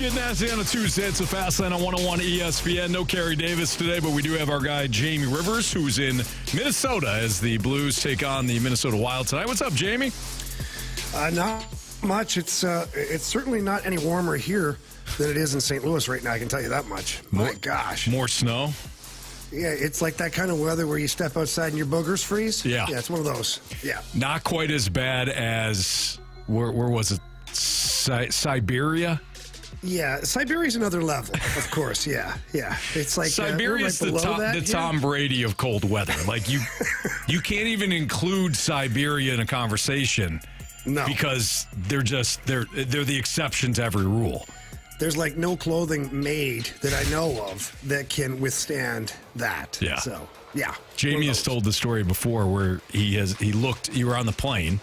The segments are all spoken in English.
Getting nasty on a Tuesday. It's a Fast Lane on 101 ESPN. No Carey Davis today, but we do have our guy Jamie Rivers, who's in Minnesota as the Blues take on the Minnesota Wild tonight. What's up, Jamie? Not much. It's certainly not any warmer here than it is in St. Louis right now. I can tell you that much. My gosh. More snow? Yeah, it's like that kind of weather where you step outside and your boogers freeze. Yeah. Yeah, it's one of those. Yeah. Not quite as bad as, where was it? Siberia? Yeah, Siberia's another level, of course. Yeah. It's like Siberia's right the Tom Brady of cold weather. Like you can't even include Siberia in a conversation. No, because they're the exception to every rule. There's like no clothing made that I know of that can withstand that. Yeah. So yeah. Jamie has told the story before where you were on the plane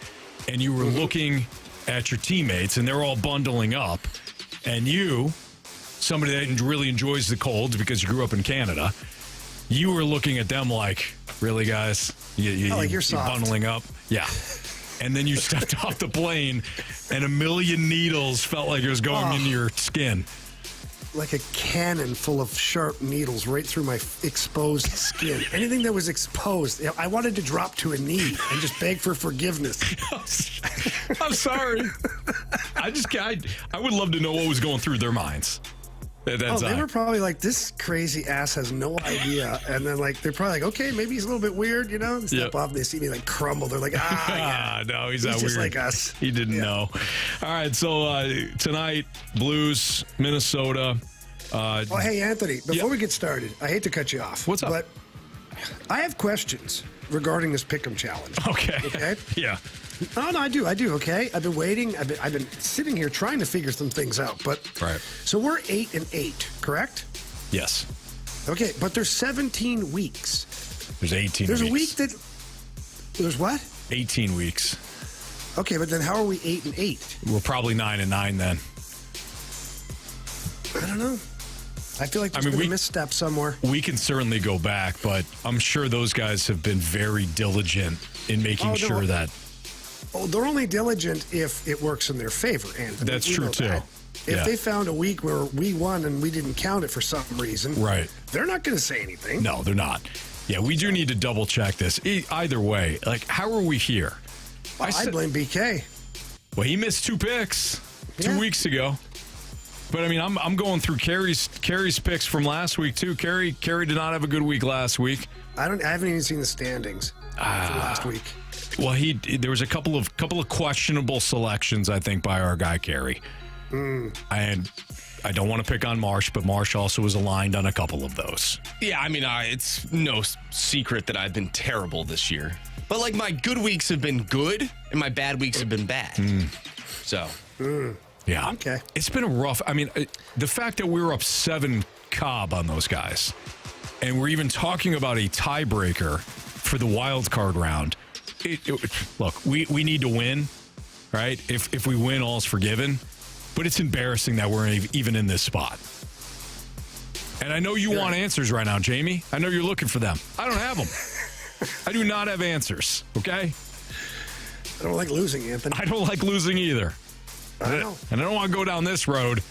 and you were looking at your teammates and they're all bundling up. And you, somebody that really enjoys the cold because you grew up in Canada, you were looking at them like, really, guys? You're soft. Bundling up? Yeah. And then you stepped off the plane and a million needles felt like it was going into your skin. Like a cannon full of sharp needles right through my exposed skin. Anything that was exposed, I wanted to drop to a knee and just beg for forgiveness. I'm sorry. I would love to know what was going through their minds. They were probably like, this crazy ass has no idea. And then they're probably like, okay, maybe he's a little bit weird, They step off, they see me crumble. They're like, yeah. No, he's not weird. Just like us. He didn't know. All right, so tonight, Blues, Minnesota. Hey, Anthony, before we get started, I hate to cut you off. What's up? But I have questions regarding this Pick'em challenge. Okay? Yeah. Oh, no, I do, okay? I've been waiting. I've been sitting here trying to figure some things out. But right. So we're 8-8, correct? Yes. Okay, but there's 17 weeks. There's 18 There's weeks. A week that... There's what? 18 weeks. Okay, but then how are we 8-8? We're probably 9-9 then. I don't know. I feel like there's been a misstep somewhere. We can certainly go back, but I'm sure those guys have been very diligent in making sure that... Oh, they're only diligent if it works in their favor, Anthony. That's true, too. If they found a week where we won and we didn't count it for some reason, right? They're not going to say anything. No, they're not. Yeah, we do need to double check this. Either way, how are we here? I blame BK. Well, he missed 2 picks 2 weeks ago. But, I mean, I'm going through Carey's picks from last week, too. Carey did not have a good week last week. I haven't even seen the standings for last week. Well, there was a couple of questionable selections, I think, by our guy Carey. And I don't want to pick on Marsh, but Marsh also was aligned on a couple of those. Yeah, I mean, it's no secret that I've been terrible this year. But, my good weeks have been good, and my bad weeks have been bad. So... Yeah. Okay. It's been a rough... I mean, the fact that we were up 7 Cobb on those guys, and we're even talking about a tiebreaker for the wild card round. Look, we need to win, right? If we win, all's forgiven. But it's embarrassing that we're even in this spot. And I know you want answers right now, Jamie. I know you're looking for them. I don't have them. I do not have answers, okay? I don't like losing, Anthony. I don't like losing either. I know. And I don't want to go down this road,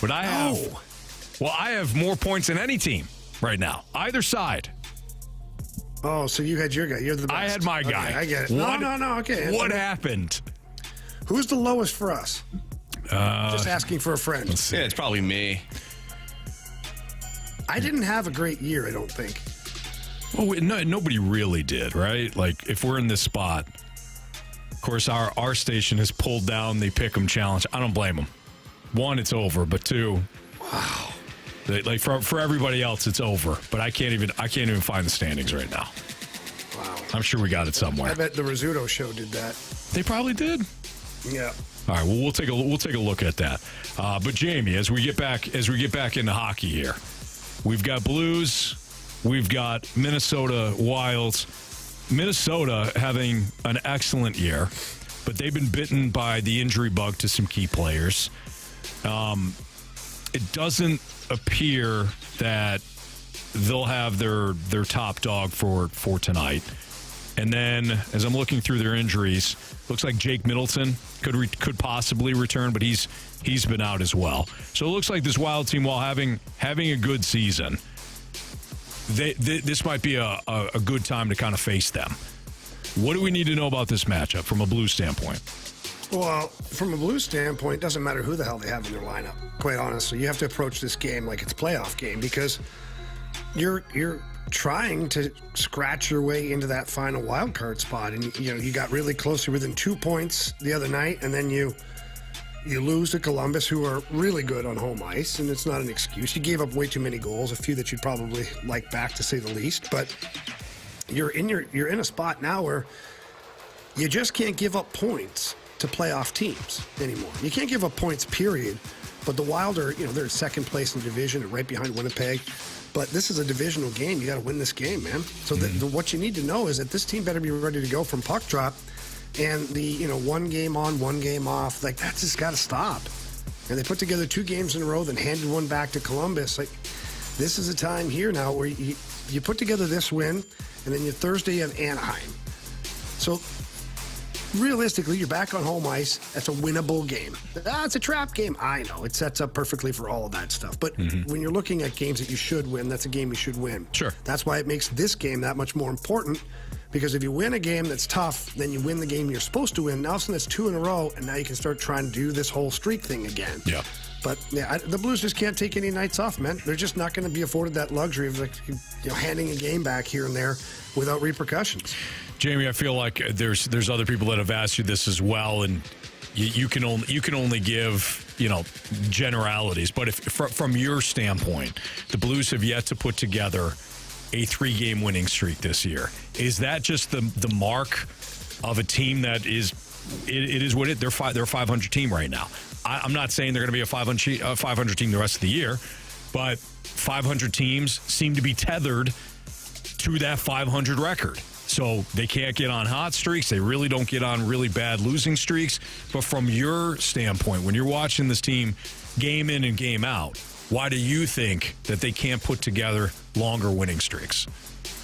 but I have more points than any team right now, either side. Oh, so you had your guy. You're the best. I had my guy. Okay, I get it. No. Okay. Anthony. What happened? Who's the lowest for us? Just asking for a friend. Let's see. Yeah, it's probably me. I didn't have a great year, I don't think. Well, nobody really did, right? If we're in this spot, of course, our station has pulled down the Pick'em challenge. I don't blame them. 1, it's over, but 2, wow. For everybody else, it's over. But I can't even find the standings right now. Wow. I'm sure we got it somewhere. I bet the Rizzuto show did that. They probably did. Yeah. All right. Well, we'll take a look at that. But Jamie, as we get back into hockey here, we've got Blues, we've got Minnesota Wilds. Minnesota having an excellent year, but they've been bitten by the injury bug to some key players. It doesn't appear that they'll have their top dog for tonight. And then, as I'm looking through their injuries, looks like Jake Middleton could possibly return, but he's been out as well. So it looks like this Wild team, while having a good season, this might be a good time to kind of face them. What do we need to know about this matchup from a Blues standpoint? Well, from a Blues standpoint, it doesn't matter who the hell they have in their lineup, quite honestly. You have to approach this game like it's a playoff game because you're trying to scratch your way into that final wild card spot. And, you got really close. You're within 2 points the other night, and then you lose to Columbus, who are really good on home ice, and it's not an excuse. You gave up way too many goals, a few that you'd probably like back, to say the least. But you're in a spot now where you just can't give up points to playoff teams anymore. You can't give up points, period. But the Wild are, they're in second place in the division and right behind Winnipeg. But this is a divisional game. You got to win this game, man. So what you need to know is that this team better be ready to go from puck drop. And the, one game on, one game off, like, that's just got to stop. And they put together 2 games in a row, then handed one back to Columbus. Like, this is a time here now where you put together this win, and then Thursday you have Anaheim. So realistically, you're back on home ice. That's a winnable game. It's a trap game. I know. It sets up perfectly for all of that stuff. But when you're looking at games that you should win, that's a game you should win. Sure. That's why it makes this game that much more important. Because if you win a game that's tough, then you win the game you're supposed to win. Now, that's 2 in a row, and now you can start trying to do this whole streak thing again. Yeah. But the Blues just can't take any nights off, man. They're just not going to be afforded that luxury of handing a game back here and there without repercussions. Jamie, I feel like there's other people that have asked you this as well, and you can only give generalities. But if from your standpoint, the Blues have yet to put together a 3-game winning streak this year. Is that just the mark of a team that is it is what they're a 500 team right now? I'm not saying they're going to be a 500 team the rest of the year, but 500 teams seem to be tethered to that 500 record. So they can't get on hot streaks. They really don't get on really bad losing streaks. But from your standpoint, when you're watching this team game in and game out, why do you think that they can't put together longer winning streaks?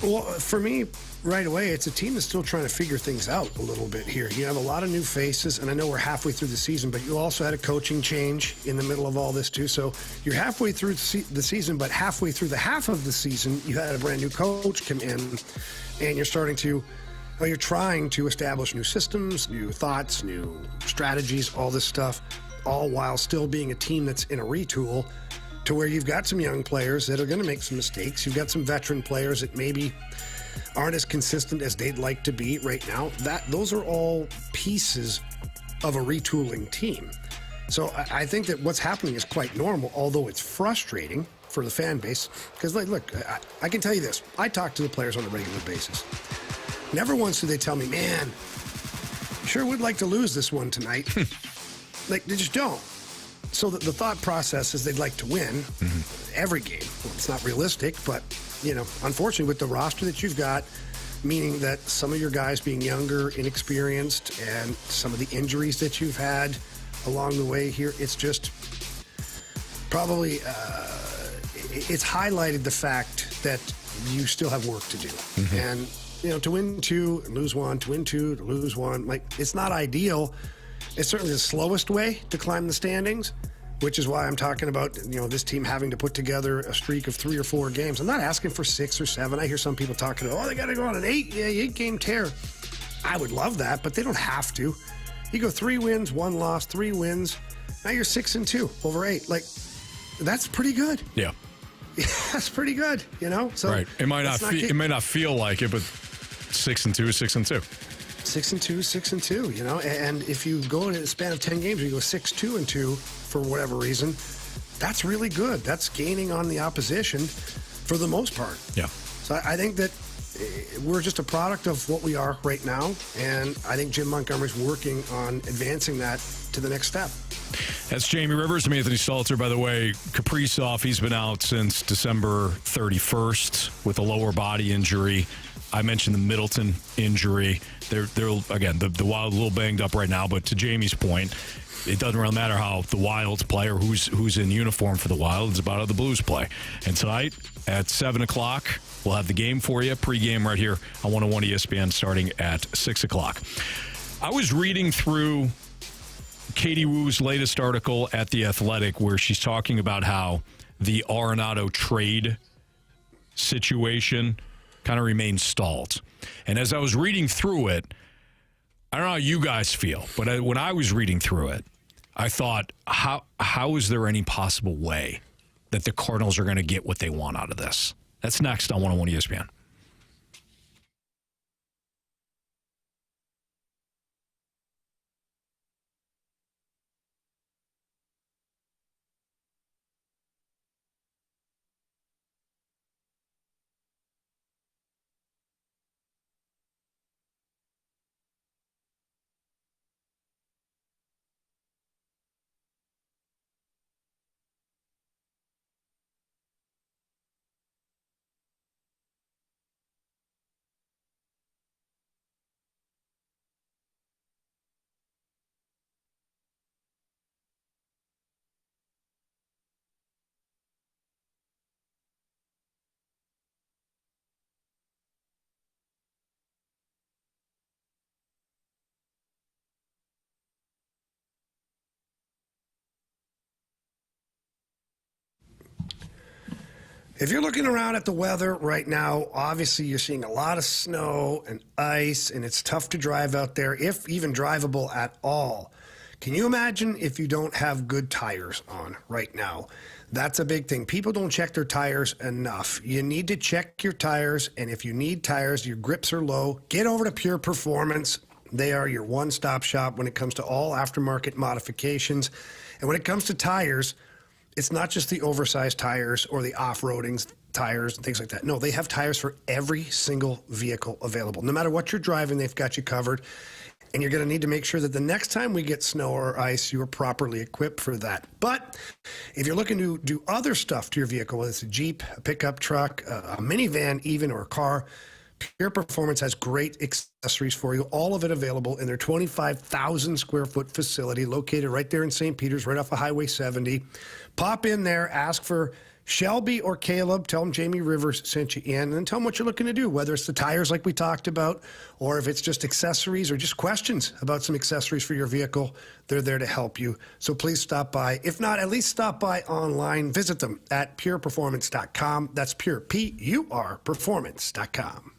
Well, for me, right away, it's a team that's still trying to figure things out a little bit here. You have a lot of new faces, and I know we're halfway through the season, but you also had a coaching change in the middle of all this, too. So you're halfway through the season, but halfway through the half of the season, you had a brand new coach come in, and you're trying to establish new systems, new thoughts, new strategies, all this stuff, all while still being a team that's in a retool to where you've got some young players that are going to make some mistakes. You've got some veteran players that maybe aren't as consistent as they'd like to be right now. Those are all pieces of a retooling team. So I think that what's happening is quite normal, although it's frustrating for the fan base. Because, look, I can tell you this. I talk to the players on a regular basis. Never once do they tell me, man, sure would like to lose this one tonight. They just don't. So the thought process is they'd like to win every game. Well, it's not realistic, but, unfortunately with the roster that you've got, meaning that some of your guys being younger, inexperienced, and some of the injuries that you've had along the way here, it's just probably, it's highlighted the fact that you still have work to do. And, to win 2, lose 1, to win 2, to lose 1, it's not ideal. It's certainly the slowest way to climb the standings, which is why I'm talking about, this team having to put together a streak of 3 or 4 games. I'm not asking for 6 or 7. I hear some people talking about, they got to go on an 8-game tear. I would love that, but they don't have to. You go 3 wins, 1 loss, 3 wins. Now you're 6-2 over 8. That's pretty good. Yeah. That's pretty good, So right. It might not feel like it, but 6-2 is 6-2. 6-2, 6-2, and if you go in a span of 10 games, you go 6-2-2 for whatever reason, that's really good. That's gaining on the opposition for the most part. Yeah. So I think that we're just a product of what we are right now, and I think Jim Montgomery's working on advancing that to the next step. That's Jamie Rivers. I'm Anthony Stalter. By the way, Kaprizov, he's been out since December 31st with a lower body injury. I mentioned the Middleton injury. They're again, the Wild a little banged up right now, but to Jamie's point, it doesn't really matter how the Wild's play or who's in uniform for the Wild. It's about how the Blues play. And tonight at 7 o'clock, we'll have the game for you, pregame right here on 101 ESPN starting at 6 o'clock. I was reading through Katie Woo's latest article at The Athletic where she's talking about how the Arenado trade situation kind of remains stalled. And as I was reading through it, I don't know how you guys feel, but when I was reading through it, I thought, how is there any possible way that the Cardinals are going to get what they want out of this? That's next on 101 ESPN. If you're looking around at the weather right now, obviously you're seeing a lot of snow and ice, and it's tough to drive out there, if even drivable at all. Can you imagine if you don't have good tires on right now? That's a big thing. People don't check their tires enough. You need to check your tires, and if you need tires, your grips are low, get over to Pure Performance. They are your one-stop shop when it comes to all aftermarket modifications. And when it comes to tires, it's not just the oversized tires or the off-roading tires and things like that. No, they have tires for every single vehicle available. No matter what you're driving, they've got you covered. And you're going to need to make sure that the next time we get snow or ice, you are properly equipped for that. But if you're looking to do other stuff to your vehicle, whether it's a Jeep, a pickup truck, a minivan even, or a car, Pure Performance has great accessories for you, all of it available in their 25,000 square foot facility located right there in St. Peters, right off of Highway 70. Pop in there, ask for Shelby or Caleb, tell them Jamie Rivers sent you in, and then tell them what you're looking to do, whether it's the tires like we talked about, or if it's just accessories or just questions about some accessories for your vehicle. They're there to help you. So please stop by. If not, at least stop by online. Visit them at pureperformance.com. That's pure, P-U-R, performance.com.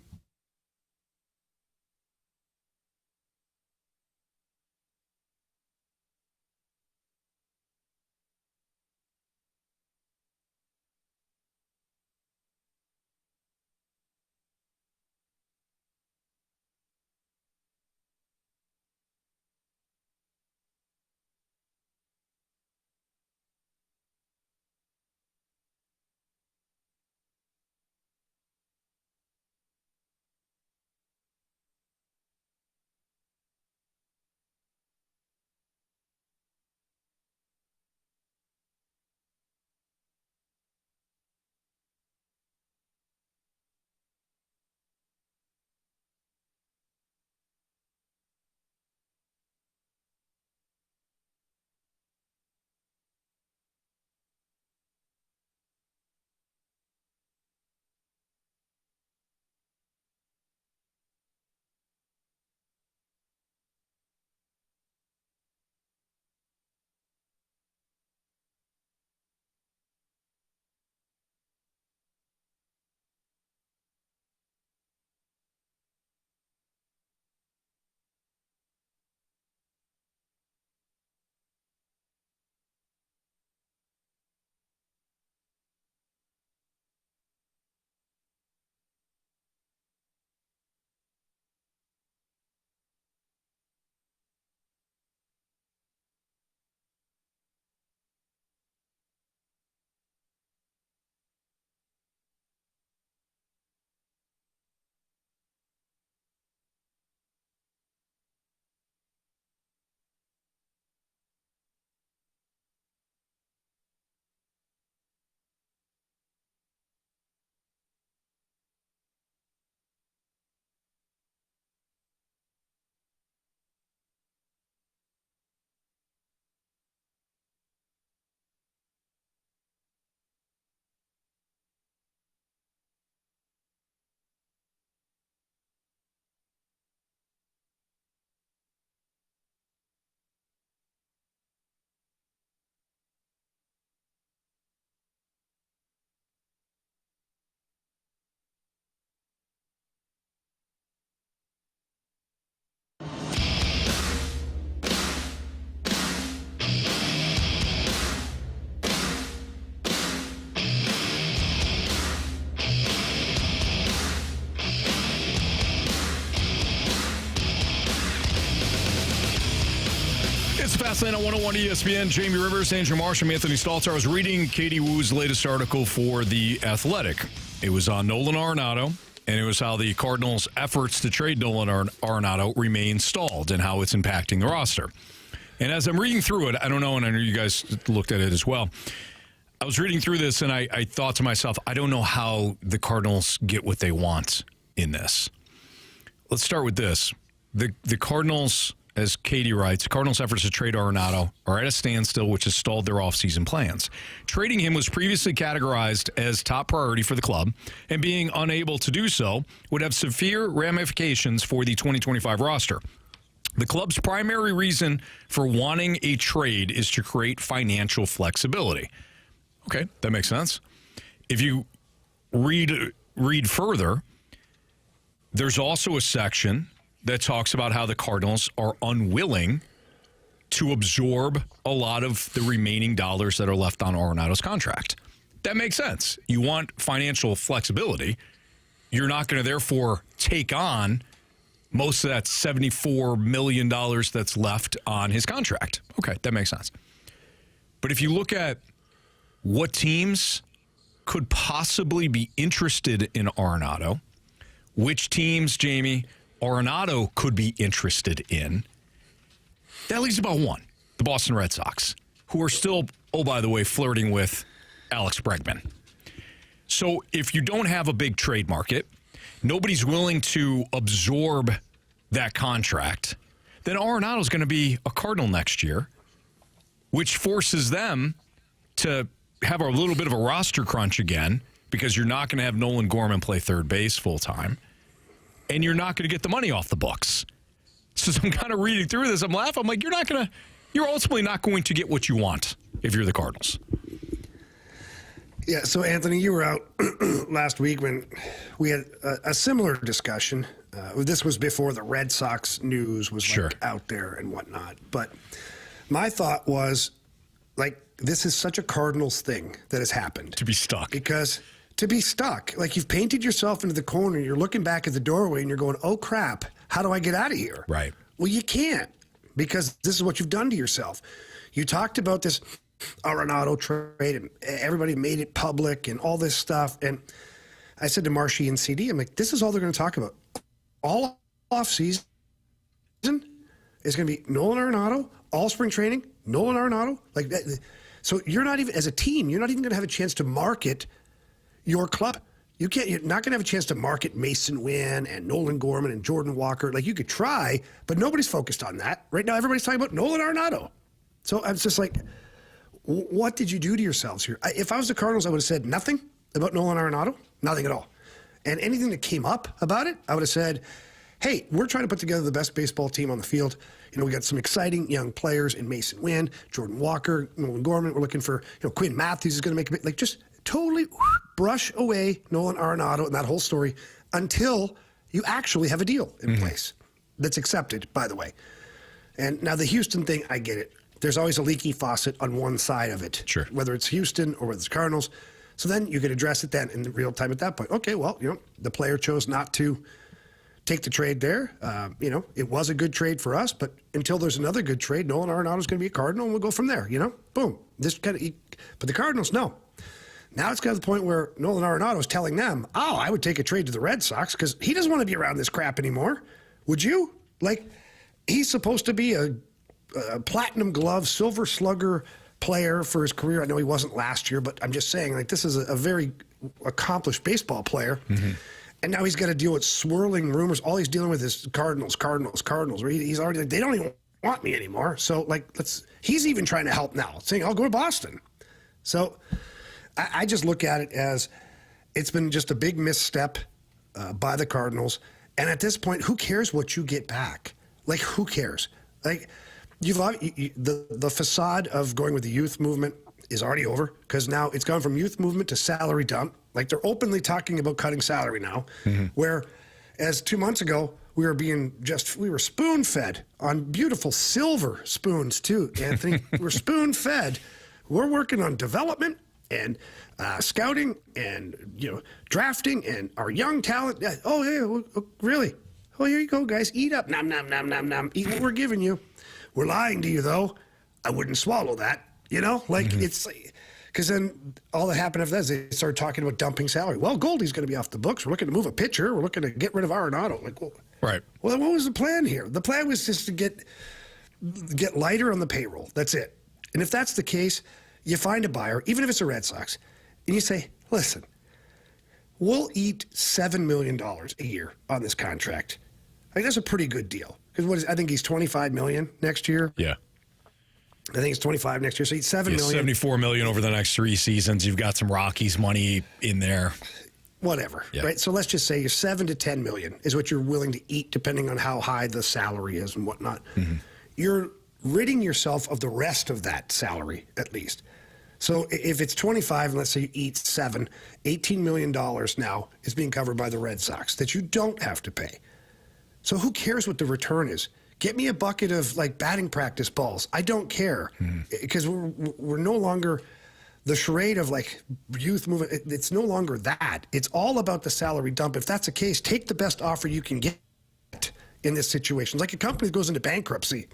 Fast Lane on 101 ESPN. Jamie Rivers, Andrew Marsham, Anthony Stalter. I was reading Katie Woo's latest article for The Athletic. It was on Nolan Arenado, and it was how the Cardinals' efforts to trade Nolan Arenado remain stalled and how it's impacting the roster. And as I'm reading through it, I don't know, and I know you guys looked at it as well. I was reading through this, and I thought to myself, I don't know how the Cardinals get what they want in this. Let's start with this. The Cardinals, as Katie writes, Cardinals' efforts to trade Arenado are at a standstill, which has stalled their offseason plans. Trading him was previously categorized as top priority for the club, and being unable to do so would have severe ramifications for the 2025 roster. The club's primary reason for wanting a trade is to create financial flexibility. Okay, that makes sense. If you read further, there's also a section that talks about how the Cardinals are unwilling to absorb a lot of the remaining dollars that are left on Arenado's contract. That makes sense. You want financial flexibility. You're not going to therefore take on most of that $74 million that's left on his contract. Okay, that makes sense. But if you look at what teams could possibly be interested in Arenado, which teams, Jamie, Arenado could be interested in, that leaves about one, the Boston Red Sox, who are still, oh, by the way, flirting with Alex Bregman. So if you don't have a big trade market, nobody's willing to absorb that contract, then Arenado's going to be a Cardinal next year, which forces them to have a little bit of a roster crunch again because you're not going to have Nolan Gorman play third base full time. And you're not going to get the money off the books. So I'm kind of reading through this. I'm laughing. I'm like, you're ultimately not going to get what you want if you're the Cardinals. Yeah, so Anthony, you were out last week when we had a similar discussion. This was before the Red Sox news was out there and whatnot. But my thought was, this is such a Cardinals thing that has happened. To be stuck. Because to be stuck, you've painted yourself into the corner, you're looking back at the doorway and you're going, oh crap, how do I get out of here? Right. Well, you can't, because this is what you've done to yourself. You talked about this Arenado trade and everybody made it public and all this stuff. And I said to Marshy and CD, I'm like, this is all they're going to talk about. All off season is going to be Nolan Arenado, all spring training, Nolan Arenado. So you're not even, as a team, you're not even going to have a chance to market your club. You're not going to have a chance to market Mason Wynn and Nolan Gorman and Jordan Walker. You could try, but nobody's focused on that. Right now, everybody's talking about Nolan Arenado. So I was just like, what did you do to yourselves here? If I was the Cardinals, I would have said nothing about Nolan Arenado, nothing at all. And anything that came up about it, I would have said, hey, we're trying to put together the best baseball team on the field. We got some exciting young players in Mason Wynn, Jordan Walker, Nolan Gorman. We're looking for, Quinn Matthews is going to make a bit, just totally brush away Nolan Arenado and that whole story until you actually have a deal in place that's accepted, by the way. And now the Houston thing, I get it. There's always a leaky faucet on one side of it, sure, whether it's Houston or whether it's Cardinals. So then you can address it then in real time at that point. Okay, well, the player chose not to take the trade there. It was a good trade for us, but until there's another good trade, Nolan Arenado's going to be a Cardinal, and we'll go from there. Boom. But the Cardinals, no. Now it's got to the point where Nolan Arenado is telling them, "Oh, I would take a trade to the Red Sox because he doesn't want to be around this crap anymore." Would you? He's supposed to be a platinum glove, silver slugger player for his career. I know he wasn't last year, but I'm just saying, this is a very accomplished baseball player. And now he's got to deal with swirling rumors. All he's dealing with is Cardinals. Where he's already they don't even want me anymore. So he's even trying to help now, saying I'll go to Boston. So I just look at it as it's been just a big misstep by the Cardinals. And at this point, who cares what you get back? Who cares? The facade of going with the youth movement is already over because now it's gone from youth movement to salary dump. They're openly talking about cutting salary now, whereas 2 months ago, we were spoon-fed on beautiful silver spoons too, Anthony. We're spoon-fed. We're working on development and scouting and drafting and our young talent. Oh yeah, really? Oh, here you go, guys. Eat up. Nom nom nom nom nom. Eat what we're giving you. We're lying to you though. I wouldn't swallow that. It's because then all that happened after that is they started talking about dumping salary. Well, Goldie's going to be off the books. We're looking to move a pitcher. We're looking to get rid of Arenado. Right. Well, then what was the plan here? The plan was just to get lighter on the payroll. That's it. And if that's the case, you find a buyer, even if it's the Red Sox, and you say, listen, we'll eat $7 million a year on this contract. That's a pretty good deal. Because I think he's $25 million next year. Yeah. I think it's 25 next year. So he's $7 million. $74 million over the next 3 seasons. You've got some Rockies money in there. Whatever, yeah. Right? So let's just say you're $7 to $10 million is what you're willing to eat, depending on how high the salary is and whatnot. Mm-hmm. You're ridding yourself of the rest of that salary, at least. So if it's 25, and let's say you eat $7, $18 million now is being covered by the Red Sox that you don't have to pay. So who cares what the return is? Get me a bucket of batting practice balls. I don't care because we're no longer the charade of youth movement. It's no longer that. It's all about the salary dump. If that's the case, take the best offer you can get in this situation. Like a company that goes into bankruptcy.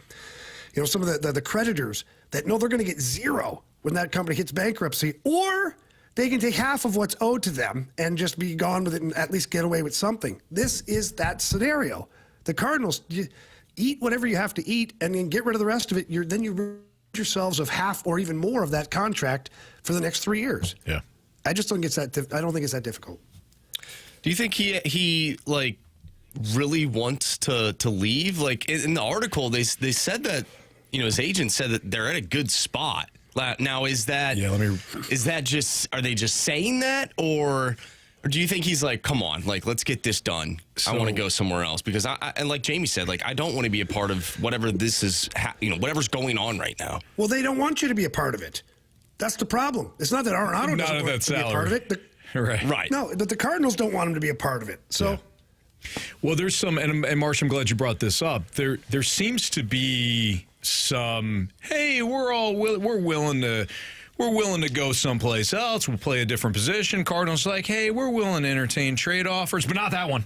Some of the creditors that know they're going to get zero when that company hits bankruptcy, or they can take half of what's owed to them and just be gone with it and at least get away with something. This is that scenario. The Cardinals, eat whatever you have to eat and then get rid of the rest of it. Then you rid yourselves of half or even more of that contract for the next 3 years. Yeah, I just don't think it's that. I don't think it's that difficult. Do you think he really wants to leave? In the article, they said that his agent said that they're at a good spot. Now, is that just, are they just saying that, or do you think he's come on, let's get this done. I want to go somewhere else because and like Jamie said, I don't want to be a part of whatever this is, whatever's going on right now. Well, they don't want you to be a part of it. That's the problem. It's not that Arenado doesn't want to be a part of it. Right. No, but the Cardinals don't want him to be a part of it. So. Yeah. Well, there's some, and Marsh, I'm glad you brought this up. There seems to be some, hey, we're willing to go someplace else. We'll play a different position. Cardinals hey, we're willing to entertain trade offers, but not that one.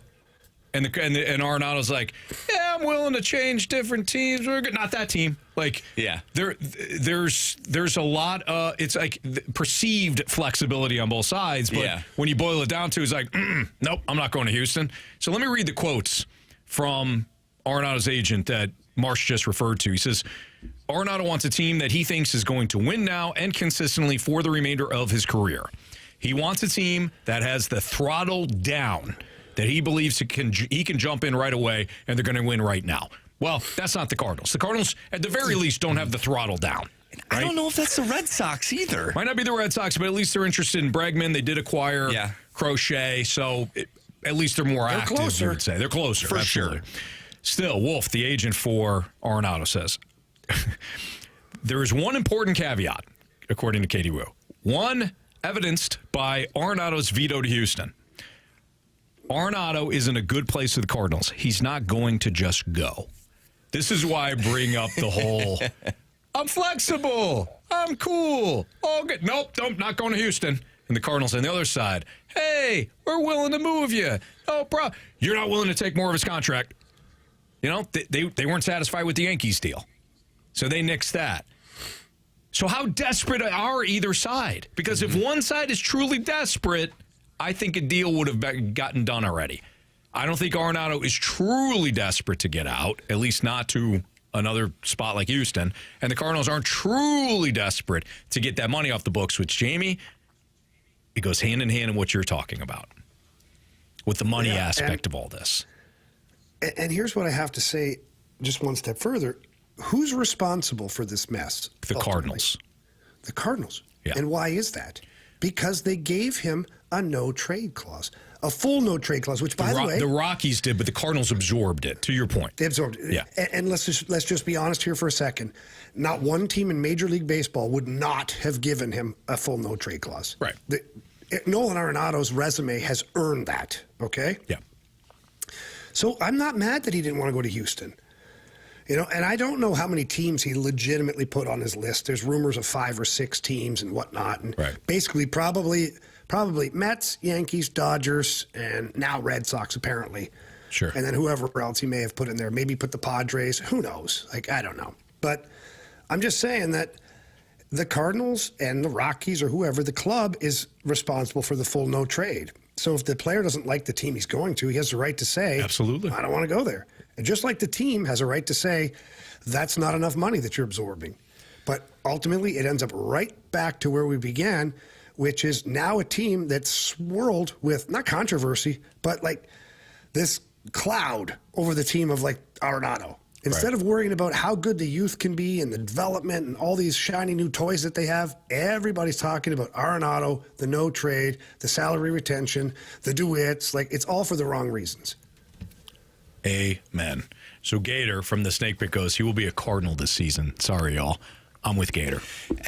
And Arenado's yeah, I'm willing to change different teams. We're good. Not that team. Yeah. There's a lot. It's perceived flexibility on both sides, but when you boil it down to, it's nope, I'm not going to Houston. So let me read the quotes from Arenado's agent that Marsh just referred to. He says, Arenado wants a team that he thinks is going to win now and consistently for the remainder of his career. He wants a team that has the throttle down, that he believes he can jump in right away and they're going to win right now. Well, that's not the Cardinals. The Cardinals, at the very least, don't have the throttle down. Right? I don't know if that's the Red Sox either. Might not be the Red Sox, but at least they're interested in Bregman. They did acquire Crochet, so at least they're more active, closer. You would say. They're closer. For absolutely. sure. Still, Wolf, the agent for Arenado, says, there is one important caveat, according to Katie Wu. One evidenced by Arenado's veto to Houston. Arenado is in a good place with the Cardinals. He's not going to just go. This is why I bring up the whole, I'm flexible, I'm cool, all good. Nope, not going to Houston. And the Cardinals on the other side, hey, we're willing to move you. No problem. You're not willing to take more of his contract. They weren't satisfied with the Yankees deal. So they nixed that. So how desperate are either side? Because if one side is truly desperate, I think a deal would have gotten done already. I don't think Arenado is truly desperate to get out, at least not to another spot like Houston. And the Cardinals aren't truly desperate to get that money off the books, which, Jamie, it goes hand in hand in what you're talking about with the money aspect of all this. And here's what I have to say just one step further. Who's responsible for this mess? The Cardinals. The Cardinals. Yeah. And why is that? Because they gave him a no-trade clause, a full no-trade clause, which, by the way... The Rockies did, but the Cardinals absorbed it, to your point. They absorbed it. Yeah. And let's just be honest here for a second. Not one team in Major League Baseball would not have given him a full no-trade clause. Right. Nolan Arenado's resume has earned that, okay? Yeah. So I'm not mad that he didn't want to go to Houston. And I don't know how many teams he legitimately put on his list. There's rumors of 5 or 6 teams and whatnot. And basically probably Mets, Yankees, Dodgers, and now Red Sox, apparently. Sure. And then whoever else he may have put in there. Maybe put the Padres. Who knows? I don't know. But I'm just saying that the Cardinals and the Rockies or whoever, the club is responsible for the full no trade. So if the player doesn't like the team he's going to, he has the right to say, absolutely, I don't want to go there. And just like the team has a right to say, that's not enough money that you're absorbing. But ultimately, it ends up right back to where we began, which is now a team that's swirled with, not controversy, but like this cloud over the team of like Arenado. Instead of worrying about how good the youth can be and the development and all these shiny new toys that they have, everybody's talking about Arenado, the no trade, the salary retention, the DeWitts. Like, it's all for the wrong reasons. Amen. So Gator from the Snake Pit goes, he will be a Cardinal this season. Sorry, y'all. I'm with Gator.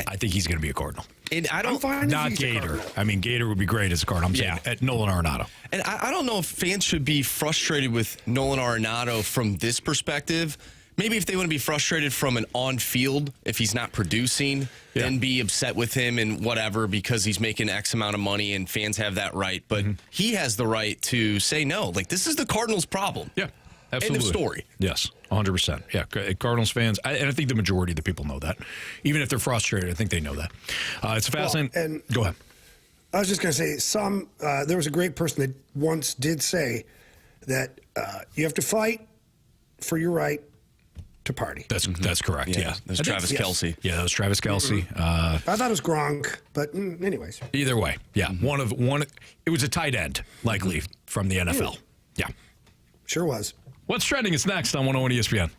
I think he's going to be a Cardinal. And I don't not Gator. I mean, Gator would be great as a Cardinal. I'm saying at Nolan Arenado. And I don't know if fans should be frustrated with Nolan Arenado from this perspective. Maybe if they want to be frustrated from an on-field, if he's not producing, then be upset with him and whatever because he's making X amount of money and fans have that right. But he has the right to say no. Like, this is the Cardinals' problem. Yeah, absolutely. End of story. Yes, 100%. Yeah, Cardinals fans, and I think the majority of the people know that. Even if they're frustrated, I think they know that. It's fascinating. Well, and go ahead. I was just going to say, there was a great person that once did say that you have to fight for your right to party. That's correct. Yeah, That's Travis Kelce. Yeah, that was Travis Kelce. I thought it was Gronk, but anyways. Either way, yeah, one. It was a tight end, likely from the NFL. Yeah, sure was. What's trending is next on 101 ESPN.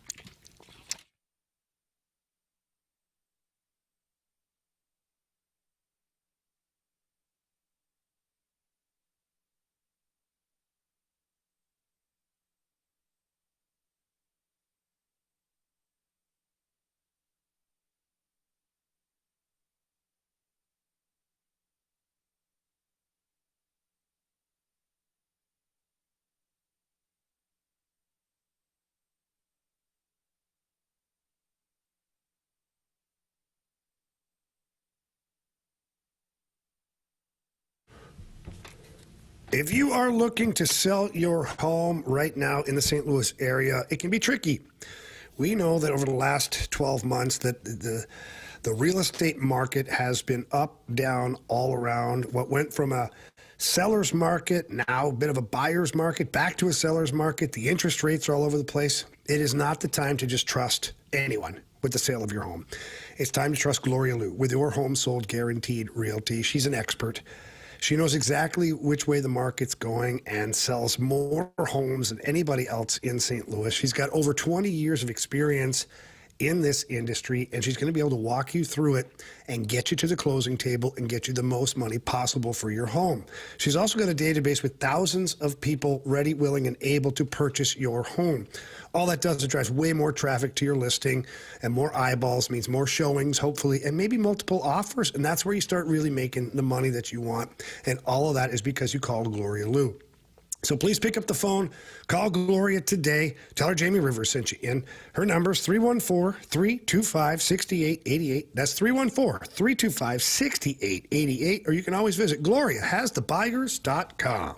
If you are looking to sell your home right now in the St. Louis area, it can be tricky. We know that over the last 12 months that the real estate market has been up, down, all around. What went from a seller's market, now a bit of a buyer's market, back to a seller's market. The interest rates are all over the place. It is not the time to just trust anyone with the sale of your home. It's time to trust Gloria Liu with your home sold guaranteed realty. She's an expert. She knows exactly which way the market's going and sells more homes than anybody else in St. Louis. She's got over 20 years of experience in this industry, and she's going to be able to walk you through it and get you to the closing table and get you the most money possible for your home. She's also got a database with thousands of people ready, willing, and able to purchase your home. All that does is drives way more traffic to your listing, and more eyeballs means more showings, hopefully, and maybe multiple offers, and that's where you start really making the money that you want. And all of that is because you called Gloria Liu. So please pick up the phone, call Gloria today, tell her Jamie Rivers sent you in. Her number is 314-325-6888. That's 314-325-6888. Or you can always visit GloriaHasTheBuyers.com.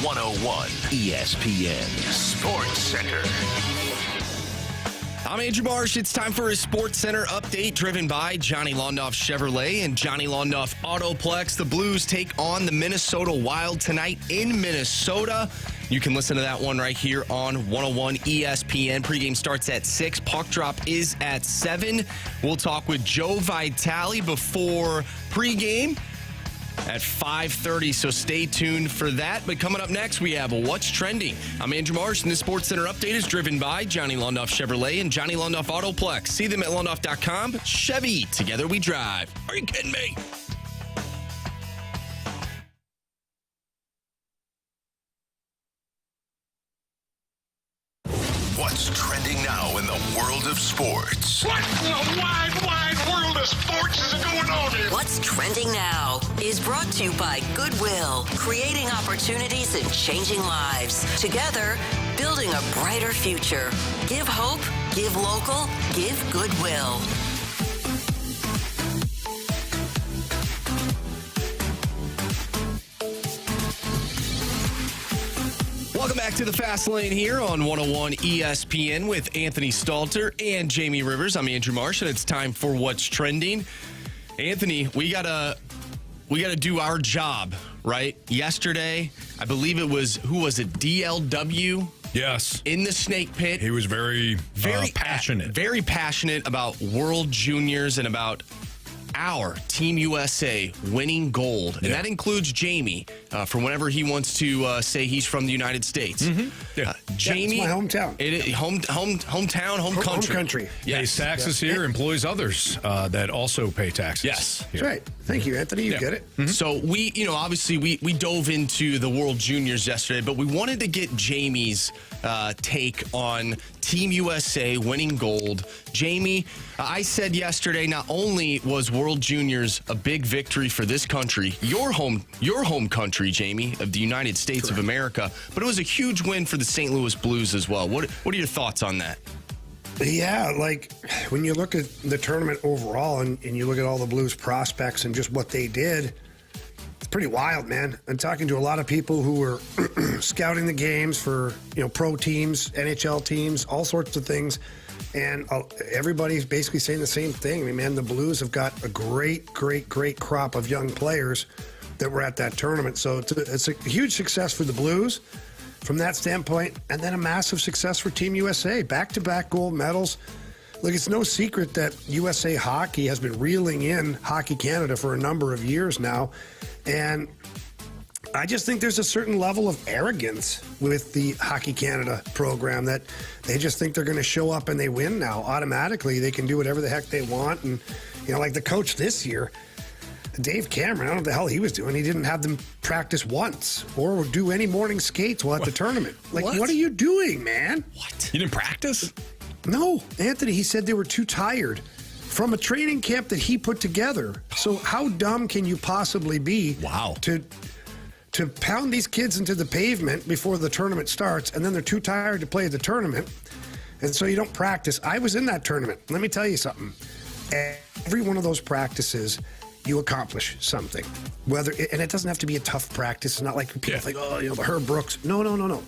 101 ESPN Sports Center. I'm Andrew Marsh. It's time for a Sports Center update driven by Johnny Londoff Chevrolet and Johnny Londoff Autoplex. The Blues take on the Minnesota Wild tonight in Minnesota. You can listen to that one right here on 101 ESPN. Pregame starts at 6. Puck drop is at 7. We'll talk with Joe Vitale before pregame at 5:30, so stay tuned for that. But coming up next, we have What's Trending. I'm Andrew Marsh, and this Sports Center update is driven by Johnny Londoff Chevrolet and Johnny Londoff Autoplex. See them at londoff.com. Chevy, together we drive. Are you kidding me? What's trending now in the world of sports? What in the wide world of sports is going on here? What's Trending Now is brought to you by Goodwill, creating opportunities and changing lives. Together, building a brighter future. Give hope, give local, give Goodwill. Welcome back to the Fast Lane here on 101 ESPN with Anthony Stalter and Jamie Rivers. I'm Andrew Marsh, and it's time for What's Trending. Anthony, we gotta do our job, right? Yesterday, I believe it was, who was it, DLW? Yes. In the Snake Pit. He was very passionate. Very passionate about World Juniors and about our Team USA winning gold. And that includes Jamie, from whenever he wants to say he's from the United States. Yeah. Jamie. it's my hometown. It is hometown, home country. Home country. Pays taxes here, employs others that also pay taxes. Yes. That's right. Thank you, Anthony. You get it. So we, obviously we dove into the World Juniors yesterday, but we wanted to get Jamie's take on Team USA winning gold. Jamie, I said yesterday, not only was World Juniors a big victory for this country, your home country, Jamie, of the United States of America, but it was a huge win for the St. Louis Blues as well. What are your thoughts on that? Yeah, like when you look at the tournament overall and you look at all the Blues prospects and just what they did, it's pretty wild, man. I'm talking to a lot of people who were scouting the games for, pro teams, NHL teams, all sorts of things. And everybody's basically saying the same thing. I mean, man, the Blues have got a great crop of young players that were at that tournament. So it's a huge success for the Blues from that standpoint, and then a massive success for Team USA. Back-to-back gold medals. Look, it's no secret that USA Hockey has been reeling in Hockey Canada for a number of years now, and I just think there's a certain level of arrogance with the Hockey Canada program that they just think they're going to show up and they win now. Automatically, they can do whatever the heck they want, and, like the coach this year, Dave Cameron, I don't know what the hell he was doing. He didn't have them practice once or do any morning skates while at the tournament. Like, what are you doing, man? What? You didn't practice? No, Anthony, he said they were too tired from a training camp that he put together. So how dumb can you possibly be to pound these kids into the pavement before the tournament starts, and then they're too tired to play at the tournament, and so you don't practice? I was in that tournament. Let me tell you something. Every one of those practices, you accomplish something. And it doesn't have to be a tough practice. It's not like people think, the Herb Brooks. No.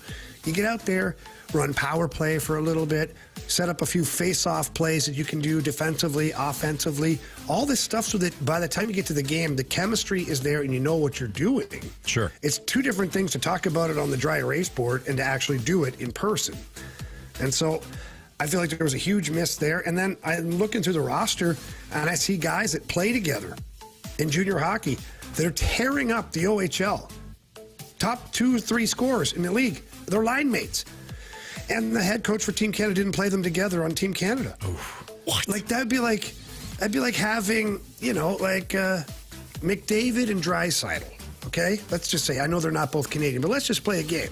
You get out there, run power play for a little bit, set up a few face-off plays that you can do defensively, offensively, all this stuff so that by the time you get to the game, the chemistry is there and you know what you're doing. Sure. It's two different things to talk about it on the dry erase board and to actually do it in person. And so I feel like there was a huge miss there. And then I'm looking through the roster and I see guys that play together in junior hockey that are tearing up the OHL. Top 2-3 scorers in the league. They're line mates. And the head coach for Team Canada didn't play them together on Team Canada. What? Like, that'd be like having, McDavid and Draisaitl, okay? Let's just say, I know they're not both Canadian, but let's just play a game.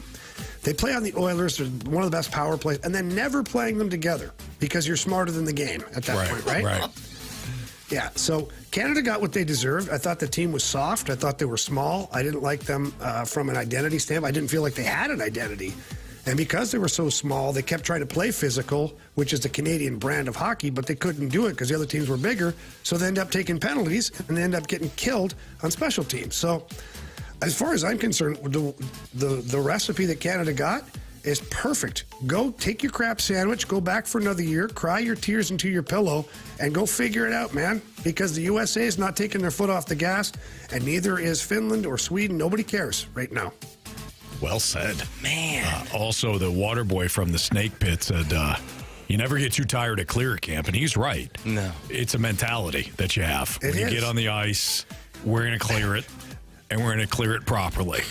They play on the Oilers, they're one of the best power plays, and then never playing them together because you're smarter than the game at that point, right? Right. Yeah, so Canada got what they deserved. I thought the team was soft. I thought they were small. I didn't like them from an identity standpoint. I didn't feel like they had an identity. And because they were so small, they kept trying to play physical, which is the Canadian brand of hockey, but they couldn't do it because the other teams were bigger. So they end up taking penalties, and they end up getting killed on special teams. So As far as I'm concerned, the recipe that Canada got is perfect. Go take your crap sandwich, go back for another year, cry your tears into your pillow, and go figure it out, man. Because the USA is not taking their foot off the gas, and neither is Finland or Sweden. Nobody cares right now. Well said. Man. Also, the water boy from the snake pit said, you never get too tired at clear camp, and he's right. No. It's a mentality that you have. When you get on the ice, we're going to clear it, and we're going to clear it properly.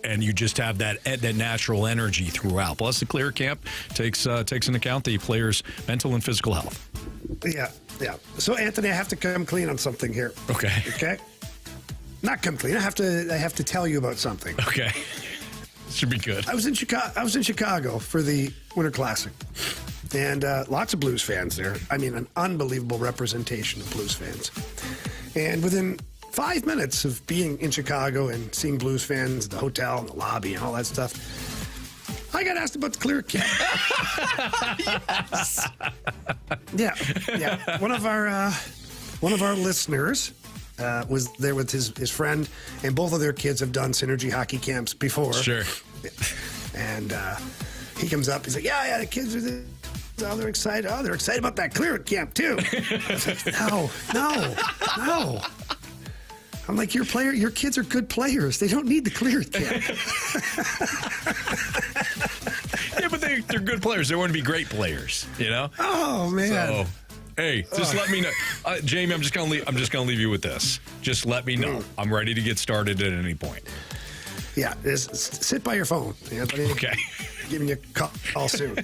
And you just have that natural energy throughout. Plus, the clear camp takes into account the player's mental and physical health. Yeah. So, Anthony, I have to come clean on something here. Okay. Not come clean. I have to tell you about something. Okay. Should be good. I was in Chicago for the Winter Classic, and lots of Blues fans there. I mean, an unbelievable representation of Blues fans. And within 5 minutes of being in Chicago and seeing Blues fans, the hotel and the lobby and all that stuff, I got asked about the clear camp. Yes. Yeah. One of our listeners was there with his friend, and both of their kids have done synergy hockey camps before. Sure. And he comes up, he's like, yeah, the kids are there. Oh, they're excited. Oh, they're excited about that clear camp too. I was like, no. I'm like, your kids are good players. They don't need the clear camp. Yeah, but they're good players. They want to be great players, you know? Oh, man. So, hey, just let me know. Jamie, I'm just gonna leave you with this. Just let me know. I'm ready to get started at any point. Yeah, just sit by your phone, Anthony. Okay. Giving you a call soon.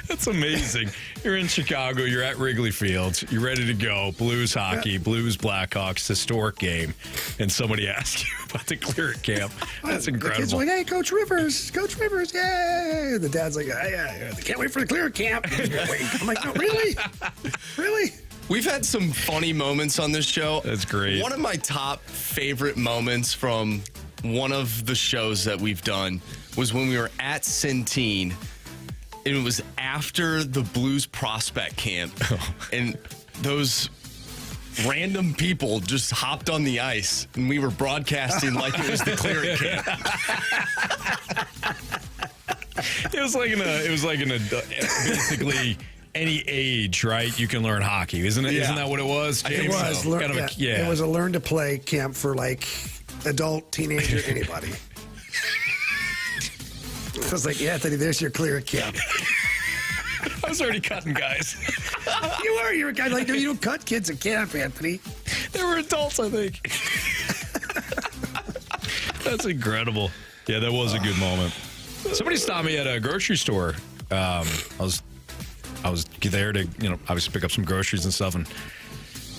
That's amazing. You're in Chicago. You're at Wrigley Field. You're ready to go. Blues hockey, Blues Blackhawks, historic game. And somebody asks you about the clear camp. That's incredible. The kids are like, hey, Coach Rivers, yay. The dad's like, yeah, can't wait for the clear camp. I'm like, no, really? Really? We've had some funny moments on this show. That's great. One of my top favorite moments from one of the shows that we've done was when we were at Centene. And it was after the Blues prospect camp. And those random people just hopped on the ice. And we were broadcasting like it was the clearing camp. It was like in a basically any age, right? You can learn hockey, isn't it? Yeah. Isn't that what it was? It was. It was a learn to play camp for like adult, teenager, anybody. I was like, yeah, Anthony, there's your clear camp. I was already cutting guys. You were a guy like, no, you don't cut kids at camp, Anthony. They were adults, I think. That's incredible. Yeah, that was a good moment. Somebody stopped me at a grocery store. I was there to, obviously pick up some groceries and stuff, and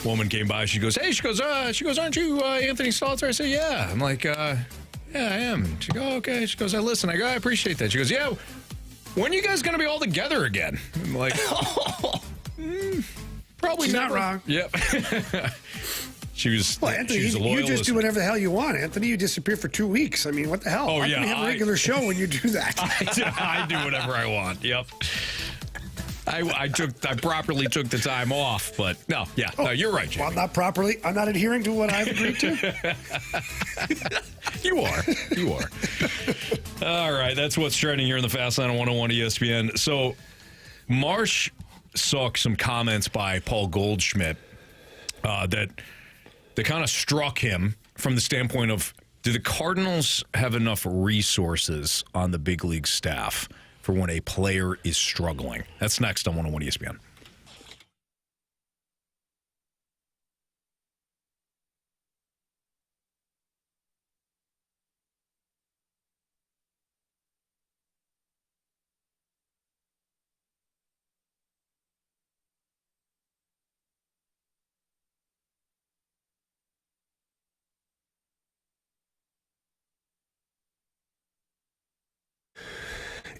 a woman came by. She goes, aren't you Anthony Stalter? I said, yeah. I'm like, yeah, I am. She goes, oh, okay. She goes, listen. I go, I appreciate that. She goes, yeah, when are you guys going to be all together again? I'm like, probably She's not wrong. Yep. She was Anthony, she was a loyal you just listener. do whatever the hell you want, Anthony. You disappear for 2 weeks. I mean, what the hell? Oh, Why yeah, can't we have a regular show when you do that? I do whatever I want. Yep. I properly took the time off, but no, you're right, Jamie. Well, not properly. I'm not adhering to what I've agreed to. You are. All right, that's what's trending here in the Fast Line on 101 ESPN. So, Marsh saw some comments by Paul Goldschmidt that kind of struck him from the standpoint of, do the Cardinals have enough resources on the big league staff for when a player is struggling? That's next on 101 ESPN.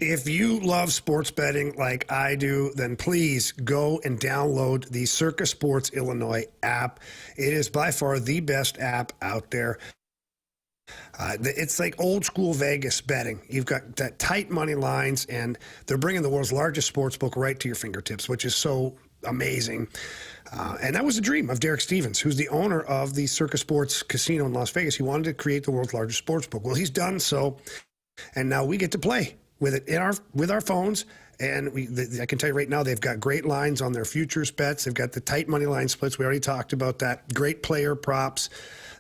If you love sports betting like I do, then please go and download the Circa Sports Illinois app. It is by far the best app out there. It's like old school Vegas betting. You've got that tight money lines, and they're bringing the world's largest sports book right to your fingertips, which is so amazing. And that was the dream of Derek Stevens, who's the owner of the Circus Sports Casino in Las Vegas. He wanted to create the world's largest sports book. Well, he's done so, and now we get to play with it with our phones. And I can tell you right now, they've got great lines on their futures bets. They've got the tight money line splits. We already talked about that. Great player props.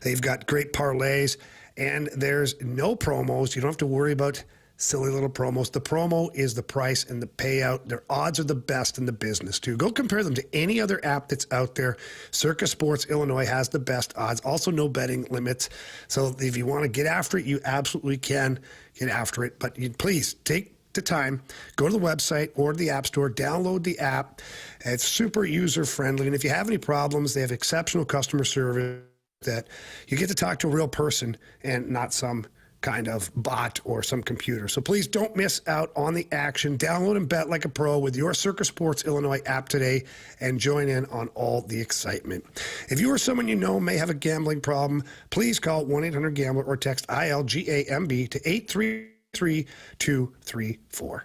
They've got great parlays. And there's no promos. You don't have to worry about silly little promos. The promo is the price and the payout. Their odds are the best in the business, too. Go compare them to any other app that's out there. Circus Sports Illinois has the best odds. Also, no betting limits. So if you want to get after it, you absolutely can get after it. But please take the time, go to the website or the App Store, download the app. It's super user-friendly. And if you have any problems, they have exceptional customer service that you get to talk to a real person and not some kind of bot or some computer. So please don't miss out on the action. Download and bet like a pro with your Circus Sports Illinois app today and join in on all the excitement. If you or someone you know may have a gambling problem, please call 1-800-GAMBLER or text ILGAMB to 833-234.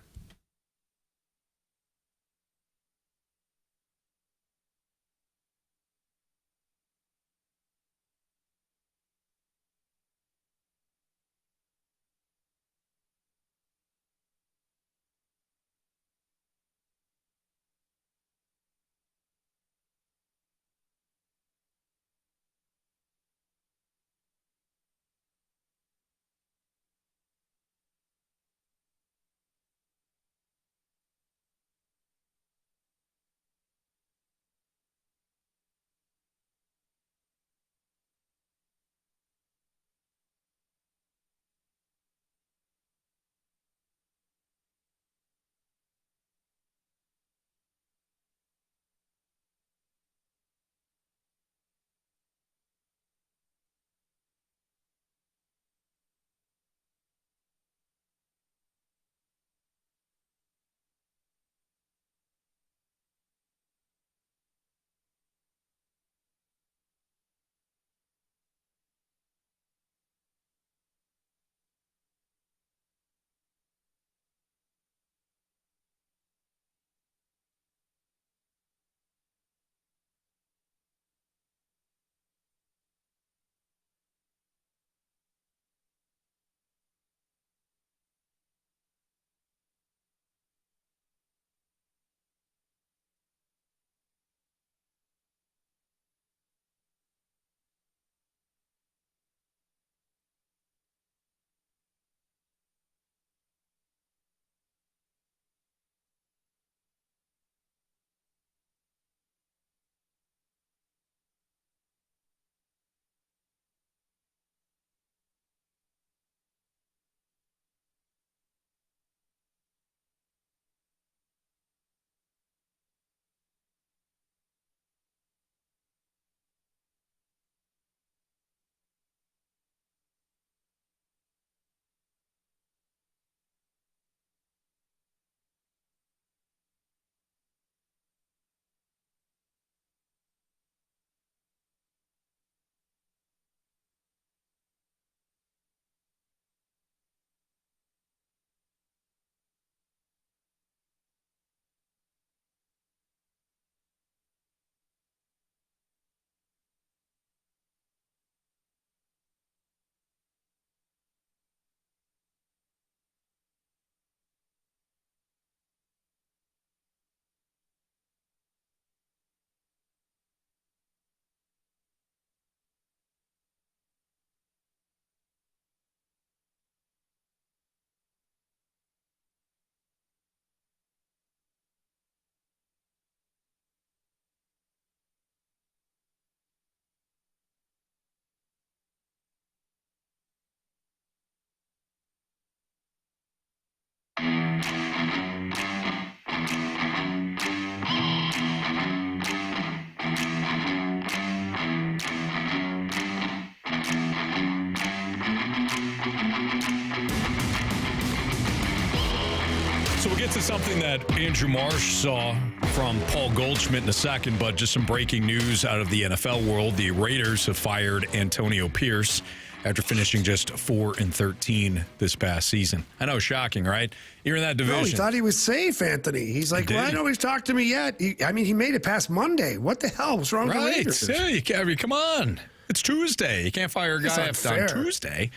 So we'll get to something that Andrew Marsh saw from Paul Goldschmidt in a second, but just some breaking news out of the NFL world. The Raiders have fired Antonio Pierce after finishing just 4-13 this past season. I know, shocking, right? You're in that division. No, he thought he was safe, Anthony. He's like, well, nobody's talked to me yet. He made it past Monday. What the hell was wrong with the Raiders? Yeah, you can't, come on. It's Tuesday. You can't fire a guy on Tuesday.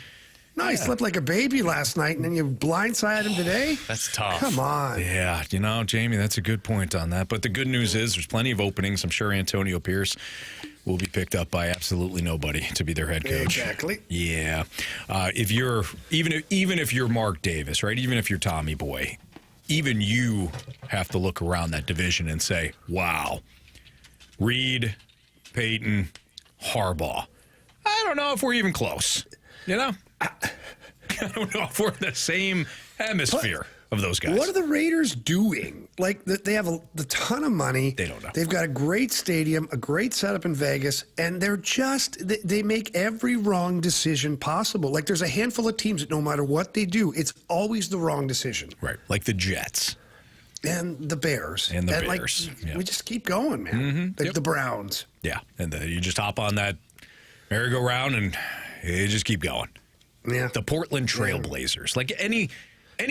No, he slept like a baby last night, and then you blindside him today? That's tough. Come on. Yeah, Jamie, that's a good point on that. But the good news is there's plenty of openings. I'm sure Antonio Pierce will be picked up by absolutely nobody to be their head coach. Exactly. Yeah. If you're even if you're Mark Davis, right? Even if you're Tommy Boy, even you have to look around that division and say, wow, Reed, Peyton, Harbaugh. I don't know if we're even close. I don't know if we're in the same hemisphere of those guys. What are the Raiders doing? Like, they have a ton of money. They don't know. They've got a great stadium, a great setup in Vegas, and they make every wrong decision possible. Like, there's a handful of teams that no matter what they do, it's always the wrong decision. Right, like the Jets. And the Bears. And the Bears. Like, we just keep going, man. Mm-hmm. The Browns. Yeah, and you just hop on that merry-go-round and you just keep going. Yeah. The Portland Trailblazers. Like any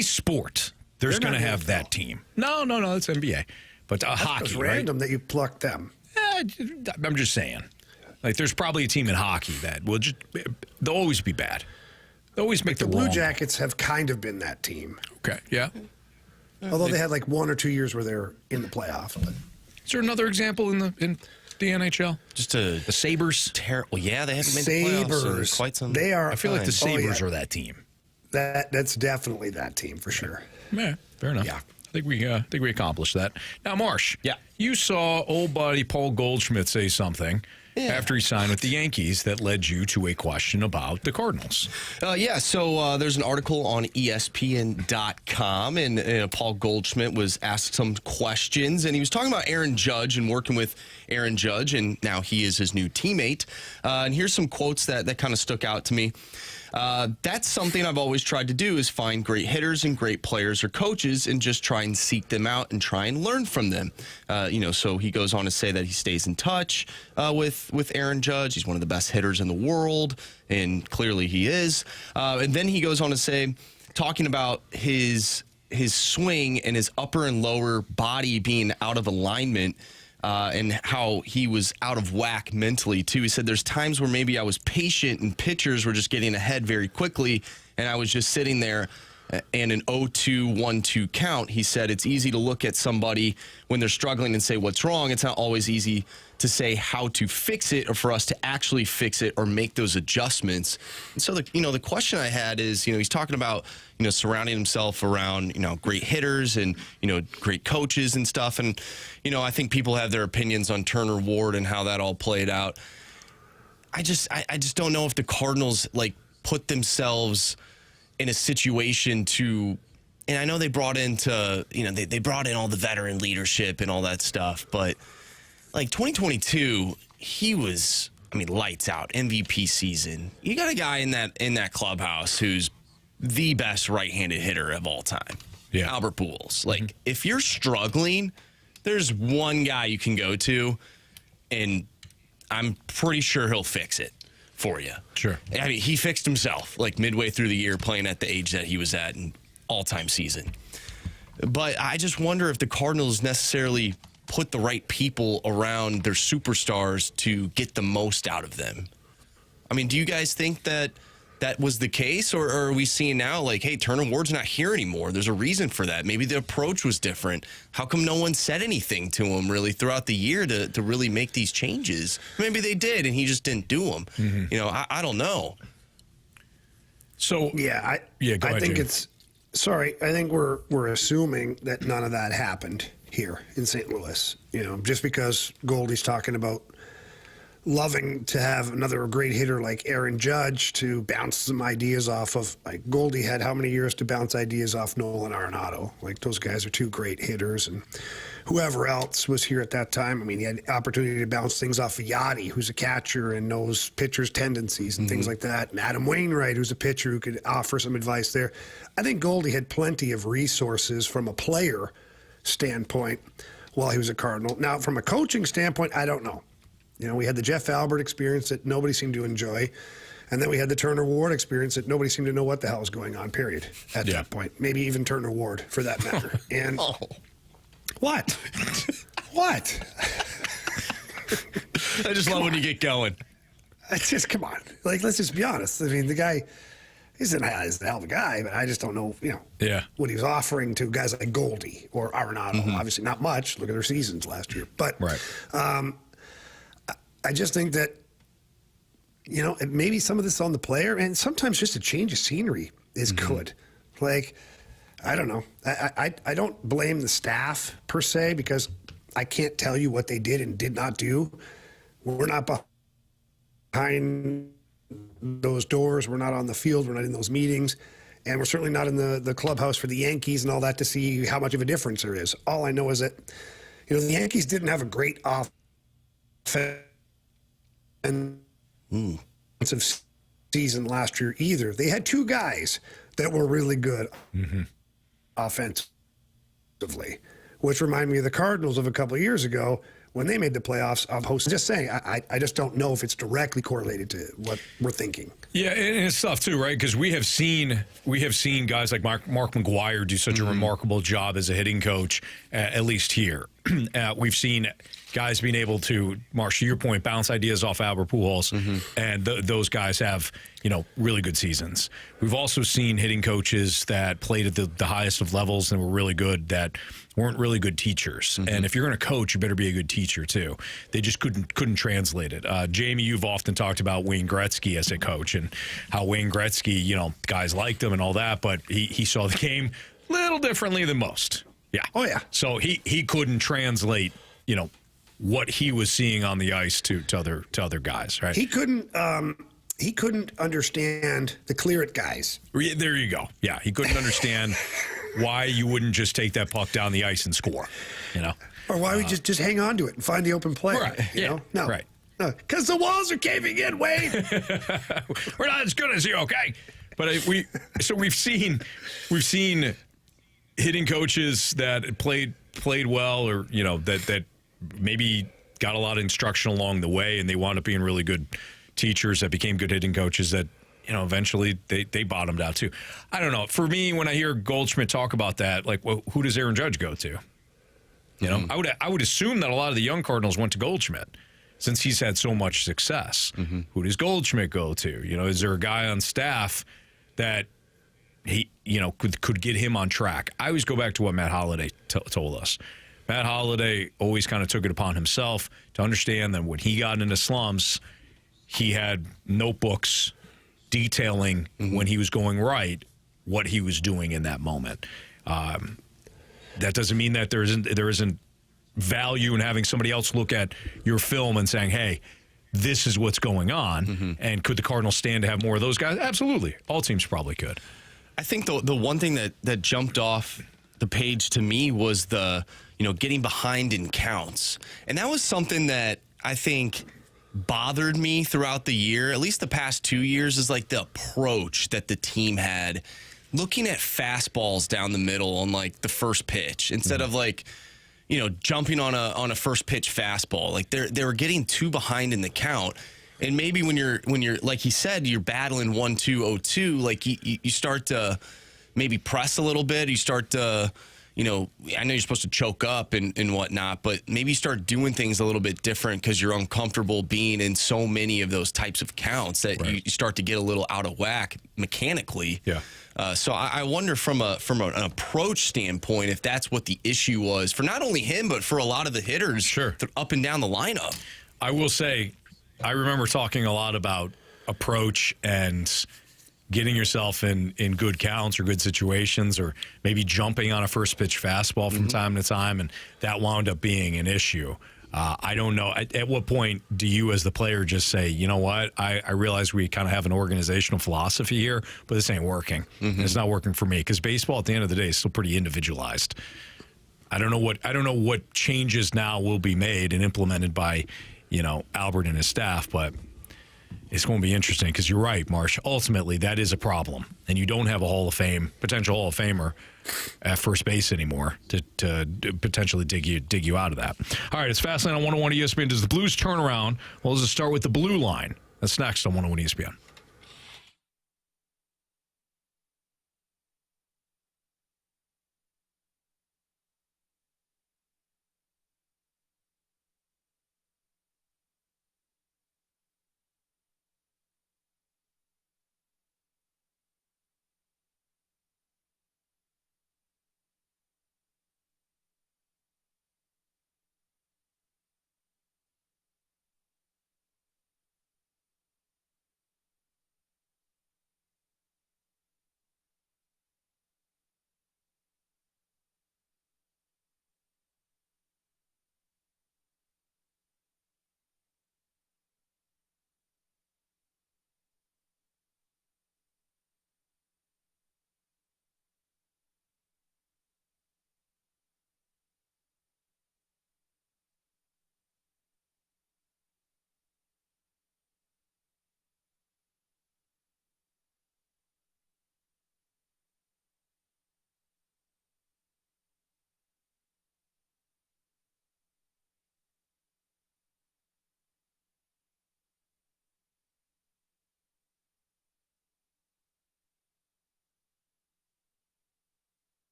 sport, there's going to have that team. No, that's NBA. But hockey, It's random that you plucked them. I'm just saying. Like, there's probably a team in hockey that they'll always be bad. They'll always make the wrong. Blue Jackets have kind of been that team. Okay, yeah. Although they had like 1 or 2 years where they're in the playoffs. But. Is there another example in the NHL? Just the Sabres. Well, yeah, they haven't made the playoffs in quite some. They are. I feel like the Sabres are that team. That's definitely that team for sure. Yeah, fair enough. Yeah. I think we accomplished that. Now, Marsh. Yeah. You saw old buddy Paul Goldschmidt say something after he signed with the Yankees that led you to a question about the Cardinals. So there's an article on ESPN.com, and Paul Goldschmidt was asked some questions, and he was talking about Aaron Judge and working with Aaron Judge, and now he is his new teammate. And here's some quotes that kind of stuck out to me. That's something I've always tried to do, is find great hitters and great players or coaches and just try and seek them out and try and learn from them. So he goes on to say that he stays in touch with Aaron Judge. He's one of the best hitters in the world, and clearly he is. And then he goes on to say, talking about his swing and his upper and lower body being out of alignment, and how he was out of whack mentally, too. He said there's times where maybe I was patient and pitchers were just getting ahead very quickly, and I was just sitting there and an 0-2, 1-2 count. He said it's easy to look at somebody when they're struggling and say what's wrong. It's not always easy to say how to fix it or for us to actually fix it or make those adjustments. And so, the question I had is, he's talking about, surrounding himself around, great hitters and, great coaches and stuff. And, I think people have their opinions on Turner Ward and how that all played out. I just don't know if the Cardinals, put themselves in a situation to, and I know they brought in they brought in all the veteran leadership and all that stuff, but 2022, he was, lights out, MVP season. You got a guy in that clubhouse who's the best right-handed hitter of all time. Yeah. Albert Pujols. If you're struggling, there's one guy you can go to, and I'm pretty sure he'll fix it for you. Sure. He fixed himself midway through the year playing at the age that he was at in all-time season. But I just wonder if the Cardinals necessarily put the right people around their superstars to get the most out of them. Do you guys think that was the case, or are we seeing now hey, Turner Ward's not here anymore? There's a reason for that. Maybe the approach was different. How come no one said anything to him really throughout the year to really make these changes? Maybe they did, and he just didn't do them. Mm-hmm. I don't know. So go ahead, I think Jamie. I think we're assuming that none of that happened here in St. Louis. Just because Goldie's talking about loving to have another great hitter like Aaron Judge to bounce some ideas off of. Goldie had how many years to bounce ideas off Nolan Arenado? Those guys are two great hitters, and whoever else was here at that time. He had opportunity to bounce things off of Yachty, who's a catcher and knows pitchers' tendencies and things like that. And Adam Wainwright, who's a pitcher who could offer some advice there. I think Goldie had plenty of resources from a player standpoint while he was a Cardinal. Now, from a coaching standpoint, I don't know. We had the Jeff Albert experience that nobody seemed to enjoy. And then we had the Turner Ward experience that nobody seemed to know what the hell was going on, period, at that point. Maybe even Turner Ward, for that matter. And what? What? I just love when you get going. It's just, come on. Like, let's just be honest. I mean, the guy, he's a hell of a guy, but I just don't know, what he was offering to guys like Goldie or Arenado. Obviously not much. Look at their seasons last year. But I just think that, maybe some of this on the player, and sometimes just a change of scenery is good. Like, I don't know. I don't blame the staff per se, because I can't tell you what they did and did not do. We're not behind those doors. We're not on the field. We're not in those meetings. And we're certainly not in the clubhouse for the Yankees and all that to see how much of a difference there is. All I know is that, the Yankees didn't have a great offensive season last year either. They had two guys that were really good offensively, which reminded me of the Cardinals of a couple of years ago when they made the playoffs of hosting. Just saying, I just don't know if it's directly correlated to what we're thinking. Yeah, and it's tough too, right? Because we have seen guys like Mark McGwire do such a remarkable job as a hitting coach, at least here. We've seen guys being able to, Marsh, to your point, bounce ideas off Albert Pujols, and those guys have, really good seasons. We've also seen hitting coaches that played at the highest of levels and were really good that weren't really good teachers. And if you're going to coach, you better be a good teacher too. They just couldn't translate it. Jamie, you've often talked about Wayne Gretzky as a coach and how Wayne Gretzky, guys liked him and all that, but he saw the game a little differently than most. Yeah. Oh, yeah. So he couldn't translate, what he was seeing on the ice to other guys, right? He couldn't understand the clear it guys. There you go. Yeah, he couldn't understand why you wouldn't just take that puck down the ice and score, Or why we just hang on to it and find the open play. Right. You know? No. Right. Because the walls are caving in, Wayne. We're not as good as you, okay? But we've seen hitting coaches that played well, or that maybe got a lot of instruction along the way, and they wound up being really good teachers that became good hitting coaches that eventually they bottomed out too. I don't know. For me, when I hear Goldschmidt talk about that, like, well, who does Aaron Judge go to? I would assume that a lot of the young Cardinals went to Goldschmidt since he's had so much success. Who does Goldschmidt go to? Is there a guy on staff that he could get him on track? I always go back to what Matt Holliday told us. Matt Holliday always kind of took it upon himself to understand that when he got into slumps, he had notebooks detailing when he was going right, what he was doing in that moment. That doesn't mean that there isn't value in having somebody else look at your film and saying, hey, this is what's going on. And could the Cardinals stand to have more of those guys? Absolutely. All teams probably could. I think the one thing that jumped off the page to me was the getting behind in counts. And that was something that I think bothered me throughout the year, at least the past 2 years, is like the approach that the team had looking at fastballs down the middle on like the first pitch instead of like, jumping on a first pitch fastball. Like they were getting too behind in the count. And maybe when you're like he said, you're battling 1-2, 0-2, like you start to maybe press a little bit. You start to, I know you're supposed to choke up and whatnot, but maybe you start doing things a little bit different because you're uncomfortable being in so many of those types of counts that you start to get a little out of whack mechanically. Yeah. So I wonder from an approach standpoint if that's what the issue was for not only him but for a lot of the hitters up and down the lineup. I will say, I remember talking a lot about approach and getting yourself in good counts or good situations, or maybe jumping on a first pitch fastball from time to time, and that wound up being an issue. I don't know. At what point do you as the player just say, you know what, I realize we kind of have an organizational philosophy here, but this ain't working. It's not working for me, because baseball at the end of the day is still pretty individualized. I don't know what changes now will be made and implemented by, Albert and his staff, but it's going to be interesting because you're right, Marsh. Ultimately, that is a problem, and you don't have a potential Hall of Famer at first base anymore to potentially dig you out of that. All right, it's Fastlane on 101 ESPN. Does the Blues turn around? Well, does it start with the blue line? That's next on 101 ESPN.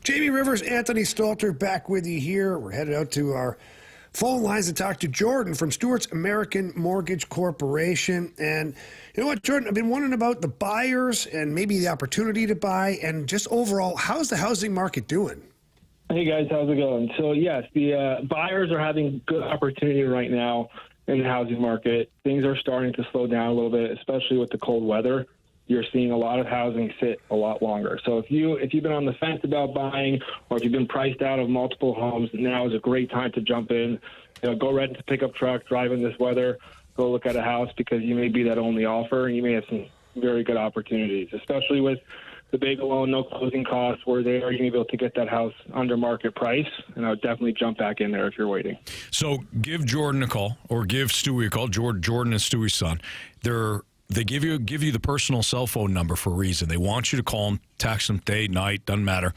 Jamie Rivers, Anthony Stalter back with you here. We're headed out to our phone lines to talk to Jordan from Stewart's American Mortgage Corporation. And you know what, Jordan, I've been wondering about the buyers and maybe the opportunity to buy and just overall, how's the housing market doing? Hey, guys, how's it going? So, yes, the buyers are having good opportunity right now in the housing market. Things are starting to slow down a little bit, especially with the cold weather. You're seeing a lot of housing sit a lot longer. So if you've been on the fence about buying, or if you've been priced out of multiple homes, now is a great time to jump in. Go rent a pickup truck, drive in this weather, go look at a house, because you may be that only offer, and you may have some very good opportunities, especially with the bagel loan, no closing costs. Where they are, you may be able to get that house under market price, and I would definitely jump back in there if you're waiting. So give Jordan a call, or give Stewie a call. Jordan is Stewie's son. They give you the personal cell phone number for a reason. They want you to call them, text them, day, night, doesn't matter.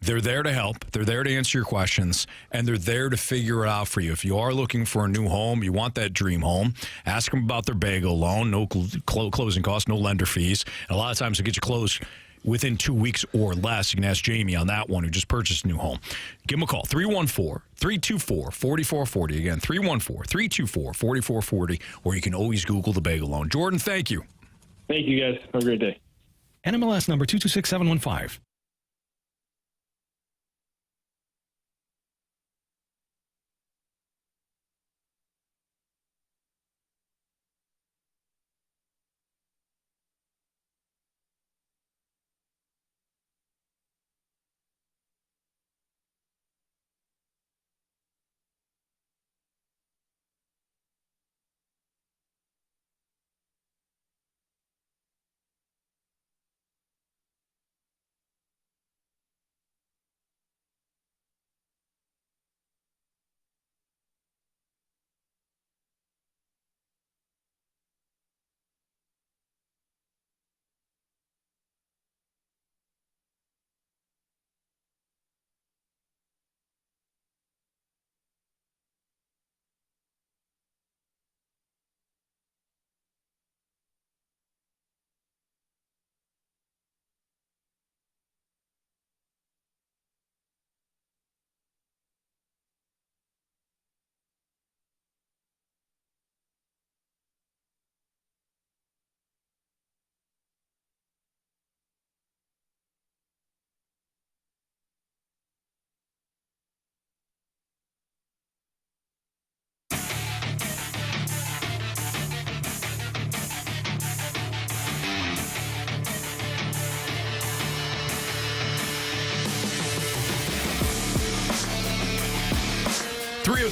They're there to help. They're there to answer your questions, and they're there to figure it out for you. If you are looking for a new home, you want that dream home, ask them about their bagel loan, no closing costs, no lender fees. And a lot of times they'll get you closed within 2 weeks or less. You can ask Jamie on that one, who just purchased a new home. Give him a call, 314-324-4440. Again, 314-324-4440, or you can always Google the bagel loan. Jordan, thank you. Thank you, guys. Have a great day. NMLS number 226715.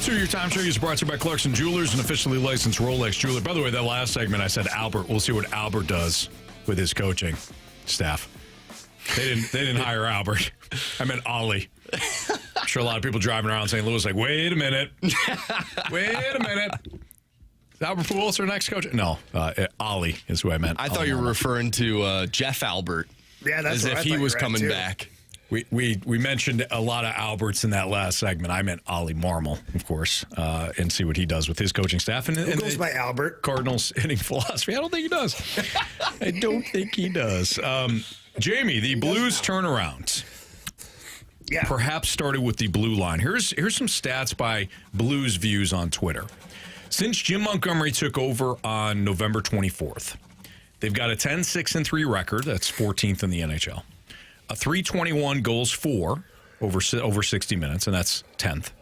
Your time check is brought to you by Clarkson Jewelers, an officially licensed Rolex jeweler. By the way, that last segment I said Albert. We'll see what Albert does with his coaching staff. They didn't hire Albert. I meant Ollie. I'm sure a lot of people driving around St. Louis like, wait a minute. Wait a minute. Is Albert Pujols our next coach? No, Ollie is who I meant. I thought you were referring to Jeff Albert. Yeah, that's as if he was coming back. We mentioned a lot of Alberts in that last segment. I meant Ollie Marmol, of course, and see what he does with his coaching staff. And goes by Albert. Cardinals hitting philosophy. I don't think he does. I don't think he does. Jamie, the Blues turnaround. Yeah. Perhaps started with the blue line. Here's some stats by Blues Views on Twitter. Since Jim Montgomery took over on November 24th, they've got a 10-6-3 record. That's 14th in the NHL. A 321 goals for over 60 minutes, and that's 10th.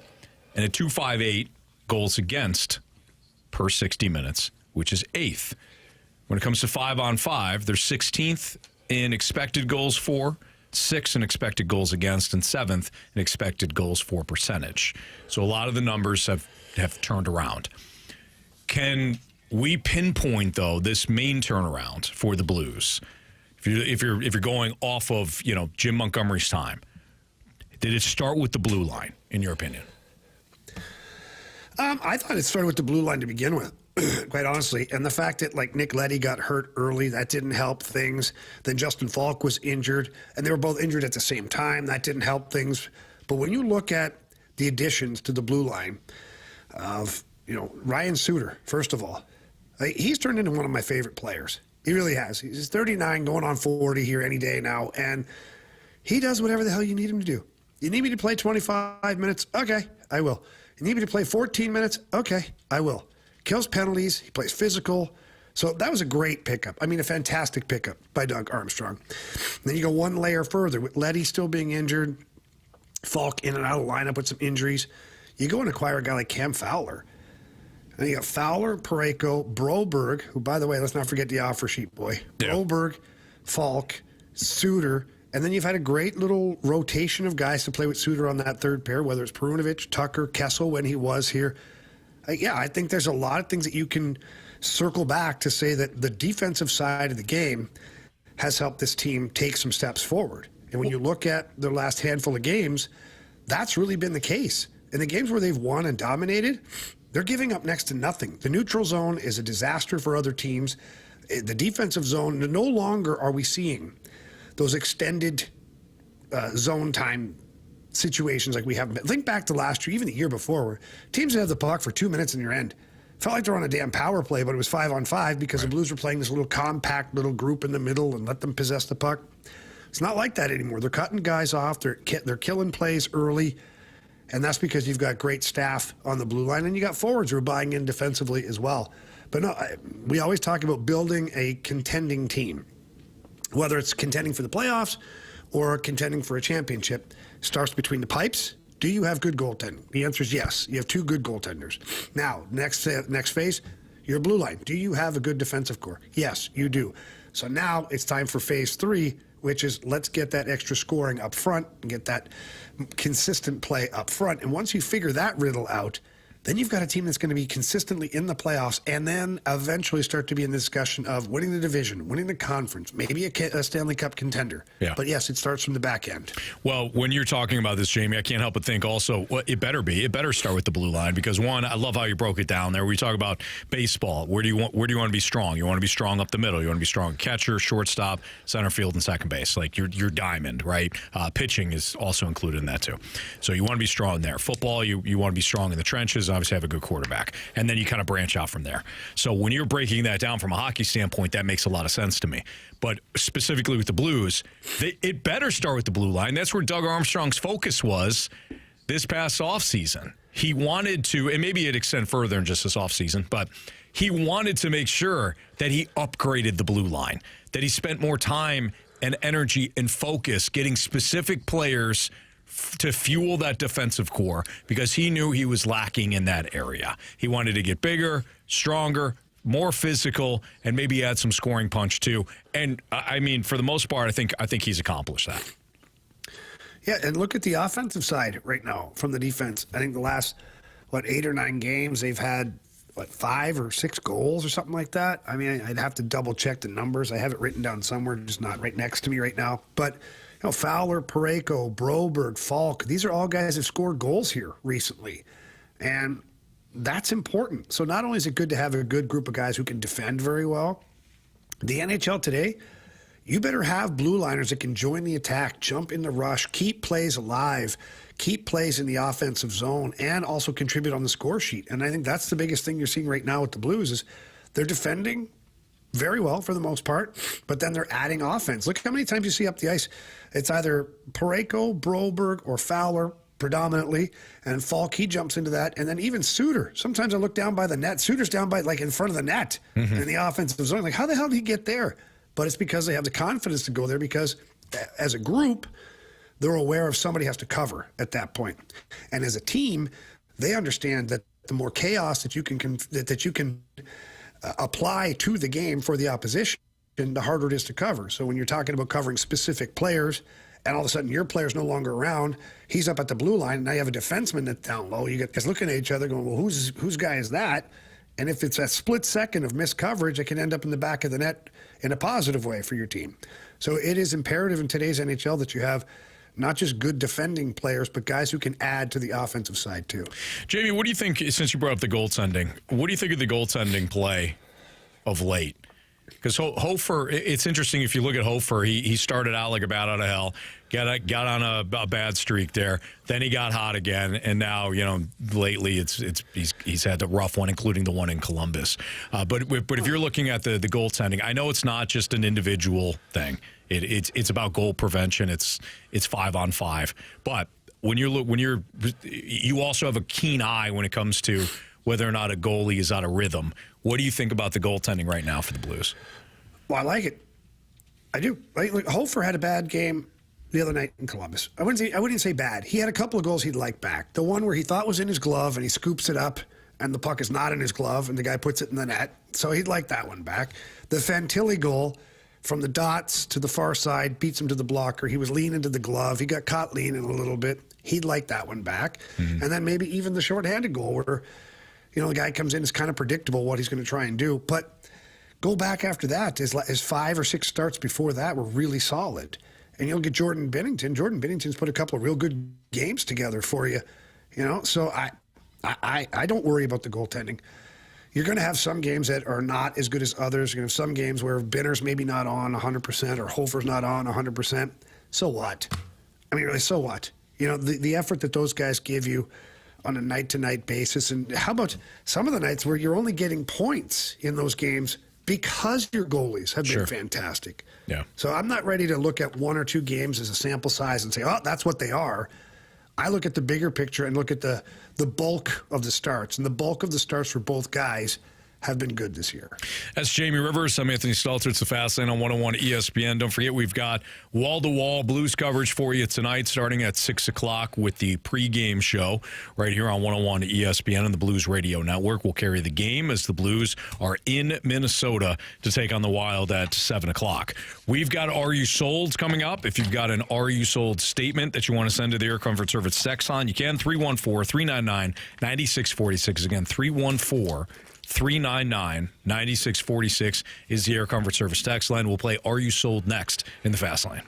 And a 258 goals against per 60 minutes, which is 8th. When it comes to 5-on-5, they're 16th in expected goals for, 6th in expected goals against, and 7th in expected goals for percentage. So a lot of the numbers have turned around. Can we pinpoint, though, this main turnaround for the Blues? If you're going off of Jim Montgomery's time, did it start with the blue line, in your opinion? I thought it started with the blue line to begin with, quite honestly. And the fact that Nick Leddy got hurt early, that didn't help things. Then Justin Falk was injured, and they were both injured at the same time. That didn't help things. But when you look at the additions to the blue line of Ryan Suter, first of all, he's turned into one of my favorite players. He really has. He's 39, going on 40 here any day now, and he does whatever the hell you need him to do. You need me to play 25 minutes? Okay, I will. You need me to play 14 minutes? Okay, I will. Kills penalties. He plays physical. So that was a great pickup. I mean, a fantastic pickup by Doug Armstrong. Then you go one layer further with Leddy still being injured, Falk in and out of the lineup with some injuries. You go and acquire a guy like Cam Fowler. And you got Fowler, Parayko, Broberg, who, by the way, let's not forget the offer sheet boy. Yeah. Broberg, Falk, Suter. And then you've had a great little rotation of guys to play with Suter on that third pair, whether it's Perunovic, Tucker, Kessel when he was here. I think there's a lot of things that you can circle back to say that the defensive side of the game has helped this team take some steps forward. And when you look at the last handful of games, that's really been the case. In the games where they've won and dominated, they're giving up next to nothing. The neutral zone is a disaster for other teams. The defensive zone, no longer are we seeing those extended zone time situations like we have. Think back to last year, even the year before, where teams would have the puck for 2 minutes in your end. Felt like they're on a damn power play, but it was 5-on-5 because the Blues were playing this little compact little group in the middle and let them possess the puck. It's not like that anymore. They're cutting guys off. They're killing plays early, and that's because you've got great staff on the blue line, and you got forwards who are buying in defensively as well. But no, we always talk about building a contending team, whether it's contending for the playoffs or contending for a championship. Starts between the pipes. Do you have good goaltending? The answer is yes. You have two good goaltenders. Now, next phase, your blue line. Do you have a good defensive core? Yes, you do. So now it's time for phase 3, which is let's get that extra scoring up front and get that consistent play up front. And once you figure that riddle out, then you've got a team that's going to be consistently in the playoffs and then eventually start to be in the discussion of winning the division, winning the conference, maybe a Stanley Cup contender. Yeah. But yes, it starts from the back end. Well, when you're talking about this, Jamie, I can't help but think also, well, it better start with the blue line because, one, I love how you broke it down there. We talk about baseball. Where do you want to be strong? You want to be strong up the middle. You want to be strong catcher, shortstop, center field, and second base. Like your diamond, right? Pitching is also included in that too. So you want to be strong there. Football, you want to be strong in the trenches. Obviously have a good quarterback, and then you kind of branch out from there. So when you're breaking that down from a hockey standpoint, that makes a lot of sense to me. But specifically with the Blues, it better start with the blue line. That's where Doug Armstrong's focus was this past offseason. He wanted to, and maybe it extend further than just this offseason, but he wanted to make sure that he upgraded the blue line, that he spent more time and energy and focus getting specific players to fuel that defensive core because he knew he was lacking in that area. He wanted to get bigger, stronger, more physical, and maybe add some scoring punch too. And I mean, for the most part, I think he's accomplished that. Yeah, and look at the offensive side right now from the defense. I think the last 8 or 9 games they've had 5 or 6 goals or something like that. I mean, I'd have to double check the numbers. I have it written down somewhere, just not right next to me right now. But Fowler, Parayko, Broberg, Falk, these are all guys that scored goals here recently. And that's important. So not only is it good to have a good group of guys who can defend very well, the NHL today, you better have blue liners that can join the attack, jump in the rush, keep plays alive, keep plays in the offensive zone, and also contribute on the score sheet. And I think that's the biggest thing you're seeing right now with the Blues is they're defending very well for the most part, but then they're adding offense. Look how many times you see up the ice. It's either Parayko, Broberg, or Fowler predominantly, and Falk, he jumps into that. And then even Suter. Sometimes I look down by the net. Suter's down by in front of the net in the offensive zone. Like, how the hell did he get there? But it's because they have the confidence to go there because as a group, they're aware of somebody has to cover at that point. And as a team, they understand that the more chaos that you can apply to the game for the opposition, the harder it is to cover. So when you're talking about covering specific players and all of a sudden your player's no longer around, he's up at the blue line, and now you have a defenseman that's down low. You get guys looking at each other going, well, whose guy is that? And if it's a split second of missed coverage, it can end up in the back of the net in a positive way for your team. So it is imperative in today's NHL that you have not just good defending players, but guys who can add to the offensive side too. Jamie, what do you think, since you brought up the goaltending, what do you think of the goaltending play of late? Because Hofer, it's interesting if you look at Hofer, he started out like a bat out of hell, got on a bad streak there, then he got hot again, and now, lately he's had the rough one, including the one in Columbus. But if you're looking at the goaltending, I know it's not just an individual thing. It's about goal prevention. It's 5-on-5. But you also have a keen eye when it comes to whether or not a goalie is out of rhythm. What do you think about the goaltending right now for the Blues? Well, I like it. I do. Like Hofer had a bad game the other night in Columbus. I wouldn't say bad. He had a couple of goals he'd like back. The one where he thought was in his glove and he scoops it up and the puck is not in his glove and the guy puts it in the net. So he'd like that one back. The Fantilli goal from the dots to the far side beats him to the blocker. He was leaning to the glove. He got caught leaning a little bit. He'd like that one back. Mm-hmm. And then maybe even the shorthanded goal where, the guy comes in, it's kind of predictable what he's going to try and do. But go back after that. His 5 or 6 starts before that were really solid. And you'll get Jordan Binnington. Jordan Binnington's put a couple of real good games together for you. So I don't worry about the goaltending. You're going to have some games that are not as good as others. You're going to have some games where Binner's maybe not on 100% or Hofer's not on 100%. So what? I mean, really, so what? The effort that those guys give you on a night-to-night basis. And how about some of the nights where you're only getting points in those games because your goalies have been fantastic. Yeah. So I'm not ready to look at 1 or 2 games as a sample size and say, oh, that's what they are. I look at the bigger picture and look at the bulk of the starts. And the bulk of the starts for both guys have been good this year. That's Jamie Rivers. I'm Anthony Stalter. It's the Fast Lane on 101 ESPN. Don't forget, we've got wall-to-wall Blues coverage for you tonight, starting at 6 o'clock with the pregame show right here on 101 ESPN and the Blues Radio Network. We'll carry the game as the Blues are in Minnesota to take on the Wild at 7 o'clock. We've got Are You Sold coming up. If you've got an Are You Sold statement that you want to send to the Air Comfort Service text line, you can. 314-399-9646. Again, 399-9646 is the Air Comfort Service text line. We'll play Are You Sold next in the Fast Lane.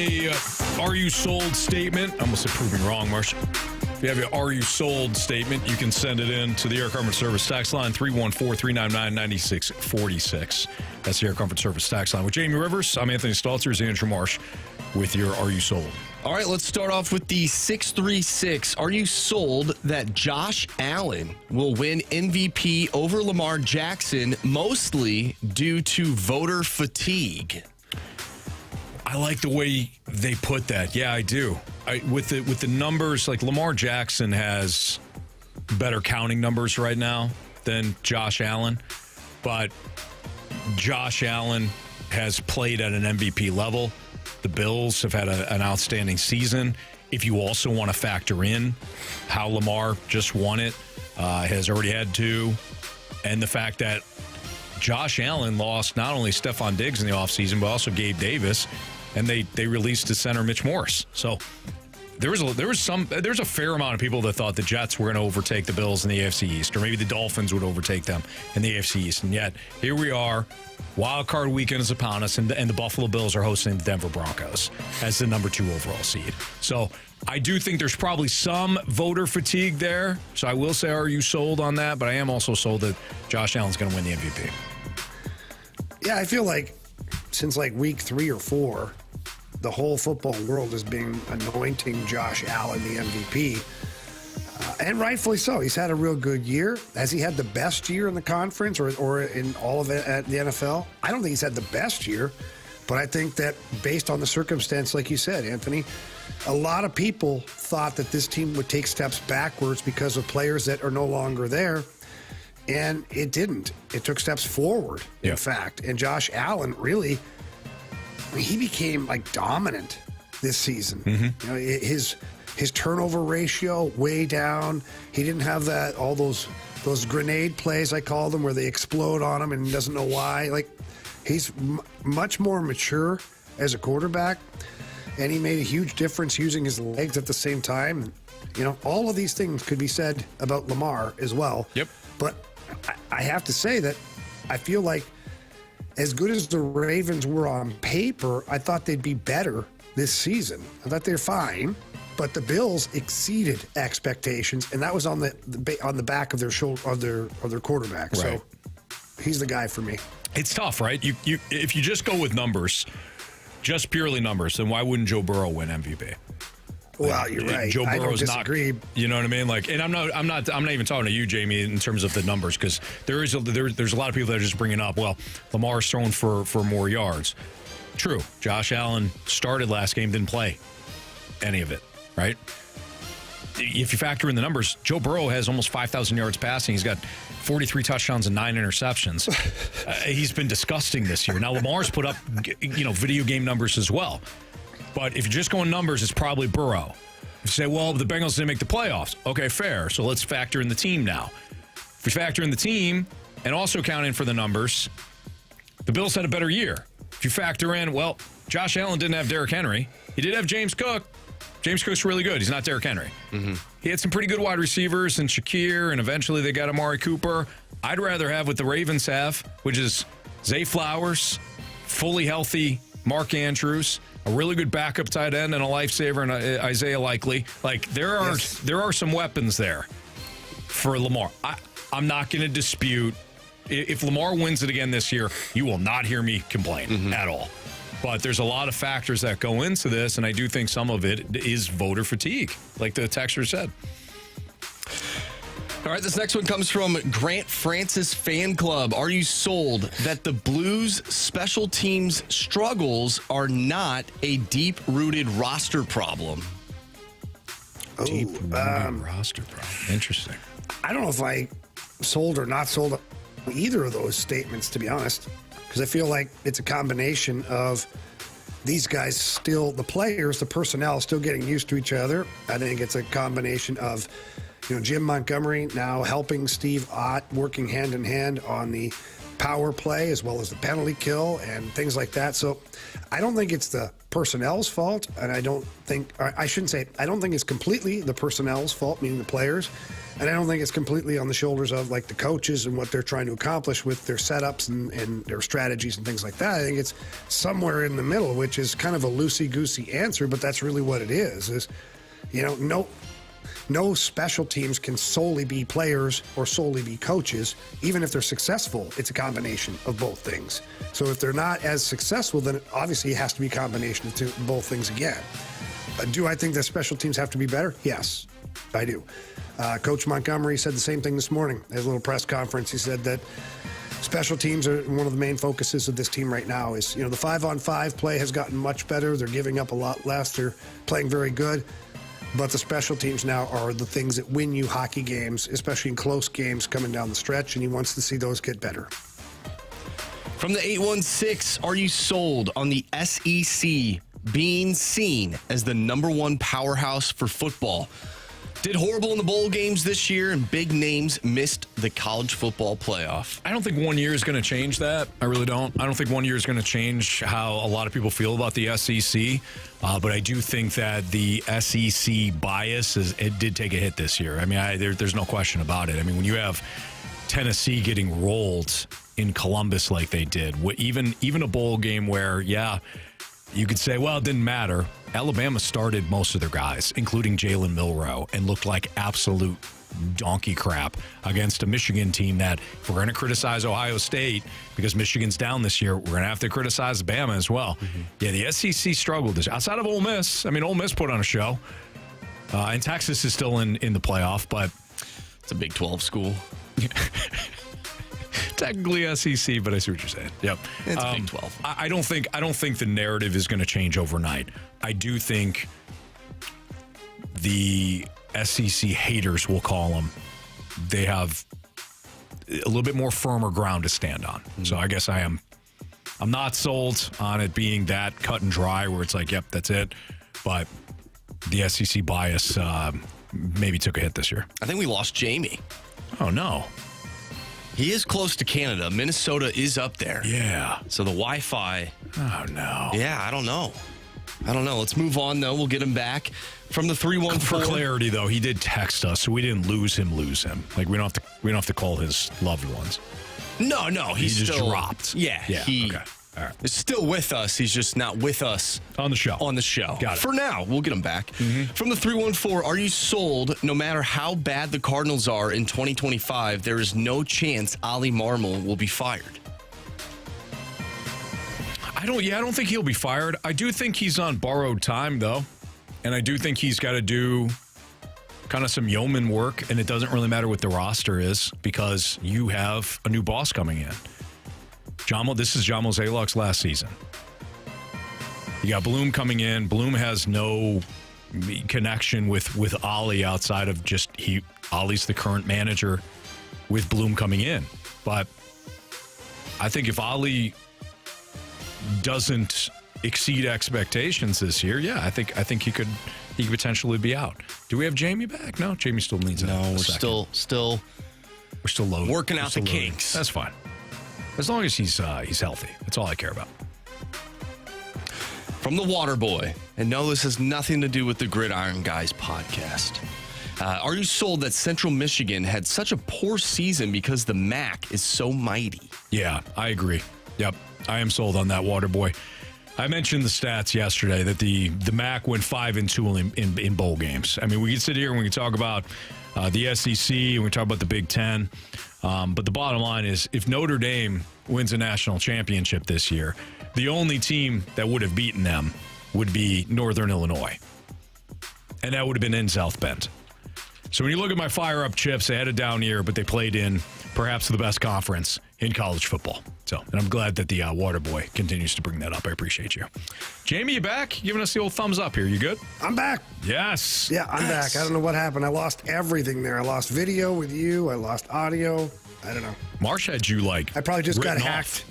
a "Are you sold?" statement, I almost said proving wrong, Marsh. If you have a "Are you sold?" statement, you can send it in to the Air Comfort Service tax line, 314-399-9646. That's the Air Comfort Service tax line. With Jamie Rivers, I'm Anthony Stalter. Here's Andrew Marsh with your "Are you sold?" All right, let's start off with the 636. Are you sold that Josh Allen will win MVP over Lamar Jackson, mostly due to voter fatigue? I like the way they put that. Yeah, I do. With the numbers, like Lamar Jackson has better counting numbers right now than Josh Allen, but Josh Allen has played at an MVP level. The Bills have had an outstanding season. If you also want to factor in how Lamar just won it, has already had two, and the fact that Josh Allen lost not only Stephon Diggs in the offseason, but also Gabe Davis, and they released his center Mitch Morse. So there's a fair amount of people that thought the Jets were going to overtake the Bills in the AFC East, or maybe the Dolphins would overtake them in the AFC East. And yet here we are. Wild card weekend is upon us, and the Buffalo Bills are hosting the Denver Broncos as the number 2 overall seed. So I do think there's probably some voter fatigue there. So I will say, are you sold on that? But I am also sold that Josh Allen's going to win the MVP. Yeah, I feel like since like week 3 or 4, the whole football world has been anointing Josh Allen the MVP. And rightfully so. He's had a real good year. Has he had the best year in the conference or in all of it at the NFL? I don't think he's had the best year, but I think that based on the circumstance, like you said, Anthony, a lot of people thought that this team would take steps backwards because of players that are no longer there, and it didn't. It took steps forward, in fact. And Josh Allen really, he became like dominant this season. You know, his turnover ratio way down. He didn't have all those grenade plays, I call them, where they explode on him and he doesn't know why. Like, he's much more mature as a quarterback, and he made a huge difference using his legs at the same time. You know, all of these things could be said about Lamar as well. Yep. But I have to say that I feel like as good as the Ravens were on paper, I thought they'd be better this season. I thought they're fine, but the Bills exceeded expectations, and that was on the back of their shoulder of their quarterback. Right. So he's the guy for me. It's tough, right? You if you just go with numbers, just purely numbers, then why wouldn't Joe Burrow win MVP? Well, you're right. Joe Burrow's I don't disagree. not. You know what I mean? Like, and I'm not even talking to you, Jamie, in terms of the numbers, because there's a lot of people that are just bringing up, well, Lamar's thrown for more yards. True. Josh Allen started last game, didn't play any of it, right? If you factor in the numbers, Joe Burrow has almost 5,000 yards passing. He's got 43 touchdowns and 9 interceptions. He's been disgusting this year. Now, Lamar's put up, video game numbers as well. But if you're just going numbers, it's probably Burrow. If you say, well, the Bengals didn't make the playoffs. Okay, fair. So let's factor in the team now. If we factor in the team and also count in for the numbers, the Bills had a better year. If you factor in, well, Josh Allen didn't have Derrick Henry. He did have James Cook. James Cook's really good. He's not Derrick Henry. Mm-hmm. He had some pretty good wide receivers and Shakir, and eventually they got Amari Cooper. I'd rather have what the Ravens have, which is Zay Flowers, fully healthy Mark Andrews, a really good backup tight end and a lifesaver and Isaiah Likely. Like, there are some weapons there for Lamar. I'm not going to dispute. If Lamar wins it again this year, you will not hear me complain at all. But there's a lot of factors that go into this, and I do think some of it is voter fatigue, like the texter said. All right, this next one comes from Grant Francis Fan Club. Are you sold that the Blues' special teams struggles are not a deep-rooted roster problem? Deep-rooted roster problem. Interesting. I don't know if I sold or not sold either of those statements, to be honest, because I feel like it's a combination of these guys still, the players, the personnel, still getting used to each other. I think it's a combination of Jim Montgomery now helping Steve Ott, working hand in hand on the power play as well as the penalty kill and things like that. So I don't think it's the personnel's fault, and I don't think it's completely the personnel's fault, meaning the players, and I don't think it's completely on the shoulders of like the coaches and what they're trying to accomplish with their setups and their strategies and things like that. I think it's somewhere in the middle, which is kind of a loosey-goosey answer, but that's really what it is, no special teams can solely be players or solely be coaches. Even if they're successful, it's a combination of both things. So if they're not as successful, then obviously it has to be a combination of both things again. Do I think that special teams have to be better? Yes, I do. Coach Montgomery said the same thing this morning at a little press conference. He said that special teams are one of the main focuses of this team right now. Is the 5-on-5 play has gotten much better. They're giving up a lot less. They're playing very good. But the special teams now are the things that win you hockey games, especially in close games coming down the stretch, and he wants to see those get better. From the 816, are you sold on the SEC being seen as the #1 powerhouse for football? Did horrible in the bowl games this year, and big names missed the college football playoff. I don't think 1 year is going to change that. I really don't. I don't think 1 year is going to change how a lot of people feel about the SEC. But I do think that the SEC bias it did take a hit this year. I mean, there's no question about it. I mean, when you have Tennessee getting rolled in Columbus like they did, even a bowl game where, you could say, well, it didn't matter. Alabama started most of their guys, including Jalen Milroe, and looked like absolute donkey crap against a Michigan team that, if we're going to criticize Ohio State because Michigan's down this year, we're going to have to criticize Bama as well. Mm-hmm. Yeah, the SEC struggled this. Outside of Ole Miss, I mean, Ole Miss put on a show. And Texas is still in the playoff, but it's a Big 12 school. Technically SEC, but I see what you're saying. Yep. It's Big 12. I don't think the narrative is going to change overnight. I do think the SEC haters, we'll call them, they have a little bit more firmer ground to stand on. Mm-hmm. So I guess I'm not sold on it being that cut and dry where it's like, yep, that's it. But the SEC bias maybe took a hit this year. I think we lost Jamie. Oh, no. He is close to Canada. Minnesota is up there. Yeah. So the Wi-Fi. Oh, no. Yeah, I don't know. Let's move on, though. We'll get him back from the 314. For clarity, though, he did text us, so we didn't lose him. Like, we don't have to call his loved ones. No, he's just still dropped. Yeah. He okay. All right. is still with us. He's just not with us on the show. Got it. For now, we'll get him back. Mm-hmm. From the 314, are you sold? No matter how bad the Cardinals are in 2025, there is no chance Ali Marmol will be fired. I don't think he'll be fired. I do think he's on borrowed time, though. And I do think he's got to do kind of some yeoman work, and it doesn't really matter what the roster is because you have a new boss coming in. This is Jamo Zalok's last season. You got Bloom coming in. Bloom has no connection with Ali outside of just Ali's the current manager with Bloom coming in. But I think if Ali doesn't exceed expectations this year, I think he could potentially be out. Do we have Jamie back? No, Jamie still needs we're still loaded. Working out the kinks. That's fine. As long as he's healthy. That's all I care about. From the Water Boy, and no, this has nothing to do with the Gridiron Guys podcast. Are you sold that Central Michigan had such a poor season because the MAC is so mighty? Yeah, I agree. Yep, I am sold on that, Water Boy. I mentioned the stats yesterday that the MAC went 5-2 in bowl games. I mean, we can sit here and we can talk about the SEC and we talk about the Big Ten. But the bottom line is, if Notre Dame wins a national championship this year, the only team that would have beaten them would be Northern Illinois. And that would have been in South Bend. So when you look at my fire-up chips, they had a down year, but they played in perhaps the best conference in college football. And I'm glad that the Water Boy continues to bring that up. I appreciate you. Jamie, you back? Giving us the old thumbs up here. You good? I'm back. Yes. Yeah, I'm back. I don't know what happened. I lost everything there. I lost video with you. I lost audio. I don't know. Marsh had you I probably just got hacked.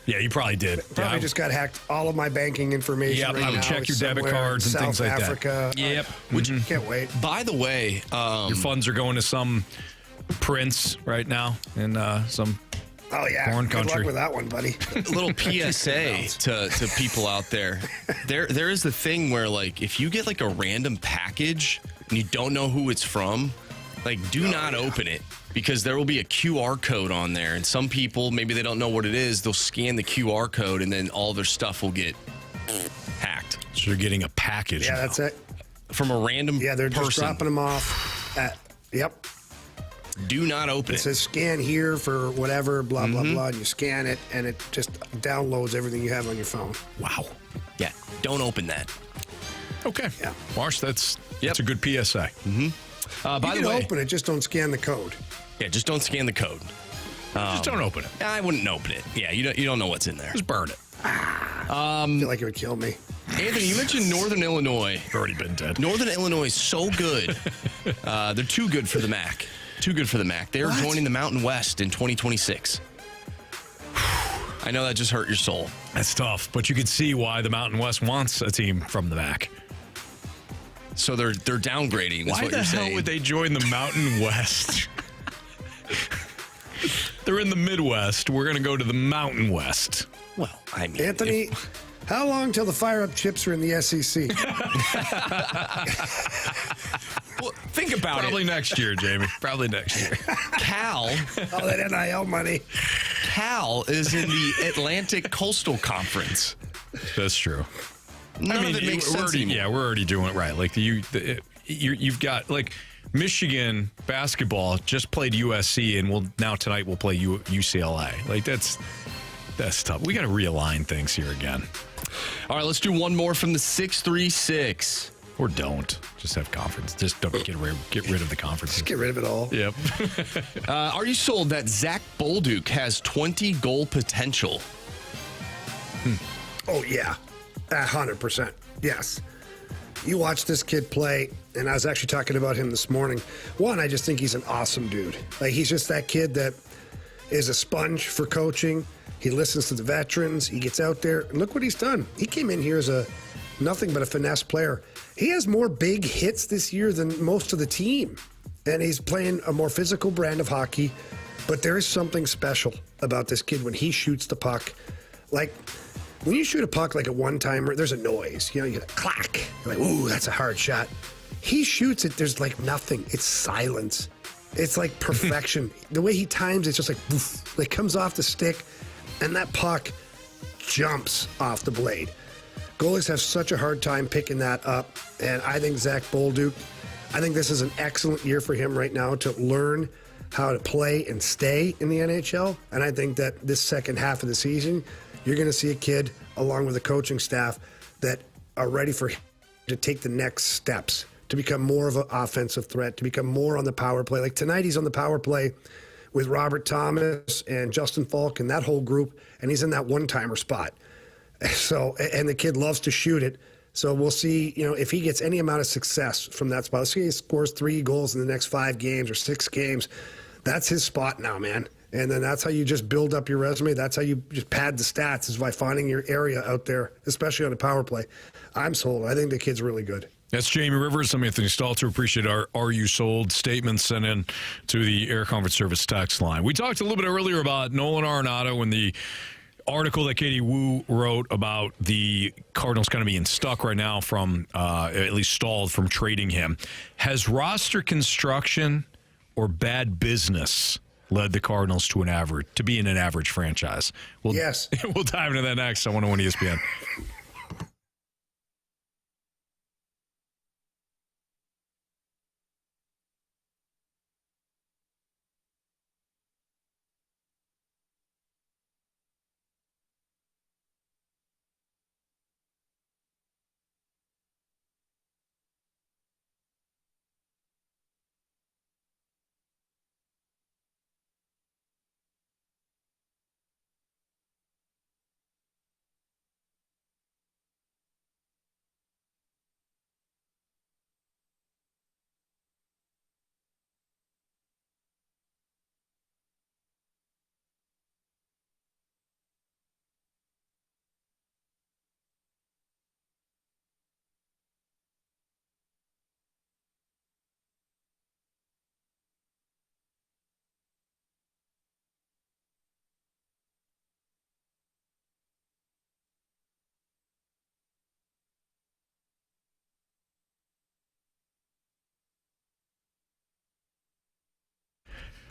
Yeah, you probably did. Probably just got hacked. All of my banking information. Yeah, I would check your debit cards and things like Africa. that. Yep. Can't wait. By the way, your funds are going to some prince right now in some Oh, yeah. Corn Good country. luck with that one, buddy. A little PSA to people out there. There is the thing where, like, if you get, like, a random package and you don't know who it's from, like, do not open it because there will be a QR code on there. And some people, maybe they don't know what it is. They'll scan the QR code and then all their stuff will get hacked. So you're getting a package. Yeah, now. that's it. From a random Yeah, they're just person. dropping them off. Yep. Do not open It says scan here for whatever, blah, blah, blah. And you scan it, and it just downloads everything you have on your phone. Wow. Yeah, don't open that. Okay. Yeah. Marsh, that's a good PSA. By You the can way, open it, just don't scan the code. Yeah, just don't scan the code. just don't open it. I wouldn't open it. Yeah, you don't know what's in there. Just burn it. I feel like it would kill me. Anthony, you mentioned Northern Illinois. Already been dead. Northern Illinois is so good. They're too good for the MAC. Too good for the MAC. They're joining the Mountain West in 2026. I know that just hurt your soul. That's tough, but you can see why the Mountain West wants a team from the MAC. So they're downgrading. Is Why what the you're hell saying. would they join the Mountain West? They're in the Midwest. We're going to go to the Mountain West. Well, I mean, Anthony, how long till the fire-up chips are in the SEC? well, think about Probably it. next year, Jamie. Probably next year. Cal All that NIL money. is in the Atlantic Coastal Conference. That's true. None of it makes sense anymore. we're already doing it right. Like you've got like Michigan basketball just played USC, and tonight we'll play UCLA. Like that's tough. We got to realign things here again, All right, let's do one more from the 636. or don't just have conference. Just don't get rid of the conference. Just get rid of it all. Yep. Are you sold that Zach Bolduc has 20 goal potential? Oh, yeah. 100%. Yes. You watch this kid play, and I was actually talking about him this morning. One, I just think he's an awesome dude. Like, he's just that kid that is a sponge for coaching. He listens to the veterans. He gets out there. And look what he's done. He came in here as nothing but a finesse player. He has more big hits this year than most of the team. And he's playing a more physical brand of hockey. But there is something special about this kid when he shoots the puck. Like, when you shoot a puck like a one-timer, there's a noise. You know, you get a clack. You're like, ooh, that's a hard shot. He shoots it, there's like nothing. It's silence. It's like perfection. The way he times it's just like, woof, like comes off the stick, and that puck jumps off the blade. Goalies have such a hard time picking that up, and I think Zach Bolduc, I think this is an excellent year for him right now to learn how to play and stay in the NHL, and I think that this second half of the season, you're going to see a kid, along with the coaching staff, that are ready for him to take the next steps, to become more of an offensive threat, to become more on the power play. Like tonight, he's on the power play with Robert Thomas and Justin Falk and that whole group, and he's in that one-timer spot. So, and the kid loves to shoot it. So we'll see, if he gets any amount of success from that spot. Let's say he scores 3 goals in the next 5 games or 6 games. That's his spot now, man. And then that's how you just build up your resume. That's how you just pad the stats, is by finding your area out there, especially on the power play. I'm sold. I think the kid's really good. That's Jamie Rivers. I'm Anthony Stalter. Appreciate our "Are you sold" statements sent in to the Air Comfort Service text line. We talked a little bit earlier about Nolan Arenado and the article that Katie Wu wrote about the Cardinals kind of being stuck right now from, at least stalled from trading him. Has roster construction or bad business led the Cardinals to being an average franchise? Yes. We'll dive into that next on 101 ESPN.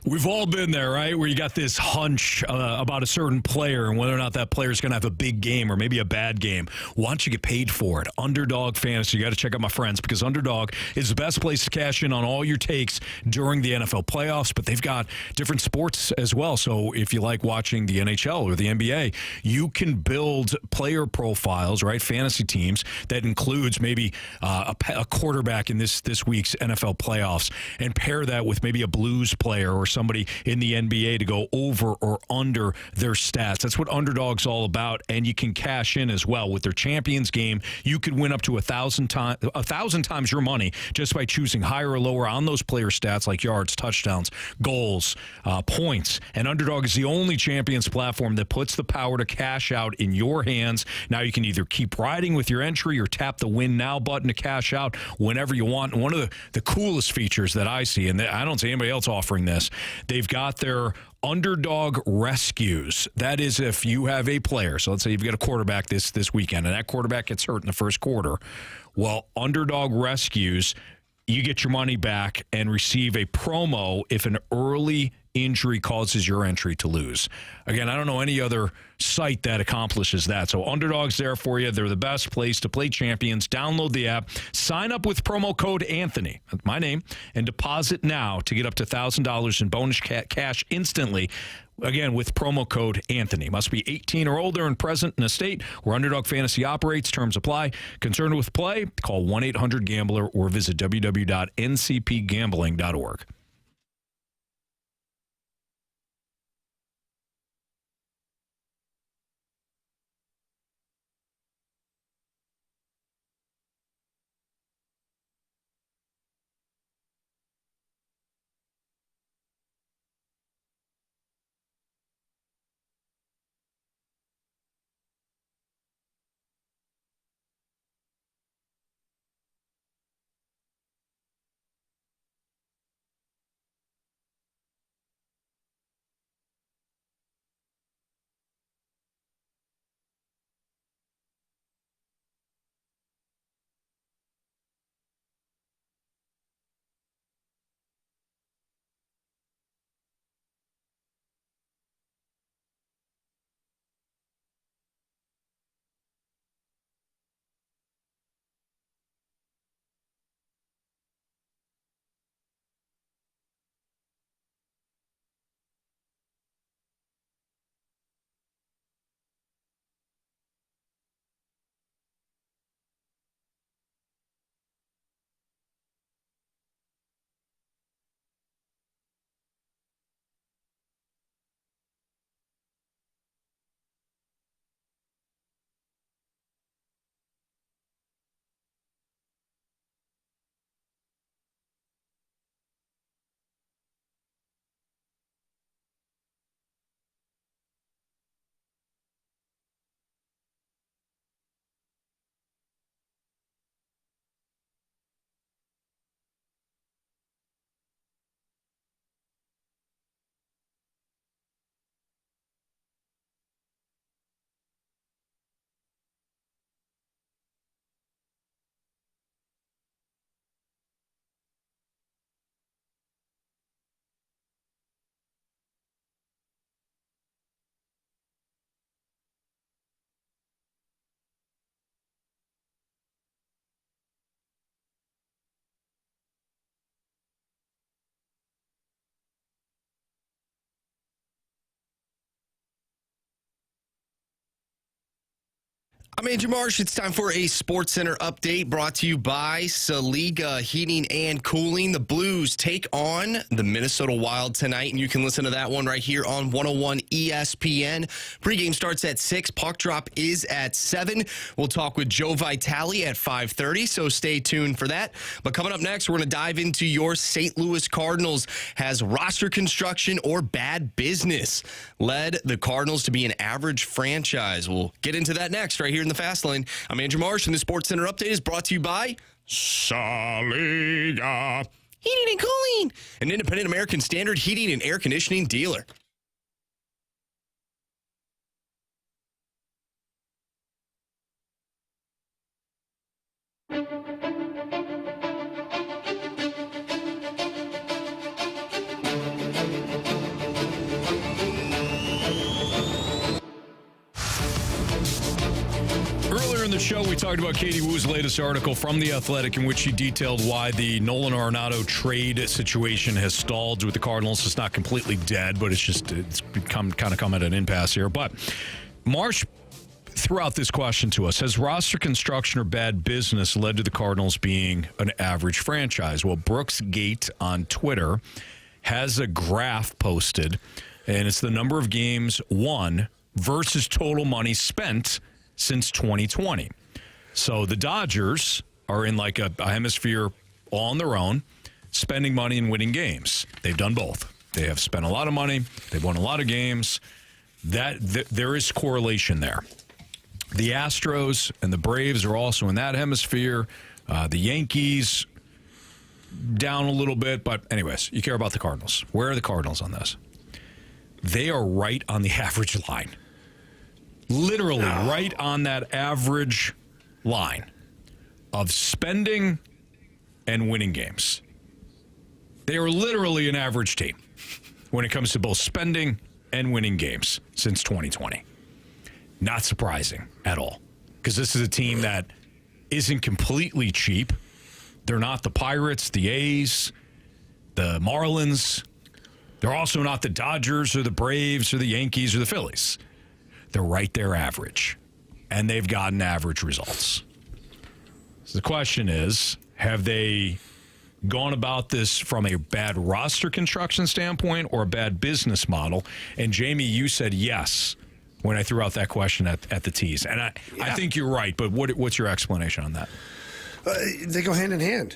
We've all been there, right? Where you got this hunch about a certain player and whether or not that player is going to have a big game or maybe a bad game. Why don't you get paid for it? Underdog Fantasy. You got to check out my friends because Underdog is the best place to cash in on all your takes during the NFL playoffs, but they've got different sports as well. So if you like watching the NHL or the NBA, you can build player profiles, right? Fantasy teams that includes maybe a quarterback in this week's NFL playoffs and pair that with maybe a Blues player or somebody in the NBA to go over or under their stats. That's what Underdog's all about, and you can cash in as well. With their Champions game, you could win up to 1,000 times your money just by choosing higher or lower on those player stats like yards, touchdowns, goals, points. And Underdog is the only Champions platform that puts the power to cash out in your hands. Now you can either keep riding with your entry or tap the Win Now button to cash out whenever you want. And one of the coolest features that I see, and I don't see anybody else offering this, they've got their Underdog Rescues. That is if you have a player. So let's say you've got a quarterback this weekend, and that quarterback gets hurt in the first quarter. Well, Underdog Rescues, you get your money back and receive a promo if an early injury causes your entry to lose. Again, I don't know any other site that accomplishes that. So Underdog's there for you. They're the best place to play Champions. Download the app. Sign up with promo code Anthony, that's my name, and deposit now to get up to $1,000 in bonus cash instantly. Again, with promo code Anthony. Must be 18 or older and present in a state where Underdog Fantasy operates. Terms apply. Concerned with play? Call 1-800-GAMBLER or visit www.ncpgambling.org. I'm Andrew Marsh. It's time for a Sports Center update brought to you by Saliga Heating and Cooling. The Blues take on the Minnesota Wild tonight, and you can listen to that one right here on 101 ESPN. Pregame starts at 6. Puck drop is at 7. We'll talk with Joe Vitale at 5:30, so stay tuned for that. But coming up next, we're going to dive into your St. Louis Cardinals. Has roster construction or bad business led the Cardinals to be an average franchise? We'll get into that next right here in the Fast Lane. I'm Andrew Marsh, and the Sports Center update is brought to you by Saliga Heating and Cooling, an independent American Standard heating and air conditioning dealer. the show, we talked about Katie Woo's latest article from The Athletic in which she detailed why the Nolan Arenado trade situation has stalled with the Cardinals. It's not completely dead, but it's become kind of come at an impasse here. But Marsh threw out this question to us. Has roster construction or bad business led to the Cardinals being an average franchise? Well, Brooks Gate on Twitter has a graph posted, and it's the number of games won versus total money spent since 2020. So the Dodgers are in like a hemisphere all on their own, spending money and winning games. They've done both. They have spent a lot of money. They've won a lot of games. There is correlation there. The Astros and the Braves are also in that hemisphere. The Yankees down a little bit. But anyways, you care about the Cardinals. Where are the Cardinals on this? They are right on the average line. Literally right on that average line of spending and winning games. They are literally an average team when it comes to both spending and winning games since 2020. Not surprising at all, because this is a team that isn't completely cheap. They're not the Pirates, the A's, the Marlins. They're also not the Dodgers or the Braves or the Yankees or the Phillies. They're right there average, and they've gotten average results. So the question is, have they gone about this from a bad roster construction standpoint or a bad business model? And Jamie, you said yes when I threw out that question at the tease. And I think you're right, but what's your explanation on that? They go hand in hand.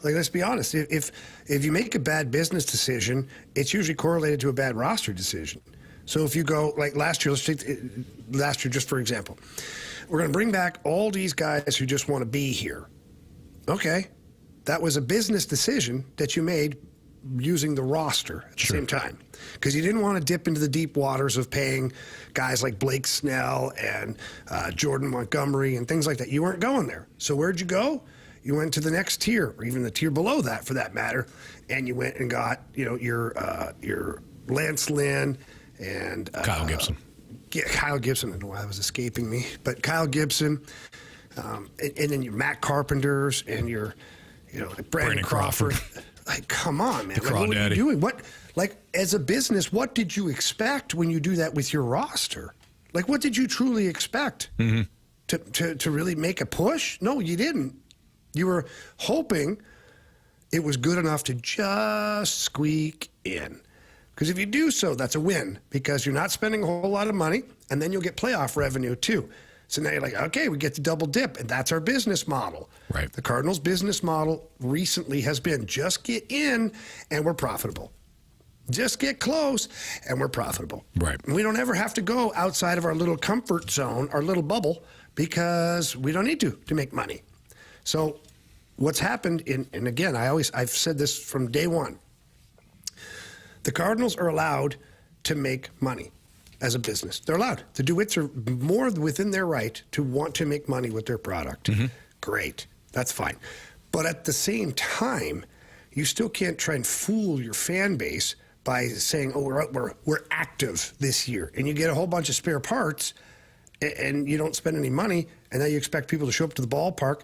Like, let's be honest. If you make a bad business decision, it's usually correlated to a bad roster decision. So if you go, like last year, let's take last year just for example. We're going to bring back all these guys who just want to be here. Okay. That was a business decision that you made using the roster at the same time. Because you didn't want to dip into the deep waters of paying guys like Blake Snell and Jordan Montgomery and things like that. You weren't going there. So where'd you go? You went to the next tier, or even the tier below that for that matter, and you went and got, your Lance Lynn and Kyle Gibson. Yeah, Kyle Gibson. I don't know why that was escaping me, but Kyle Gibson, and then your Matt Carpenters and your, Brandon Crawford. Like, come on, man! Like, what are you doing? What, like, as a business, what did you expect when you do that with your roster? Like, what did you truly expect to really make a push? No, you didn't. You were hoping it was good enough to just squeak in. Because if you do so, that's a win, because you're not spending a whole lot of money, and then you'll get playoff revenue too. So now you're like, okay, we get to double dip, and that's our business model. Right. The Cardinals' business model recently has been just get in, and we're profitable. Just get close, and we're profitable. Right. And we don't ever have to go outside of our little comfort zone, our little bubble, because we don't need to make money. So what's happened, and again, I've said this from day one, the Cardinals are allowed to make money as a business. They're allowed to do it. They're more within their right to want to make money with their product. Great. That's fine. But at the same time, you still can't try and fool your fan base by saying, oh, we're active this year. And you get a whole bunch of spare parts and you don't spend any money, and now you expect people to show up to the ballpark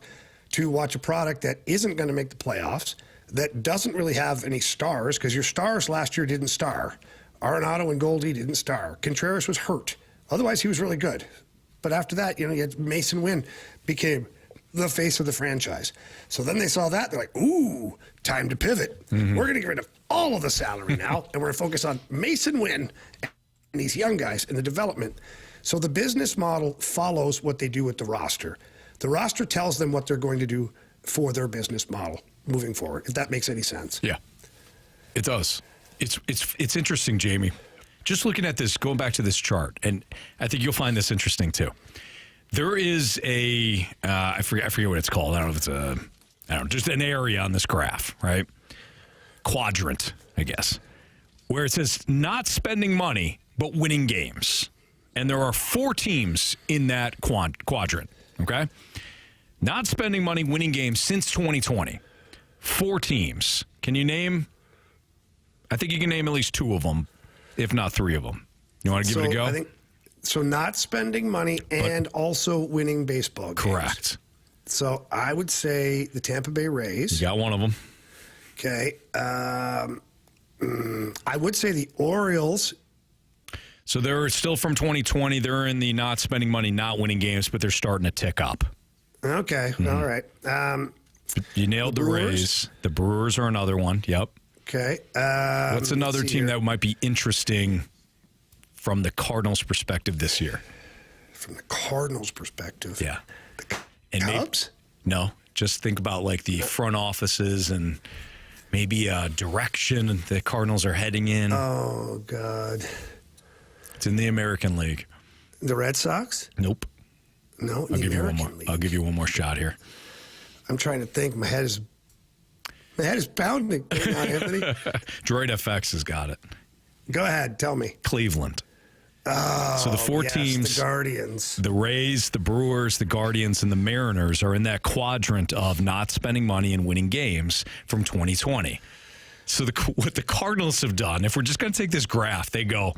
to watch a product that isn't going to make the playoffs, that doesn't really have any stars, because your stars last year didn't star. Arenado and Goldie didn't star. Contreras was hurt. Otherwise, he was really good. But after that, you had Mason Wynn became the face of the franchise. So then they saw that. They're like, ooh, time to pivot. We're going to get rid of all of the salary now, and we're going to focus on Mason Wynn and these young guys and the development. So the business model follows what they do with the roster. The roster tells them what they're going to do for their business model moving forward, if that makes any sense. Yeah, it does. It's interesting, Jamie. Just looking at this, going back to this chart, and I think you'll find this interesting too. There is I forget what it's called. I don't know if it's just an area on this graph, right? Quadrant, I guess, where it says not spending money, but winning games. And there are 4 teams in that quadrant, okay? Not spending money, winning games since 2020. 4 teams. Can you name? I think you can name at least 2 of them, if not 3 of them. You want to give it a go? I think So not spending money and also winning baseball games. Correct. So I would say the Tampa Bay Rays. You got one of them. Okay. I would say the Orioles. So they're still from 2020. They're in the not spending money, not winning games, but they're starting to tick up. Okay. All right. You nailed the Rays. The Brewers are another one. Yep. Okay. What's another team that might be interesting from the Cardinals' perspective this year? From the Cardinals' perspective? Yeah. The Cubs? No. Just think about like the front offices and maybe a direction the Cardinals are heading in. Oh, God. It's in the American League. The Red Sox? Nope. No, I'll give you one more. I'll give you one more shot here. I'm trying to think. My head is pounding. Hang on, Anthony. Droid FX has got it. Go ahead. Tell me. Cleveland. Oh, So the four teams, the Guardians, the Rays, the Brewers, the Guardians, and the Mariners are in that quadrant of not spending money and winning games from 2020. So what the Cardinals have done, if we're just going to take this graph, they go,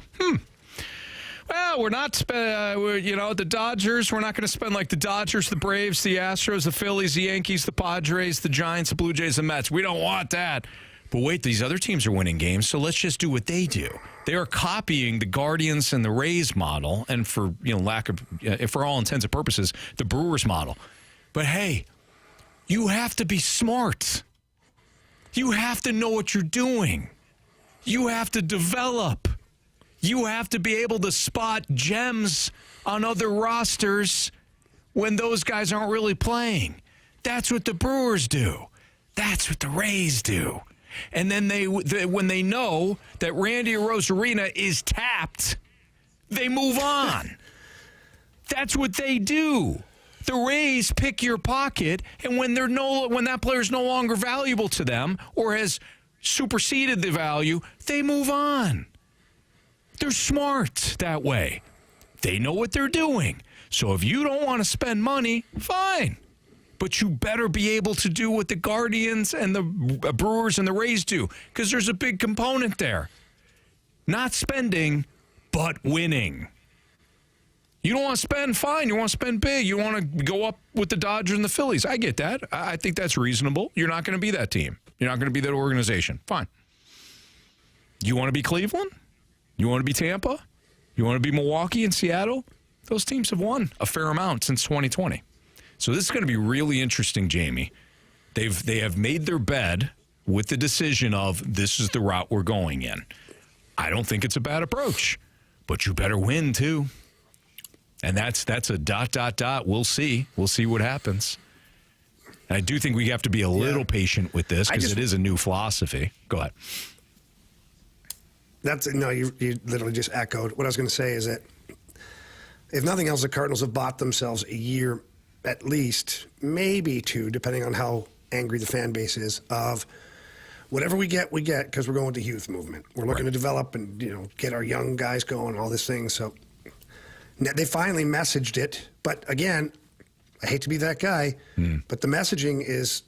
well, we're not the Dodgers. We're not going to spend like the Dodgers, the Braves, the Astros, the Phillies, the Yankees, the Padres, the Giants, the Blue Jays, the Mets. We don't want that. But wait, these other teams are winning games, so let's just do what they do. They are copying the Guardians and the Rays model, and for for all intents and purposes, the Brewers model. But hey, you have to be smart. You have to know what you're doing. You have to develop. You have to be able to spot gems on other rosters when those guys aren't really playing. That's what the Brewers do. That's what the Rays do. And then when they know that Randy Arozarena is tapped, they move on. That's what they do. The Rays pick your pocket, and when that player's no longer valuable to them or has superseded the value, they move on. They're smart that way. They know what they're doing. So if you don't want to spend money, fine. But you better be able to do what the Guardians and the Brewers and the Rays do, because there's a big component there. Not spending, but winning. You don't want to spend, fine. You want to spend big. You want to go up with the Dodgers and the Phillies. I get that. I think that's reasonable. You're not going to be that team. You're not going to be that organization. Fine. You want to be Cleveland? You want to be Tampa? You want to be Milwaukee and Seattle? Those teams have won a fair amount since 2020. So this is going to be really interesting, Jamie. They have made their bed with the decision of this is the route we're going in. I don't think it's a bad approach, but you better win too. And that's a ... We'll see. We'll see what happens. And I do think we have to be a little patient with this because it is a new philosophy. Go ahead. You literally just echoed. What I was going to say is that if nothing else, the Cardinals have bought themselves a year at least, maybe two, depending on how angry the fan base is, of whatever we get because we're going to youth movement. We're looking to develop and get our young guys going, all this thing. So they finally messaged it. But again, I hate to be that guy, but the messaging is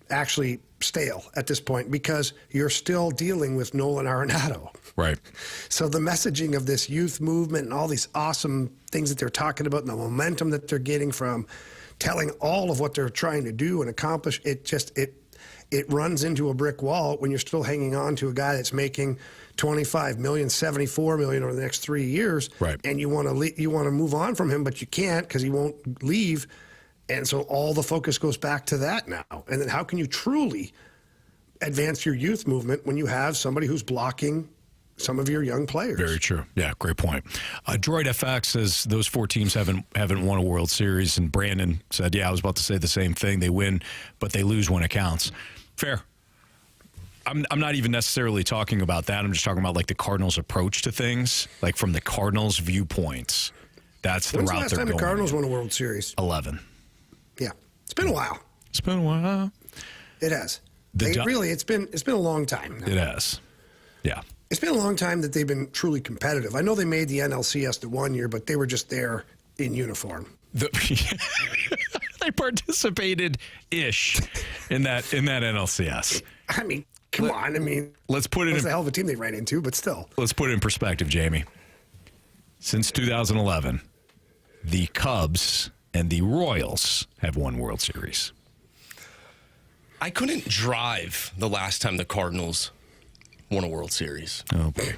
actually stale at this point because you're still dealing with Nolan Arenado. Right. So the messaging of this youth movement and all these awesome things that they're talking about and the momentum that they're getting from telling all of what they're trying to do and accomplish, it runs into a brick wall when you're still hanging on to a guy that's making $25 million, $74 million over the next 3 years. Right. And you want to move on from him, but you can't because he won't leave. And so all the focus goes back to that now. And then how can you truly advance your youth movement when you have somebody who's blocking some of your young players? Very true. Yeah, great point. Droid FX says those four teams haven't won a World Series, and Brandon said, I was about to say the same thing. They win, but they lose when it counts. Fair. I'm not even necessarily talking about that. I'm just talking about like the Cardinals' approach to things, like from the Cardinals' viewpoints. That's the route they're going. When's the last time the Cardinals won a World Series? 11. Yeah, it's been a while. It's been a while. It has. It's been a long time now. It has. Yeah. It's been a long time that they've been truly competitive. I know they made the NLCS the 1 year, but they were just there in uniform. They participated-ish in that NLCS. I mean, come on. I mean, let's put it it's a hell of a team they ran into, but still. Let's put it in perspective, Jamie. Since 2011, the Cubs and the Royals have won World Series. I couldn't drive the last time the Cardinals won a World Series. Oh, boy.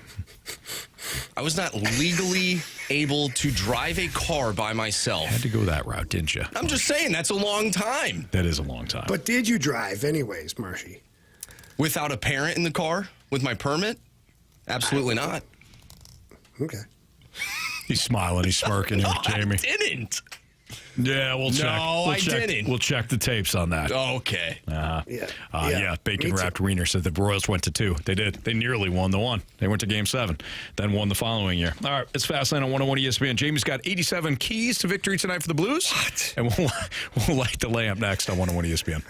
I was not legally able to drive a car by myself. Had to go that route, didn't you? I'm just saying, that's a long time. That is a long time. But did you drive anyways, Marshy? Without a parent in the car with my permit? Absolutely not. Okay. He's smiling. He's smirking. No, Jamie. I didn't. Yeah, we'll check. No, I didn't. We'll check the tapes on that. Okay. Yeah, bacon-wrapped wiener said the Royals went to 2. They did. They nearly won the 1. They went to Game 7, then won the following year. All right, it's Fastlane on 101 ESPN. Jamie's got 87 keys to victory tonight for the Blues. What? And we'll light the lamp next on 101 ESPN.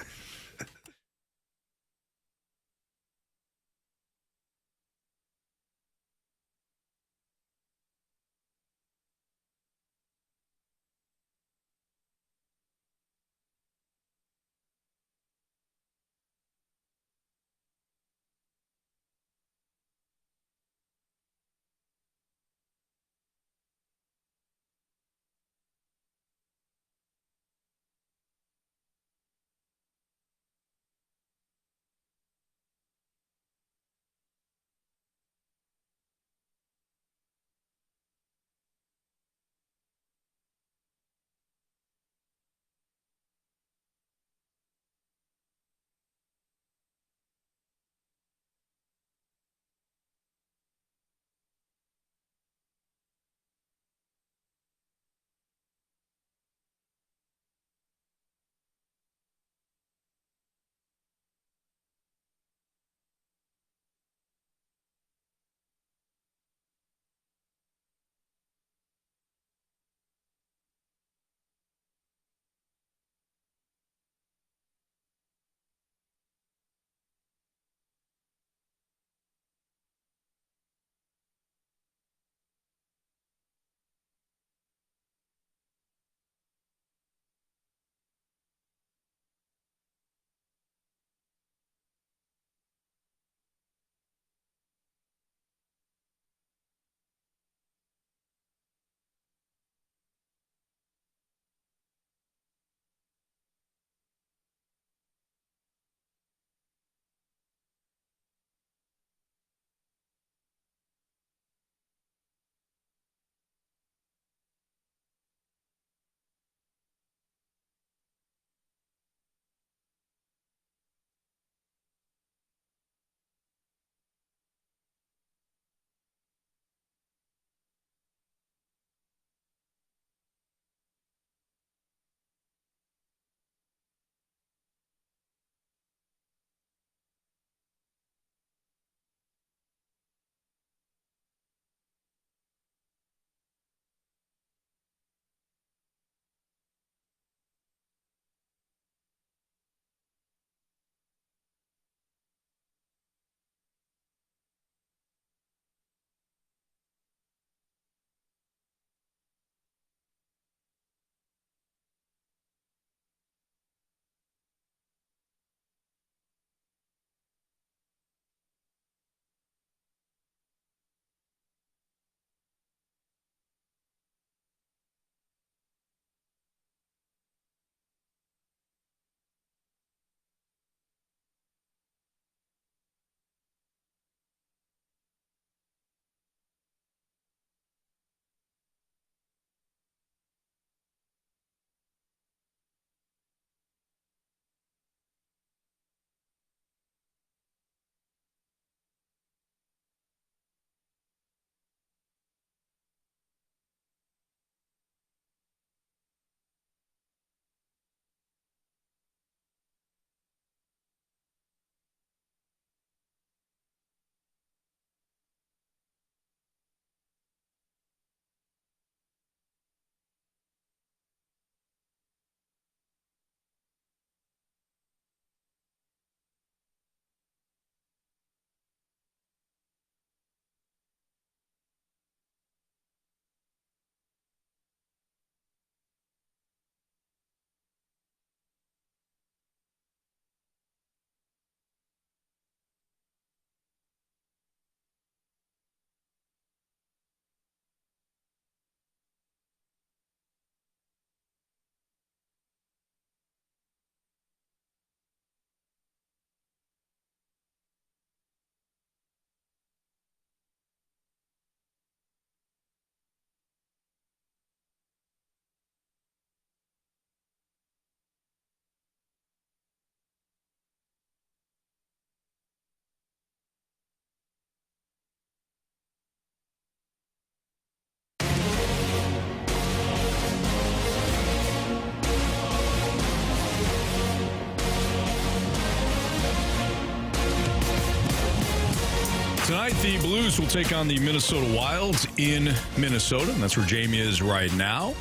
Tonight, the Blues will take on the Minnesota Wild in Minnesota, and that's where Jamie is right now.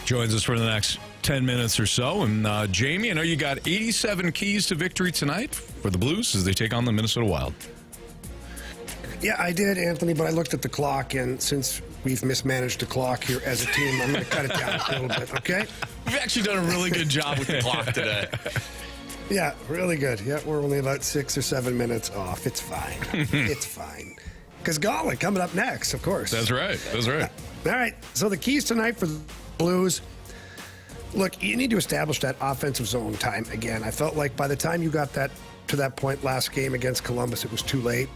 Joins us for the next 10 minutes or so. And Jamie, I know you got 87 keys to victory tonight for the Blues as they take on the Minnesota Wild. Yeah, I did, Anthony, but I looked at the clock, and since we've mismanaged the clock here as a team, I'm going to cut it down a little bit, okay? We've actually done a really good job with the clock today. Yeah, really good. Yeah, we're only about 6 or 7 minutes off. It's fine. It's fine. Because Gauntlet coming up next, of course. That's right. That's right. All right, so the keys tonight for the Blues. Look, you need to establish that offensive zone time again. I felt like by the time you got that to that point last game against Columbus, it was too late.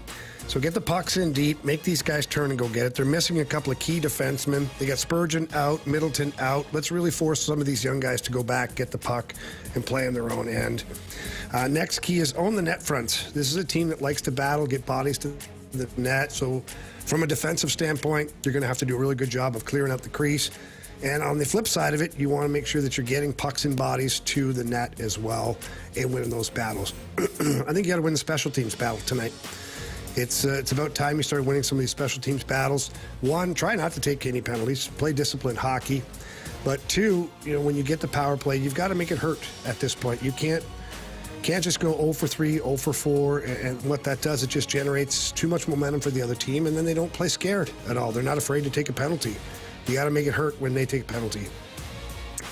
So get the pucks in deep, make these guys turn and go get it. They're missing a couple of key defensemen. They got Spurgeon out, Middleton out. Let's really force some of these young guys to go back, get the puck, and play on their own end. Next key is own the net fronts. This is a team that likes to battle, get bodies to the net. So from a defensive standpoint, you're going to have to do a really good job of clearing out the crease. And on the flip side of it, you want to make sure that you're getting pucks and bodies to the net as well and winning those battles. I think you got to win the special teams battle tonight. It's about time you start winning some of these special teams battles. One, try not to take any penalties. Play disciplined hockey. But two, when you get the power play, you've got to make it hurt at this point. You can't just go 0 for 3, 0 for 4, and what that does, it just generates too much momentum for the other team, and then they don't play scared at all. They're not afraid to take a penalty. You got to make it hurt when they take a penalty.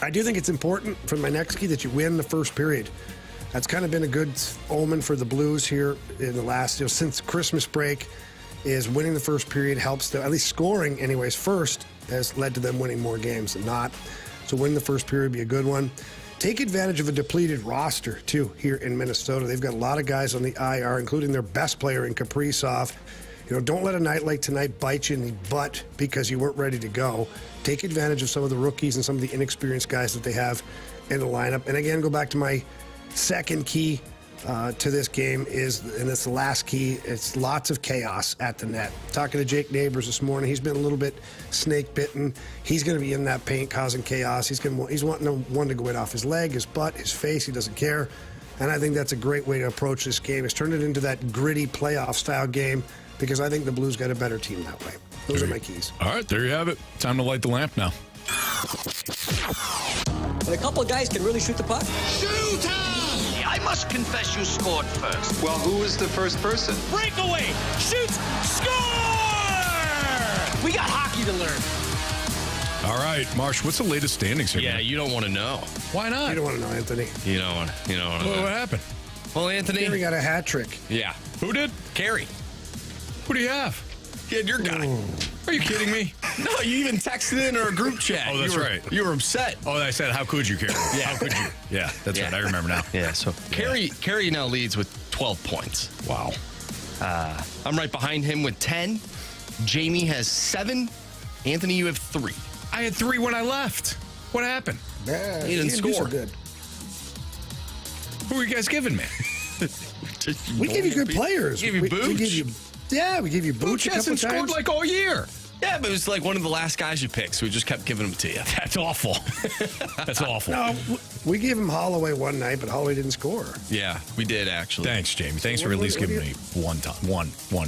I do think it's important for my next key that you win the first period. That's kind of been a good omen for the Blues here in the last, since Christmas break, is winning the first period helps them, at least scoring anyways first, has led to them winning more games than not. So winning the first period would be a good one. Take advantage of a depleted roster, too, here in Minnesota. They've got a lot of guys on the IR, including their best player in Kaprizov. Don't let a night like tonight bite you in the butt because you weren't ready to go. Take advantage of some of the rookies and some of the inexperienced guys that they have in the lineup. And again, go back to my second key to this game and it's the last key, it's lots of chaos at the net. Talking to Jake Neighbors this morning, he's been a little bit snake bitten. He's going to be in that paint causing chaos. He's wanting one to go in off his leg, his butt, his face. He doesn't care. And I think that's a great way to approach this game, is turn it into that gritty playoff style game, because I think the Blues got a better team that way. Those are my keys. All right, there you have it. Time to light the lamp now. When a couple of guys can really shoot the puck. Shoot! I must confess you scored first. Well, who was the first person? Breakaway! Shoots! Score! We got hockey to learn. All right, Marsh, what's the latest standings here? Yeah, you don't want to know. Why not? You don't want to know, Anthony. You don't want to know. What happened? Well, Anthony. Carey got a hat trick. Yeah. Who did? Carey. Who do you have? He had your guy. Are you kidding me? No, you even texted in our group chat. Oh, that's right. You were upset. Oh, I said, how could you, Carey? Yeah. How could you? Yeah, that's right. I remember now. Yeah, so Carey now leads with 12 points. Wow. I'm right behind him with 10. Jamie has 7. Anthony, you have 3. I had 3 when I left. What happened? Yeah, He didn't score. So good. Who are you guys giving me? We gave you good players. We gave you Booch. We gave you, we gave you Booch Booch a couple hasn't times. scored like all year. Yeah, but it was like one of the last guys you picked, so we just kept giving them to you. That's awful. That's awful. No, we gave him Holloway one night, but Holloway didn't score. Yeah, we did actually. Thanks, Jamie. Thanks for at least giving me one guy.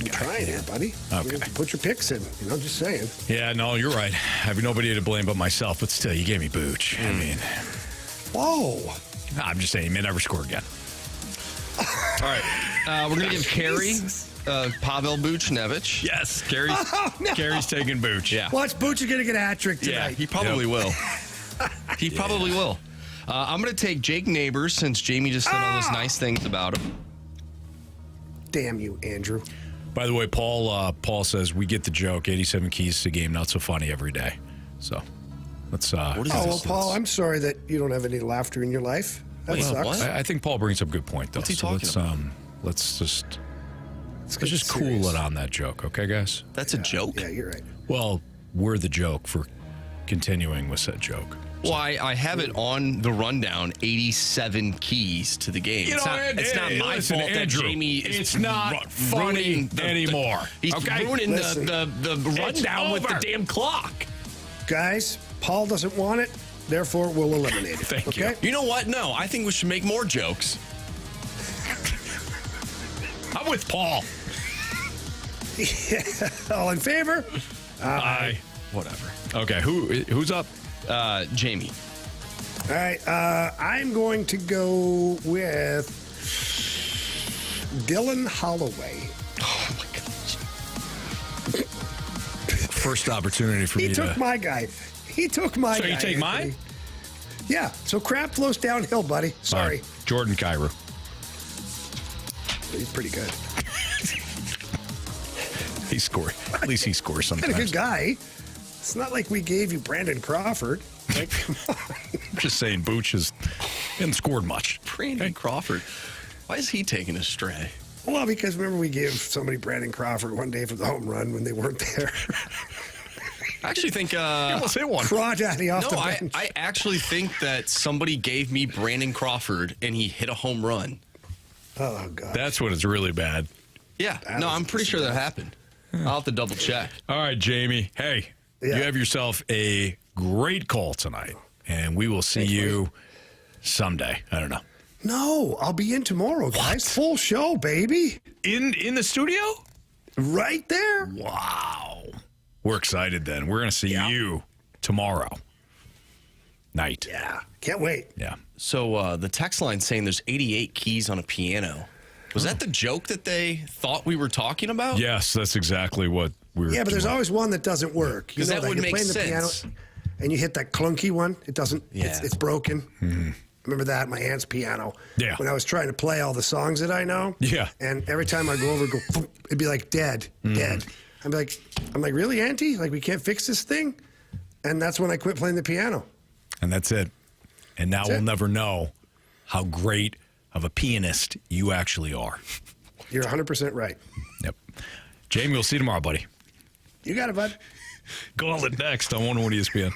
Trying here, buddy. Okay. Put your picks in. Just saying. Yeah, no, you're right. I have nobody to blame but myself, but still, you gave me Booch. I mean, whoa. I'm just saying, he may never score again. All right, we're gonna give Carey Pavel Buchnevich. Yes, Carey's taking Booch. Yeah. Watch Booch is going to get a hat trick tonight. Yeah, he probably will. He probably will. I'm going to take Jake Neighbors since Jamie just said all those nice things about him. Damn you, Andrew. By the way, Paul says we get the joke. 87 keys to game, not so funny every day. So let's. Paul, I'm sorry that you don't have any laughter in your life. That sucks. What? I think Paul brings up a good point, though. What's he talking about? Let's just cool it on that joke, okay, guys? That's a joke? Yeah, you're right. Well, we're the joke for continuing with said joke. Well, I have it on the rundown, 87 keys to the game. It's not my fault Andrew, that Jamie is it's not funny anymore. He's ruining the rundown with the damn clock. Guys, Paul doesn't want it, therefore we'll eliminate it. Thank you. You know what? No, I think we should make more jokes. I'm with Paul. All in favor? Aye. Whatever. Okay, who's up? Jamie. All right, I'm going to go with Dylan Holloway. Oh, my God. First opportunity for me He took my guy. He took my guy. So you take mine? Anthony. Yeah, so crap flows downhill, buddy. Sorry. Right. Jordan Cairo. He's pretty good. He scored. At least he scores sometimes. Kind of good guy. It's not like we gave you Brandon Crawford. Like, come on. I'm just saying, Booch hasn't scored much. Brandon Crawford. Why is he taking a stray? Well, because remember we gave somebody Brandon Crawford one day for the home run when they weren't there. I actually think He almost hit one. Crawdaddy off the no, bench. I actually think that somebody gave me Brandon Crawford and he hit a home run. Oh, God. That's when it's really bad. Yeah, no, I'm pretty sure that happened. I'll have to double check. All right, Jamie. Hey, you have yourself a great call tonight, and we will see you someday. I don't know. No, I'll be in tomorrow, guys. Full show, baby. In the studio? Right there. Wow. We're excited then. We're going to see you tomorrow night. Yeah. Can't wait. Yeah. So the text line saying there's 88 keys on a piano. Was that the joke that they thought we were talking about? Yes, that's exactly what we were. Yeah, but there's always one that doesn't work. Because that would you're make playing sense. the piano and you hit that clunky one. It doesn't. Yeah. It's broken. Mm-hmm. Remember that? My aunt's piano. Yeah. When I was trying to play all the songs that I know. Yeah. And every time I go over, it'd be like dead. I'm like, really, Auntie? Like, we can't fix this thing? And that's when I quit playing the piano. And that's it. And now we'll never know how great of a pianist you actually are. You're 100% right. Yep. Jamie, we'll see you tomorrow, buddy. You got it, bud. Gauntlet next on 101 ESPN.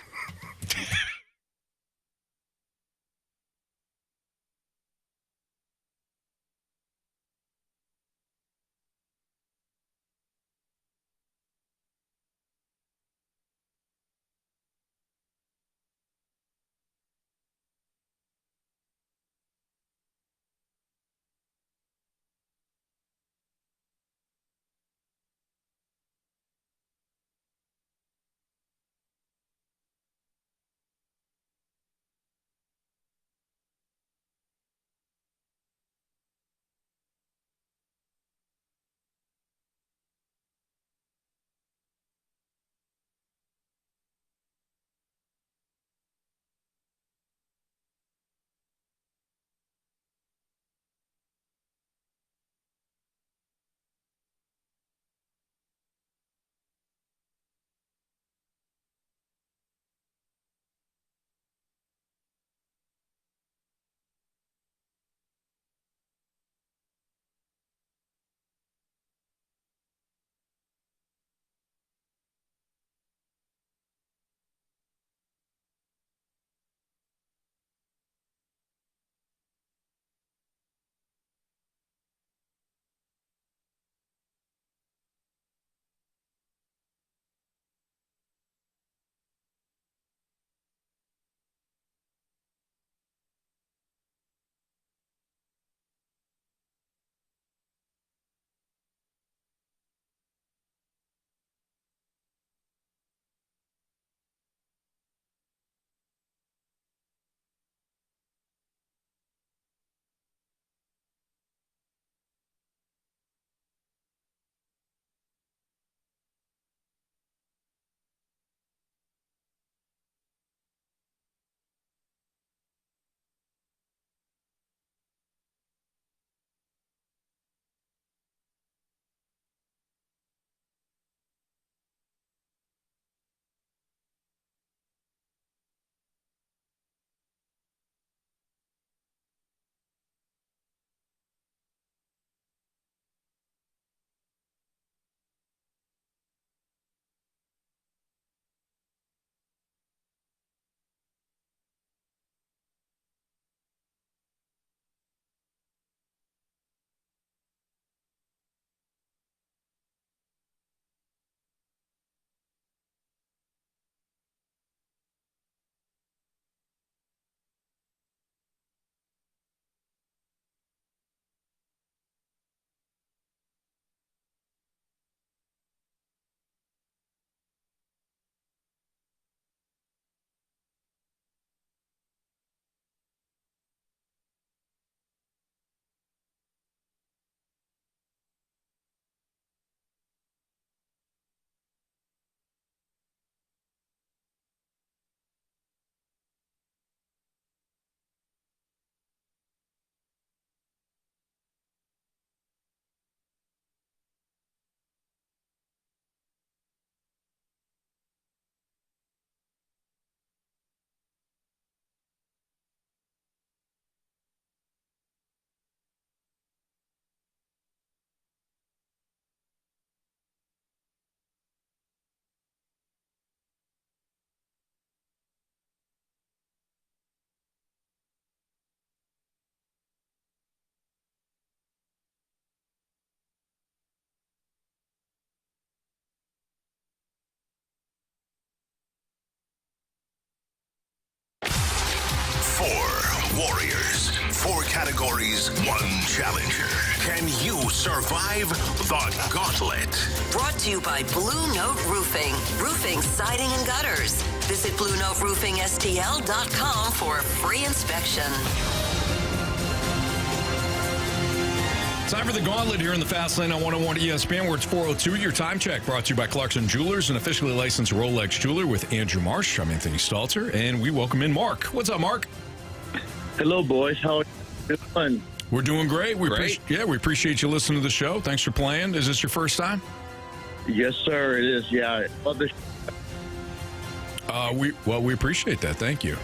4 warriors, 4 categories, 1 challenger. Can you survive the Gauntlet? Brought to you by Blue Note Roofing. Roofing, siding, and gutters. Visit BlueNoteRoofingSTL.com for a free inspection. Time for the Gauntlet here in the Fast Lane on 101 ESPN, where it's 4:02. Your time check brought to you by Clarkson Jewelers, an officially licensed Rolex jeweler with Andrew Marsh. I'm Anthony Stalter, and we welcome in Mark. What's up, Mark? Hello, boys. How are you doing? We're doing great. We appreciate you listening to the show. Thanks for playing. Is this your first time? Yes, sir. It is. Yeah. We appreciate that. Thank you.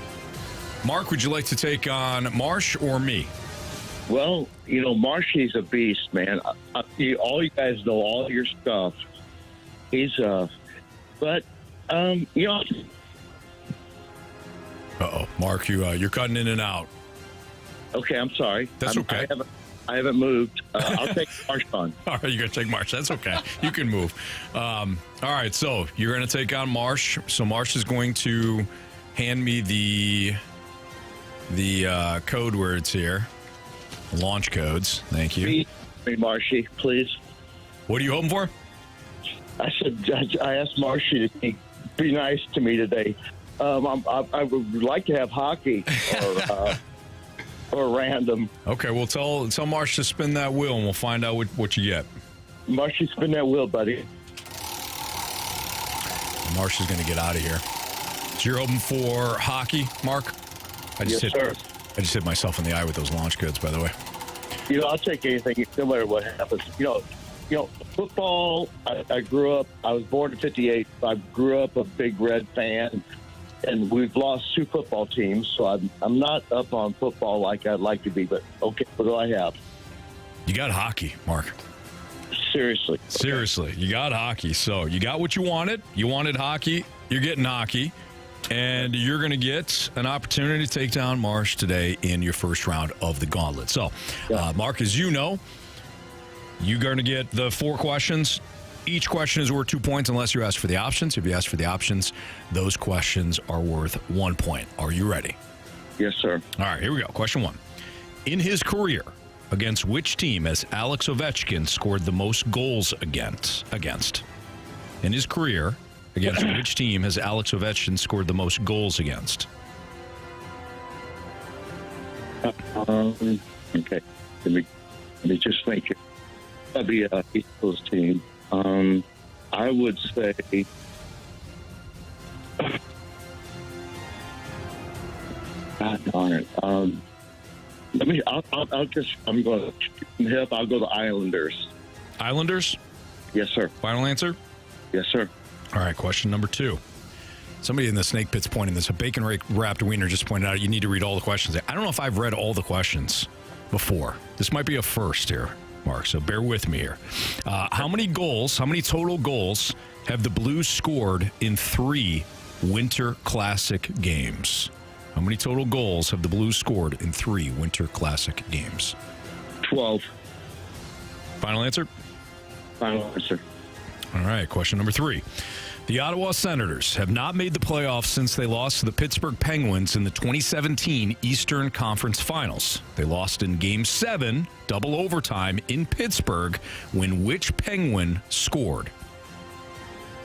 Mark, would you like to take on Marsh or me? Well, Marshy's a beast, man. All you guys know all your stuff. He's but Uh-oh, Mark, you're cutting in and out. Okay, I'm sorry. That's okay. I haven't moved. I'll take Marsh on. All right, you're going to take Marsh. That's okay. You can move. All right, so you're going to take on Marsh. So Marsh is going to hand me the code words here. Launch codes. Thank you. Hey, Marshy, please. What are you hoping for? I asked Marshy to be nice to me today. I would like to have hockey or random. Okay, well, tell Marsh to spin that wheel, and we'll find out what you get. Marshy, spin that wheel, buddy. Marsh is going to get out of here. So you're hoping for hockey, Mark? Yes, sir. I just hit myself in the eye with those launch codes, by the way. I'll take anything, no matter what happens. Football, I grew up, I was born in 58. I grew up a big Red fan, and we've lost 2 football teams, so I'm not up on football like I'd like to be, but okay, what do I have? You got hockey, Mark. Seriously. Seriously, you got hockey. So you got what you wanted. You wanted hockey. You're getting hockey. And you're going to get an opportunity to take down Marsh today in your first round of the Gauntlet. So, Mark, as you know, you're going to get the 4 questions. Each question is worth 2 points unless you ask for the options. If you ask for the options, those questions are worth 1 point. Are you ready? Yes, sir. All right, here we go. Question 1. In his career, against which team has Alex Ovechkin scored the most goals against? In his career, against which team has Alex Ovechkin scored the most goals against? Okay. Let me just make it. That'd be East Coast team. I would say. God darn it. I'm going to hip. I'll go to Islanders. Islanders? Yes, sir. Final answer? Yes, sir. All right, question number 2. Somebody in the Snake Pit's pointing this. A bacon-wrapped wiener just pointed out you need to read all the questions. I don't know if I've read all the questions before. This might be a first here, Mark, so bear with me here. How many total goals have the Blues scored in 3 Winter Classic games? How many total goals have the Blues scored in 3 Winter Classic games? 12. Final answer? Final answer. All right, question number 3. The Ottawa Senators have not made the playoffs since they lost to the Pittsburgh Penguins in the 2017 Eastern Conference Finals. They lost in Game 7, double overtime, in Pittsburgh, when which Penguin scored?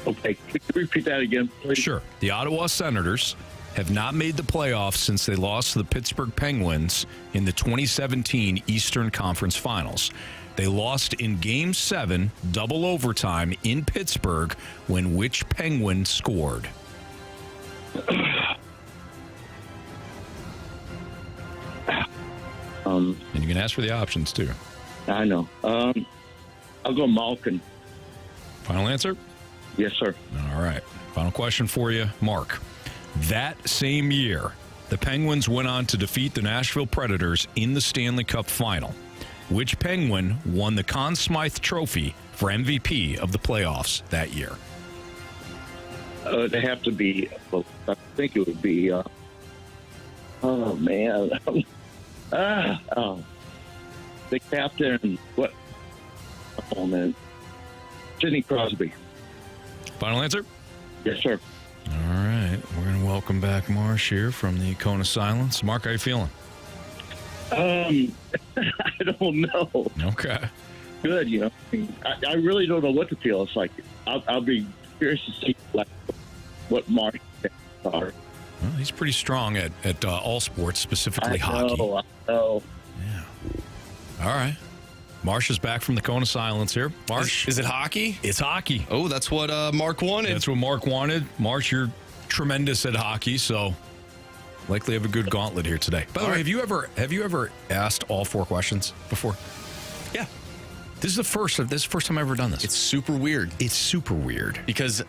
Okay, could you repeat that again, please? Sure. The Ottawa Senators have not made the playoffs since they lost to the Pittsburgh Penguins in the 2017 Eastern Conference Finals. They lost in Game 7, double overtime, in Pittsburgh, when which Penguin scored? And you can ask for the options, too. I know. I'll go Malkin. Final answer? Yes, sir. All right. Final question for you, Mark. That same year, the Penguins went on to defeat the Nashville Predators in the Stanley Cup Final. Which Penguin won the Conn Smythe Trophy for MVP of the playoffs that year? They have to be, well, I think it would be, oh, man. The captain, what? Oh, man. Sidney Crosby. Final answer? Yes, sir. All right. We're going to Welcome back, Marsh, here from the Cone of Silence. Mark, how you feeling? I don't know. Okay. Good, I really don't know what to feel. It's like I'll be curious to see what Mark are. Well, he's pretty strong at all sports, specifically hockey. I know. Yeah. All right. Marsh is back from the Cone of Silence here. Marsh. Is it hockey? It's hockey. Oh, that's what Mark wanted. That's what Mark wanted. Marsh, you're tremendous at hockey, so likely have a good gauntlet here today. By the way, have you ever asked all 4 questions before? Yeah. This is the first time I've ever done this. It's super weird. It's super weird. Because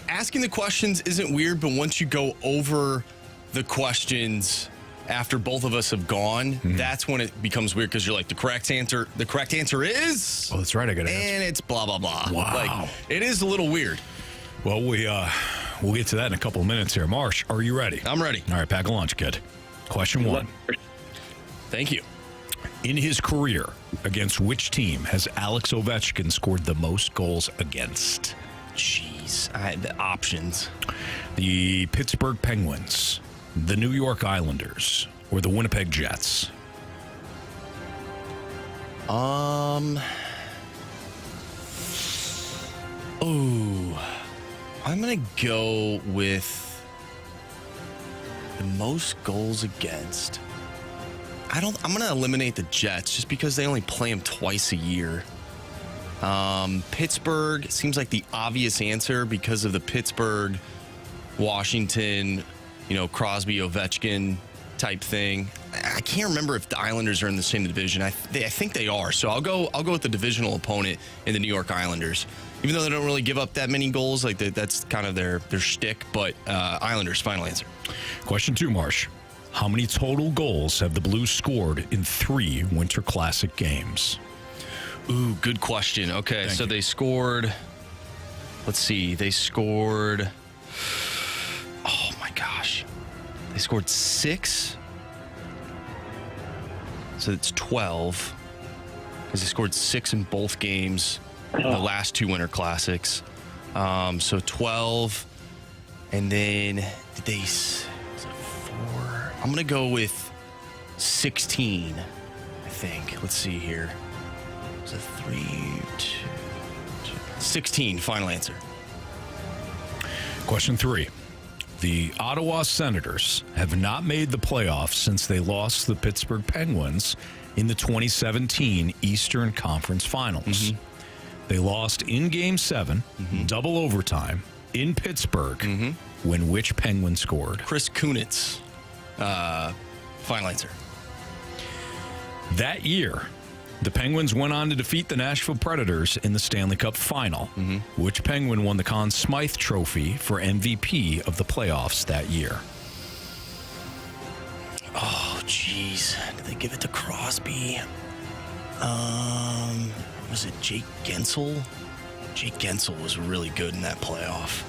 asking the questions isn't weird, but once you go over the questions after both of us have gone, that's when it becomes weird because you're like, the correct answer is... Oh, that's right. I got to answer. And it's blah, blah, blah. Wow. Like, it is a little weird. Well, we'll get to that in a couple of minutes here. Marsh, are you ready? I'm ready. All right, pack a lunch, kid. Question 1. Thank you. In his career, against which team has Alex Ovechkin scored the most goals against? Jeez. I had the options. The Pittsburgh Penguins, the New York Islanders, or the Winnipeg Jets? I'm going to go with the most goals against. I'm going to eliminate the Jets just because they only play them twice a year. Pittsburgh seems like the obvious answer because of the Pittsburgh, Washington, Crosby, Ovechkin type thing. I can't remember if the Islanders are in the same division. I think they are. So I'll go with the divisional opponent in the New York Islanders. Even though they don't really give up that many goals, like that's kind of their shtick. But Islanders, final answer. Question 2, Marsh. How many total goals have the Blues scored in 3 Winter Classic games? Ooh, good question. Okay, so they scored. Let's see. They scored. Oh my gosh, they scored 6. So it's 12 because they scored 6 in both games. In the last 2 Winter Classics. So 12. And then did they... Was it 4? I'm going to go with 16, I think. Let's see here. Was it 3, 2... 16, final answer. Question 3. The Ottawa Senators have not made the playoffs since they lost the Pittsburgh Penguins in the 2017 Eastern Conference Finals. They lost in Game 7, double overtime, in Pittsburgh, when which Penguin scored? Chris Kunitz. Final answer. That year, the Penguins went on to defeat the Nashville Predators in the Stanley Cup Final. Which Penguin won the Conn Smythe Trophy for MVP of the playoffs that year? Oh, jeez. Did they give it to Crosby? Was it Jake Gensel? Jake Gensel was really good in that playoff.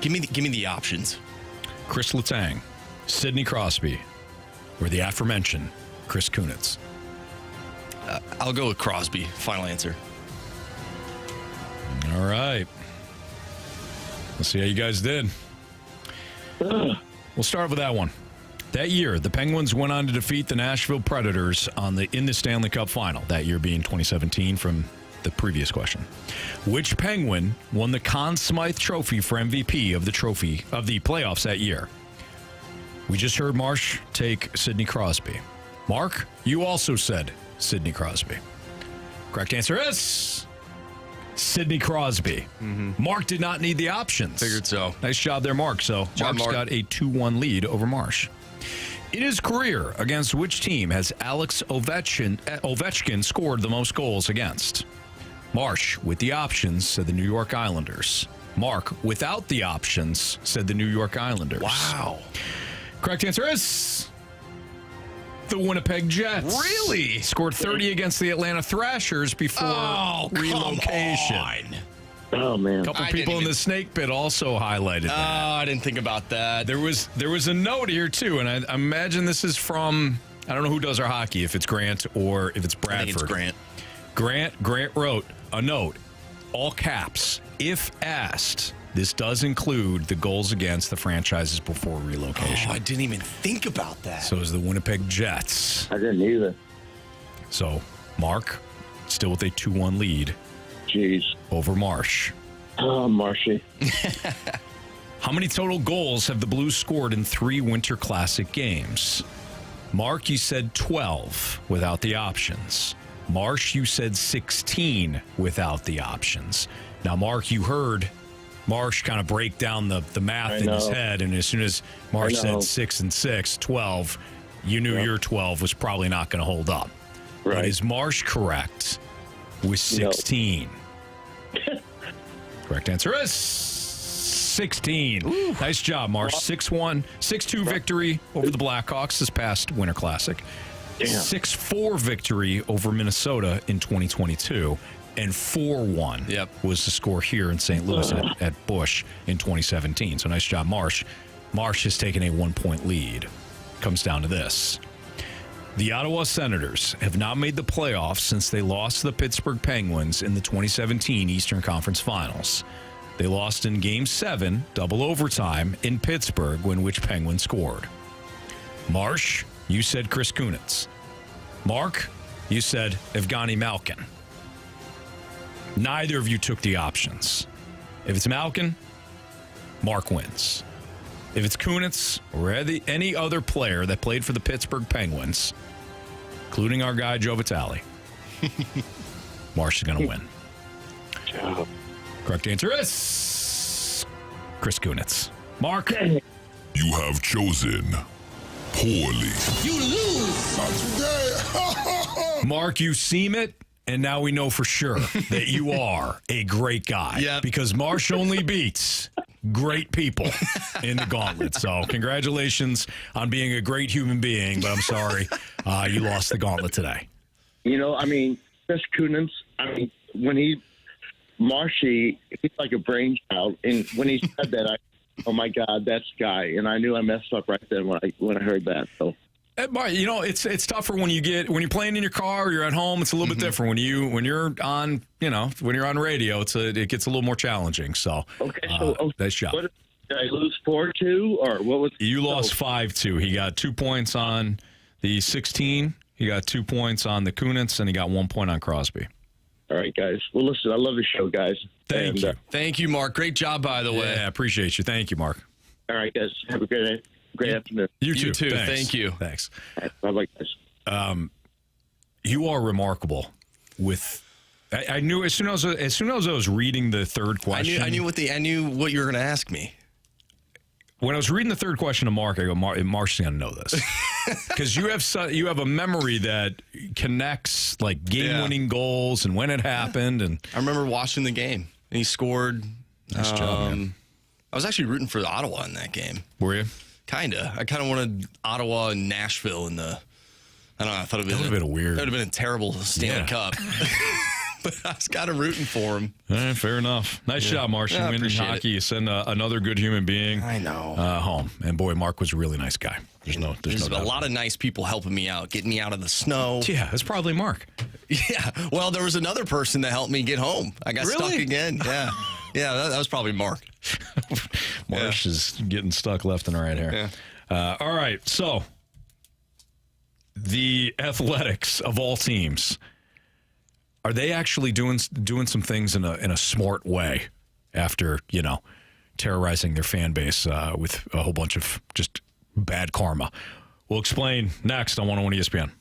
Give me the options. Chris Letang, Sidney Crosby, or the aforementioned Chris Kunitz? I'll go with Crosby. Final answer. All right. Let's see how you guys did. We'll start with that one. That year, the Penguins went on to defeat the Nashville Predators in the Stanley Cup Final. That year being 2017 from the previous question. Which Penguin won the Conn Smythe Trophy for MVP of the playoffs that year? We just heard Marsh take Sidney Crosby. Mark, you also said Sidney Crosby. Correct answer is Sidney Crosby. Mark did not need the options. Figured so. Nice job there, Mark. So Mark's got a 2-1 lead over Marsh. In his career, against which team has Alex Ovechkin scored the most goals against? Marsh, with the options, said the New York Islanders. Mark, without the options, said the New York Islanders. Wow. Correct answer is the Winnipeg Jets. Really? Scored 30 against the Atlanta Thrashers before relocation. Come on. Oh, man. A couple people in the snake pit also highlighted that. Oh, I didn't think about that. There was a note here, too, and I imagine this is from, I don't know who does our hockey, if it's Grant or if it's Bradford. I think it's Grant. Grant wrote a note. all caps, if asked, this does include the goals against the franchises before relocation. Oh, I didn't even think about that. So is the Winnipeg Jets. I didn't either. So, Mark, still with a 2-1 lead. Jeez. Over Marsh. Oh, Marshy. How many total goals have the Blues scored in 3 Winter Classic games? Mark, you said 12 without the options. Marsh, you said 16 without the options. Now, Mark, you heard Marsh kind of break down the math in his head, and as soon as Marsh said 6 and 6, 12, you knew your 12 was probably not going to hold up. Right. But is Marsh correct with 16? No. Correct answer is 16. Ooh. Nice job, Marsh. 6-1, 6-2 victory over the Blackhawks this past Winter Classic. 6-4 victory over Minnesota in 2022. And 4-1 was the score here in St. Louis at Busch in 2017. So nice job, Marsh. Marsh has taken a 1-point lead. Comes down to this. The Ottawa Senators have not made the playoffs since they lost to the Pittsburgh Penguins in the 2017 Eastern Conference Finals. They lost in Game 7, double overtime, in Pittsburgh, when which Penguin scored? Marsh, you said Chris Kunitz. Mark, you said Evgeny Malkin. Neither of you took the options. If it's Malkin, Mark wins. If it's Kunitz or any other player that played for the Pittsburgh Penguins, including our guy Joe Vitale, Marsh is going to win. Correct answer is Chris Kunitz. Mark, you have chosen poorly. You lose. Not today. Mark, you seem it. And now we know for sure that you are a great guy. Yep. Because Marsh only beats great people in the Gauntlet. So congratulations on being a great human being. But I'm sorry you lost the Gauntlet today. You know, I mean, Chris Kunitz, when Marshy, he's like a brainchild. And when he said that, oh my God, that's Guy. And I knew I messed up right then when I heard that. So. You know, it's tougher when you're playing in your car or you're at home. It's a little bit different when you're on when you're on radio. It gets a little more challenging. So nice job. Did I lose 4-2 or what was? You lost 5-2. He got 2 points on the 16. He got 2 points on the Kunitz, and he got 1 point on Crosby. All right, guys. Well, listen, I love the show, guys. Thank you, Mark. Great job, by the way. Yeah, appreciate you. Thank you, Mark. All right, guys. Have a great night. Great afternoon. You too. Thanks. Thank you. Thanks. Bye-bye, guys. You are remarkable. I knew as soon as I was reading the third question. I knew what you were going to ask me. When I was reading the third question to Mark, I go, Mark's going to know this because you have a memory that connects like game-winning goals and when it happened. And I remember watching the game, and he scored. Nice job, man. I was actually rooting for Ottawa in that game. Were you? Kinda. I kind of wanted Ottawa and Nashville in the. I don't know. I thought it would have been weird. That would have been a terrible Stanley Cup. But I was kind of rooting for him. Fair enough. Nice job, Marsh. You win in hockey. You send another good human being. I know. Home. And boy, Mark was a really nice guy. There's no a lot of nice people helping me out, getting me out of the snow. Yeah, it's probably Mark. Yeah. Well, there was another person that helped me get home. I got stuck again. Yeah. Yeah, that was probably Mark. Marsh is getting stuck left and right here. Yeah. All right. So, the Athletics of all teams, are they actually doing some things in a smart way after, terrorizing their fan base with a whole bunch of just bad karma? We'll explain next on 101 ESPN.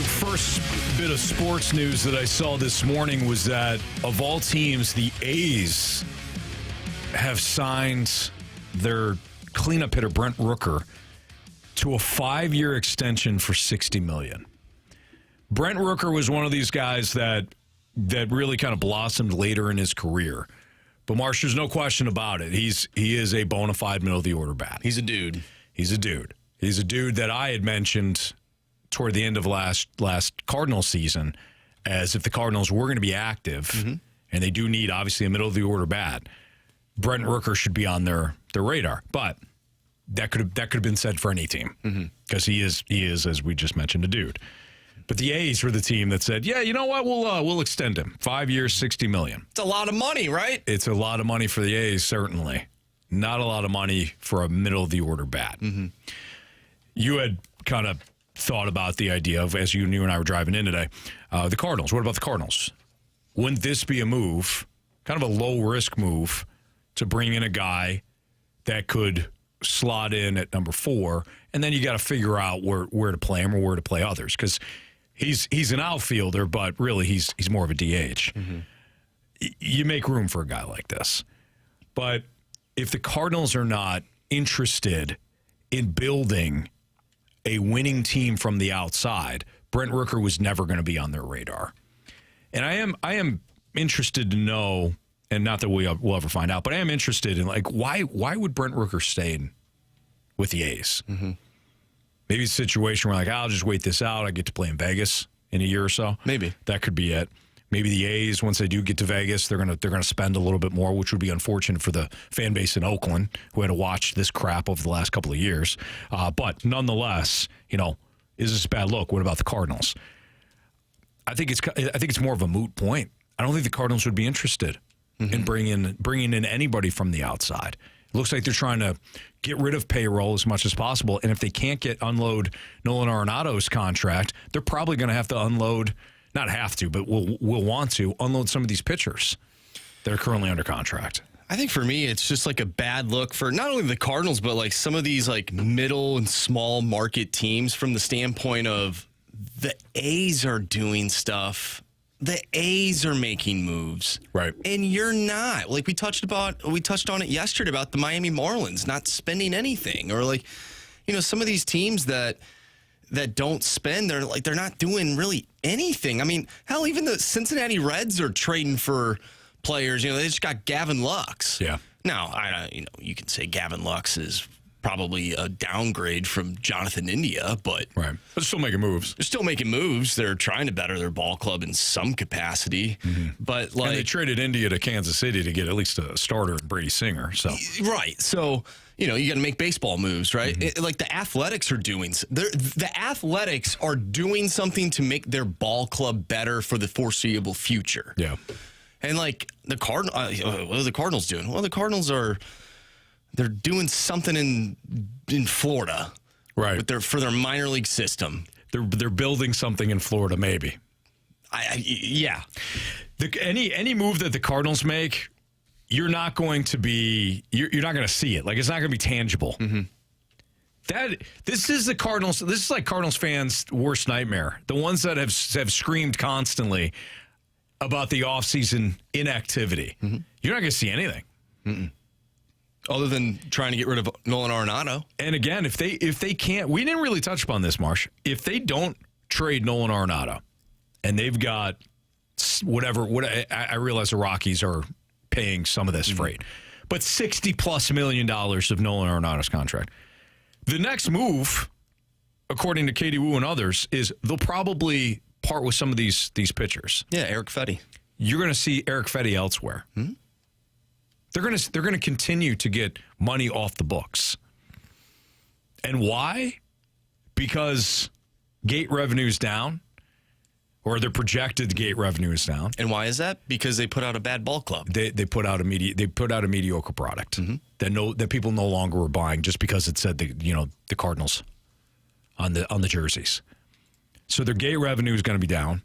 first bit of sports news that I saw this morning was that, of all teams, the A's have signed their cleanup hitter, Brent Rooker, to a 5-year extension for $60 million. Brent Rooker was one of these guys that really kind of blossomed later in his career. But, Marsh, there's no question about it. He is a bona fide middle-of-the-order bat. He's a dude. He's a dude. He's a dude that I had mentioned toward the end of last Cardinals season as if the Cardinals were going to be active, and they do need, obviously, a middle-of-the-order bat, Brent Rooker should be on their radar. But that could have been said for any team because he is, as we just mentioned, a dude. But the A's were the team that said, yeah, you know what, we'll extend him. 5 years, $60 million. It's a lot of money, right? It's a lot of money for the A's, certainly. Not a lot of money for a middle-of-the-order bat. You had kind of thought about the idea of, as you and I were driving in today, the Cardinals. What about the Cardinals? Wouldn't this be a move, kind of a low-risk move, to bring in a guy that could slot in at number 4, and then you got to figure out where to play him or where to play others? Because he's an outfielder, but really he's more of a DH. You make room for a guy like this. But if the Cardinals are not interested in building a winning team from the outside, Brent Rooker was never going to be on their radar. And I am interested to know, and not that we'll ever find out, but I am interested in, like, why would Brent Rooker stay with the A's? Maybe it's a situation where, like, I'll just wait this out. I get to play in Vegas in a year or so. Maybe. That could be it. Maybe the A's, once they do get to Vegas, they're gonna spend a little bit more, which would be unfortunate for the fan base in Oakland, who had to watch this crap over the last couple of years. But nonetheless, is this a bad look? What about the Cardinals? I think it's more of a moot point. I don't think the Cardinals would be interested in bringing in anybody from the outside. It looks like they're trying to get rid of payroll as much as possible, and if they can't unload Nolan Arenado's contract, they're probably going to have to unload. Not have to, but will want to unload some of these pitchers that are currently under contract. I think for me, it's just like a bad look for not only the Cardinals, but like some of these like middle and small market teams from the standpoint of the A's are doing stuff. The A's are making moves. Right. And you're not. Like we touched on it yesterday about the Miami Marlins not spending anything, or like, some of these teams that don't spend, they're not doing really anything. I mean, hell, even the Cincinnati Reds are trading for players. They just got Gavin Lux. Yeah. Now, you can say Gavin Lux is probably a downgrade from Jonathan India, but right. But they're still making moves. They're still making moves. They're trying to better their ball club in some capacity. But and they traded India to Kansas City to get at least a starter in Brady Singer. So right. So you got to make baseball moves, right? Like the Athletics are doing. The Athletics are doing something to make their ball club better for the foreseeable future. Yeah. And like the what are the Cardinals doing? Well, the Cardinals they're doing something in Florida, right? For their minor league system. They're building something in Florida, maybe. Yeah. Any move that the Cardinals make, you're not going to see it. Like, it's not going to be tangible. This is the Cardinals. This is like Cardinals fans' worst nightmare. The ones that have screamed constantly about the offseason inactivity. You're not going to see anything. Other than trying to get rid of Nolan Arenado. And again, if they can't, we didn't really touch upon this, Marsh. If they don't trade Nolan Arenado, and they've got whatever I realize the Rockies are paying some of this freight, but $60+ million of Nolan Arenado's contract. The next move, according to Katie Wu and others, is they'll probably part with some of these pitchers. Yeah, Eric Fetty. You're going to see Eric Fetty elsewhere. They're going to continue to get money off the books. And why? Because gate revenue is down, or their projected gate revenue is down. And why is that? Because they put out a bad ball club. They put out a mediocre product that people no longer were buying just because it said the Cardinals on the jerseys. So their gate revenue is going to be down.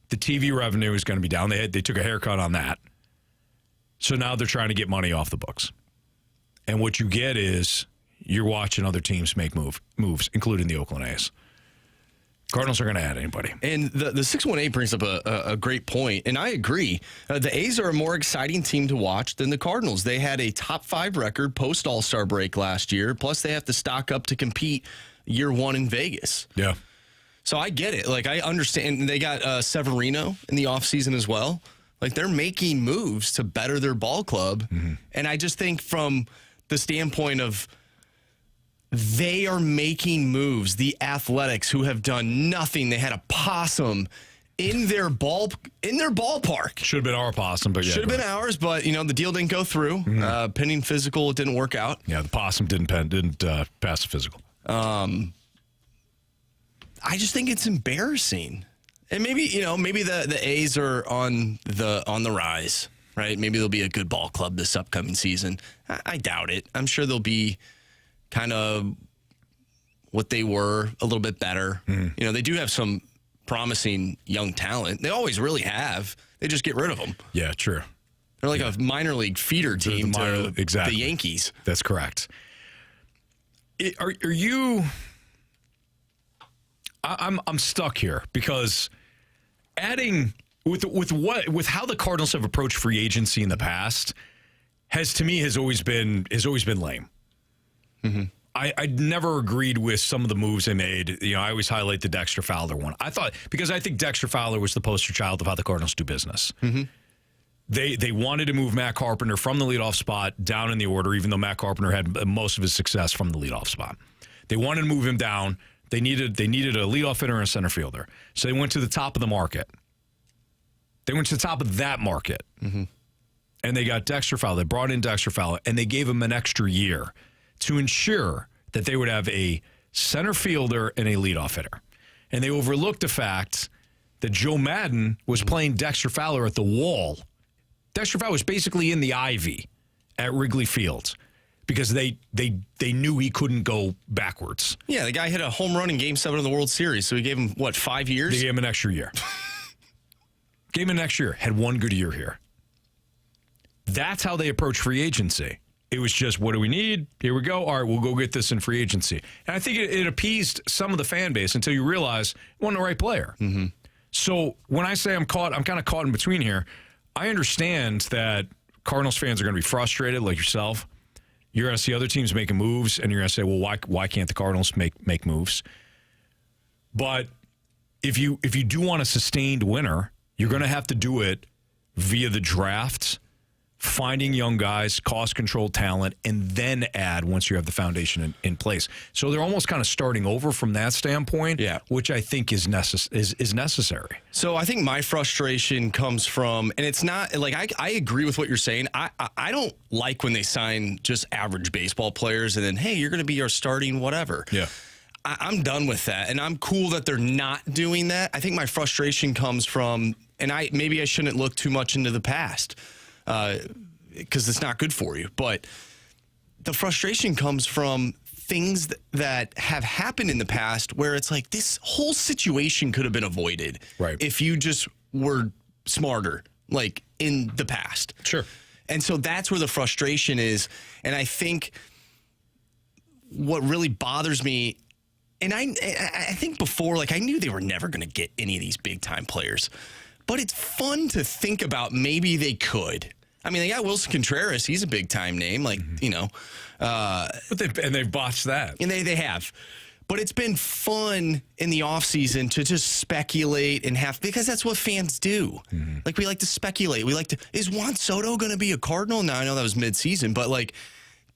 The TV revenue is going to be down. They took a haircut on that. So now they're trying to get money off the books. And what you get is you're watching other teams make moves, including the Oakland A's. Cardinals are going to add anybody. And the 618 brings up a great point, and I agree. The A's are a more exciting team to watch than the Cardinals. They had a top 5 record post All-Star break last year, plus they have to stock up to compete year 1 in Vegas. Yeah. So I get it. Like, I understand. They got Severino in the offseason as well. Like, they're making moves to better their ball club. Mm-hmm. And I just think from the standpoint of they are making moves. The Athletics, who have done nothing, they had a possum in their ballpark. Should have been our possum, but yeah. Should have been ours, but the deal didn't go through. Mm-hmm. Pending physical, it didn't work out. Yeah, the possum didn't pass the physical. I just think it's embarrassing. And maybe the A's are on the rise, right? Maybe they'll be a good ball club this upcoming season. I doubt it. I'm sure they'll be kind of what they were, a little bit better. Mm. They do have some promising young talent. They always really have. They just get rid of them. Yeah, true. They're like a minor league feeder team to exactly. the Yankees. That's correct. Are you... I'm stuck here because adding with how the Cardinals have approached free agency in the past has always been lame. Mm-hmm. I never agreed with some of the moves they made. I always highlight the Dexter Fowler one. I think Dexter Fowler was the poster child of how the Cardinals do business. Mm-hmm. They wanted to move Matt Carpenter from the leadoff spot down in the order, even though Matt Carpenter had most of his success from the leadoff spot. They wanted to move him down. They needed a leadoff hitter and a center fielder. So they went to the top of the market. They went to the top of that market. Mm-hmm. And they got Dexter Fowler. They brought in Dexter Fowler, and they gave him an extra year to ensure that they would have a center fielder and a leadoff hitter. And they overlooked the fact that Joe Madden was playing Dexter Fowler at the wall. Dexter Fowler was basically in the ivy at Wrigley Field because they knew he couldn't go backwards. Yeah, the guy hit a home run in Game 7 of the World Series, so he gave him, 5 years? They gave him an extra year. Gave him an extra year. Had one good year here. That's how they approach free agency. It was just, what do we need? Here we go. All right, we'll go get this in free agency. And I think it appeased some of the fan base until you realize you want the right player. Mm-hmm. So when I say I'm kind of caught in between here. I understand that Cardinals fans are going to be frustrated, like yourself. You're going to see other teams making moves, and you're going to say, well, why can't the Cardinals make moves? But if you do want a sustained winner, you're going to have to do it via the draft, finding young guys, cost-controlled talent, and then add once you have the foundation in place. So they're almost kind of starting over from that standpoint, which I think is necessary. So I think my frustration comes from, and it's not, like, I agree with what you're saying. I don't like when they sign just average baseball players and then, hey, you're going to be our starting whatever. Yeah. I'm done with that, and I'm cool that they're not doing that. I think my frustration comes from, and maybe I shouldn't look too much into the past, because it's not good for you. But the frustration comes from things that have happened in the past where it's like this whole situation could have been avoided if you just were smarter, like in the past. Sure. And so that's where the frustration is. And I think what really bothers me, and I think before, like, I knew they were never going to get any of these big-time players. But it's fun to think about maybe they could. I mean, they got Wilson Contreras. He's a big-time name, like, But they've botched that. And they have. But it's been fun in the offseason to just speculate and because that's what fans do. Mm-hmm. Like, we like to speculate. Is Juan Soto going to be a Cardinal? Now, I know that was mid-season, but, like,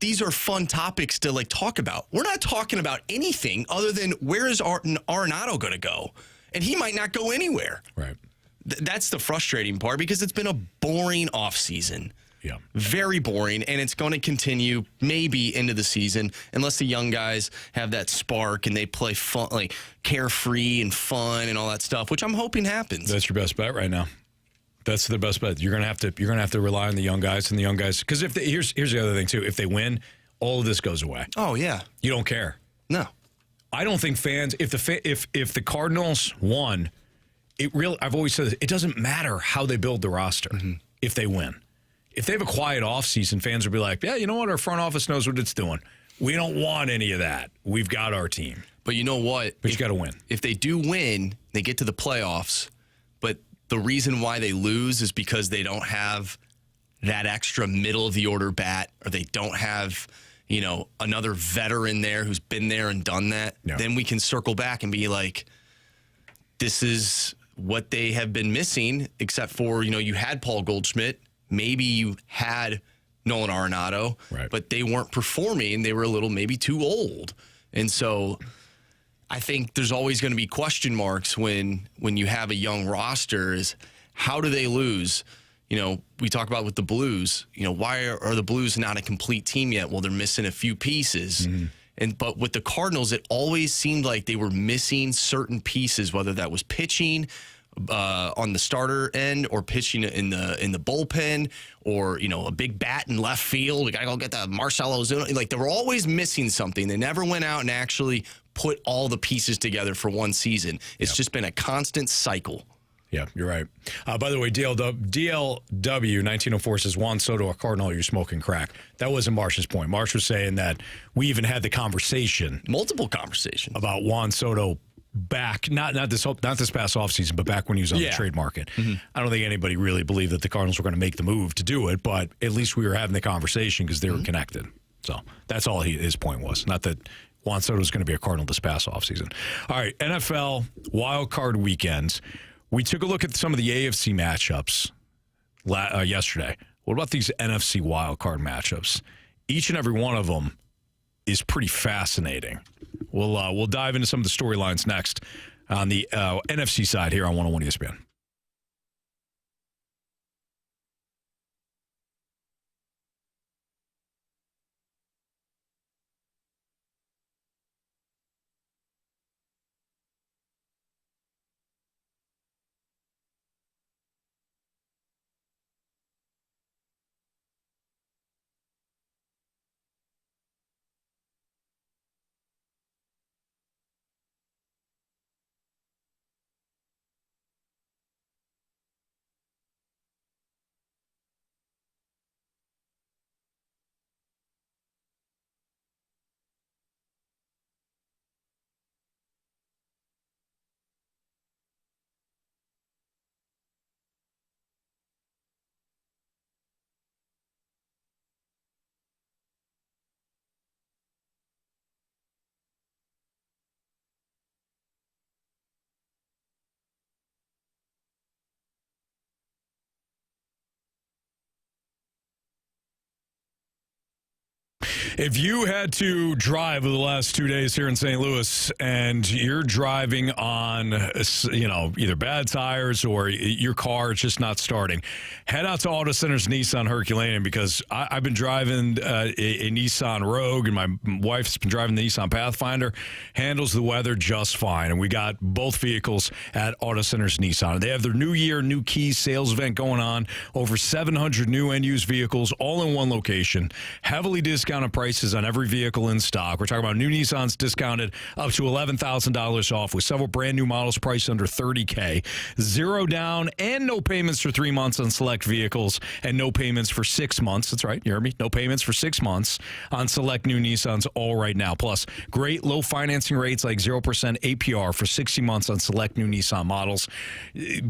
these are fun topics to, like, talk about. We're not talking about anything other than where is Arenado going to go? And he might not go anywhere. Right. That's the frustrating part because it's been a boring offseason. Yeah. Very boring, and it's going to continue maybe into the season unless the young guys have that spark and they play fun, like carefree and fun and all that stuff, which I'm hoping happens. That's your best bet right now. That's the best bet. You're gonna have to rely on the young guys because here's the other thing too. If they win, all of this goes away. Oh yeah. You don't care. No. I don't think fans. If the Cardinals won. I've always said this, it doesn't matter how they build the roster if they win. If they have a quiet offseason, fans will be like, yeah, you know what? Our front office knows what it's doing. We don't want any of that. We've got our team. But you know what? But you got to win. If they do win, they get to the playoffs. But the reason why they lose is because they don't have that extra middle of the order bat, or they don't have, another veteran there who's been there and done that. Yeah. Then we can circle back and be like, this is what they have been missing, except for, you had Paul Goldschmidt. Maybe you had Nolan Arenado, right, but they weren't performing. They were a little maybe too old. And so I think there's always going to be question marks when you have a young roster is how do they lose? We talk about with the Blues, why are the Blues not a complete team yet? Well, they're missing a few pieces. But with the Cardinals, it always seemed like they were missing certain pieces, whether that was pitching on the starter end or pitching in the bullpen, or a big bat in left field. We gotta go get the Marcell Ozuna. Like, they were always missing something. They never went out and actually put all the pieces together for one season. It's just been a constant cycle. Yeah, you're right. By the way, DLW 1904 says, Juan Soto, a Cardinal, you're smoking crack. That wasn't Marsh's point. Marsh was saying that we even had the conversation. Multiple conversations. About Juan Soto back, not this past offseason, but back when he was on the trade market. I don't think anybody really believed that the Cardinals were going to make the move to do it, but at least we were having the conversation because they were connected. So that's all his point was. Not that Juan Soto was going to be a Cardinal this past offseason. All right, NFL wild card weekends. We took a look at some of the AFC matchups yesterday. What about these NFC wild card matchups? Each and every one of them is pretty fascinating. We'll dive into some of the storylines next on the NFC side here on 101 ESPN. If you had to drive over the last 2 days here in St. Louis and you're driving on, either bad tires or your car is just not starting, head out to Auto Center's Nissan Herculaneum, because I've been driving a Nissan Rogue, and my wife's been driving the Nissan Pathfinder. Handles the weather just fine. And we got both vehicles at Auto Center's Nissan. They have their New Year, New Keys sales event going on. Over 700 new and used vehicles all in one location. Heavily discounted prices on every vehicle in stock. We're talking about new Nissans discounted up to $11,000 off, with several brand new models priced under $30K. Zero down and no payments for 3 months on select vehicles, and no payments for 6 months. That's right, you heard me. No payments for 6 months on select new Nissans all right now. Plus, great low financing rates like 0% APR for 60 months on select new Nissan models.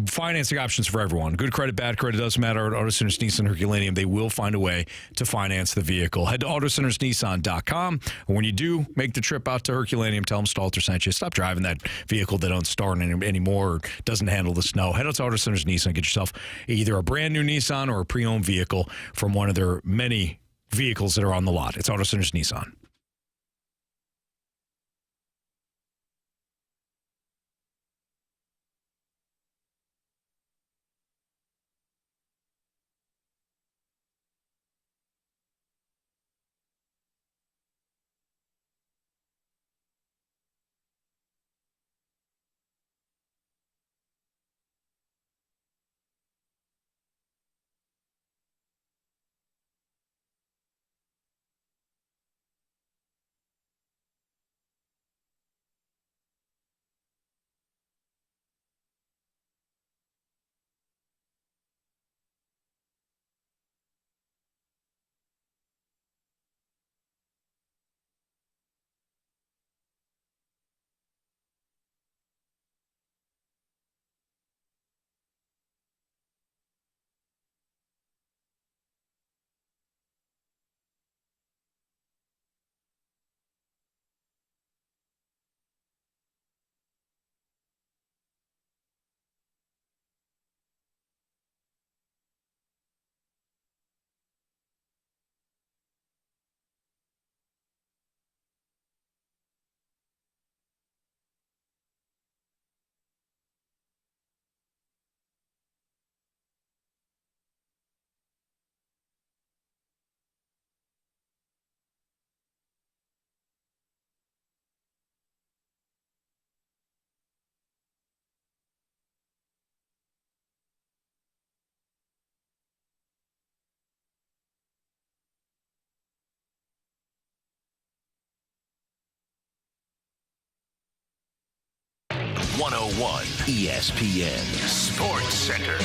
Financing options for everyone. Good credit, bad credit, doesn't matter. At Auto Centers Nissan Herculaneum, they will find a way to finance the vehicle. Head to AutoCentersNissan.com. When you do make the trip out to Herculaneum, tell them Stalter sent you. Stop driving that vehicle that don't start anymore or doesn't handle the snow. Head out to Auto Centers Nissan. Get yourself either a brand new Nissan or a pre-owned vehicle from one of their many vehicles that are on the lot. It's Auto Centers Nissan. 101 ESPN Sports Center.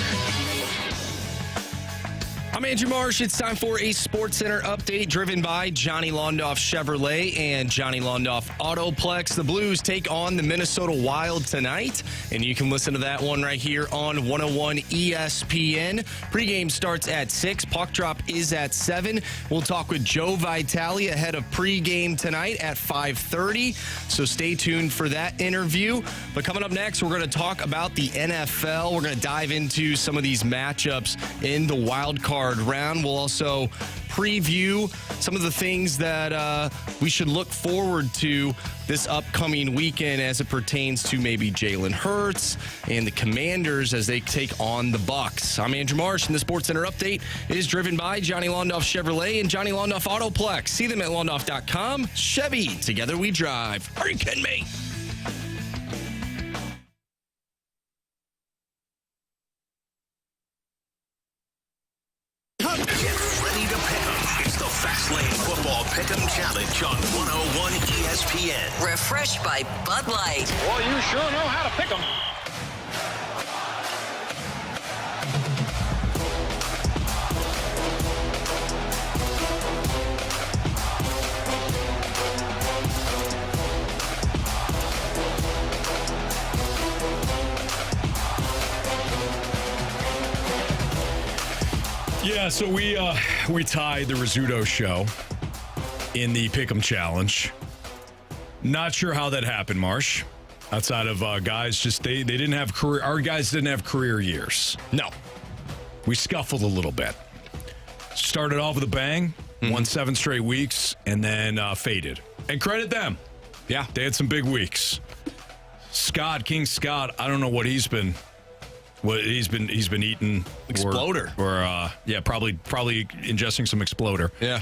I'm Andrew Marsh. It's time for a Sports Center update driven by Johnny Londoff Chevrolet and Johnny Londoff Autoplex. The Blues take on the Minnesota Wild tonight, and you can listen to that one right here on 101 ESPN. Pregame starts at 6. Puck drop is at 7. We'll talk with Joe Vitale ahead of pregame tonight at 5:30, so stay tuned for that interview. But coming up next, we're going to talk about the NFL. We're going to dive into some of these matchups in the wild card round. We'll also preview some of the things that we should look forward to this upcoming weekend as it pertains to maybe Jalen Hurts and the Commanders as they take on the Bucs. I'm Andrew Marsh, and the Sports Center update is driven by Johnny Londoff Chevrolet and Johnny Londoff Autoplex. See them at londoff.com. Chevy, together we drive. Are you kidding me? Pick'em Challenge on 101 ESPN. Refreshed by Bud Light. Well, you sure know how to pick 'em. Yeah, so we tied the Rizzuto show in the Pick'em Challenge. Not sure how that happened, Marsh. Outside of guys, just they didn't have career. Our guys didn't have career years. No, we scuffled a little bit. Started off with a bang, won 7 straight weeks, and then faded. And credit them. Yeah, they had some big weeks. King Scott. I don't know what he's been. What he's been eating. Exploder. Or probably ingesting some Exploder. Yeah.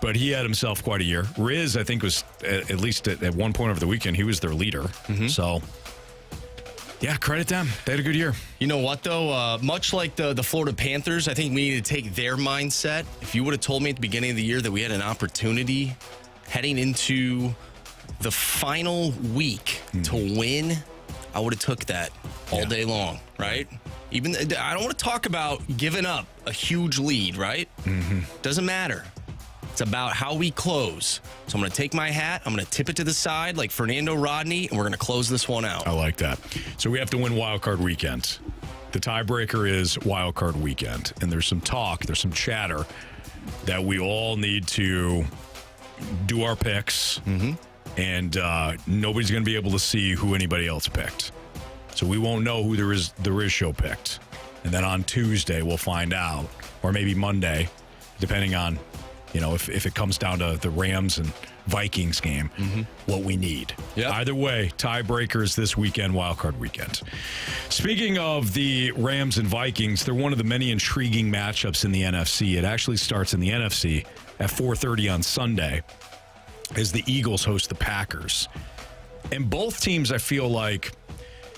But he had himself quite a year. Riz, I think, was at least at one point over the weekend, he was their leader. Mm-hmm. So, yeah, credit them. They had a good year. You know what, though? Much like the Florida Panthers, I think we need to take their mindset. If you would have told me at the beginning of the year that we had an opportunity heading into the final week to win, I would have took that all day long, right? Even I don't want to talk about giving up a huge lead, right? Mm-hmm. Doesn't matter. It's about how we close. So I'm going to take my hat, I'm going to tip it to the side like Fernando Rodney, and we're going to close this one out. I like that. So we have to win Wild Card Weekend. The tiebreaker is Wild Card Weekend, and there's some talk, there's some chatter that we all need to do our picks, and nobody's going to be able to see who anybody else picked. So we won't know who the Riz show picked. And then on Tuesday, we'll find out, or maybe Monday, depending on, if it comes down to the Rams and Vikings game, what we need. Yep. Either way, tiebreakers this weekend, wildcard weekend. Speaking of the Rams and Vikings, they're one of the many intriguing matchups in the NFC. It actually starts in the NFC at 4:30 on Sunday as the Eagles host the Packers. And both teams, I feel like,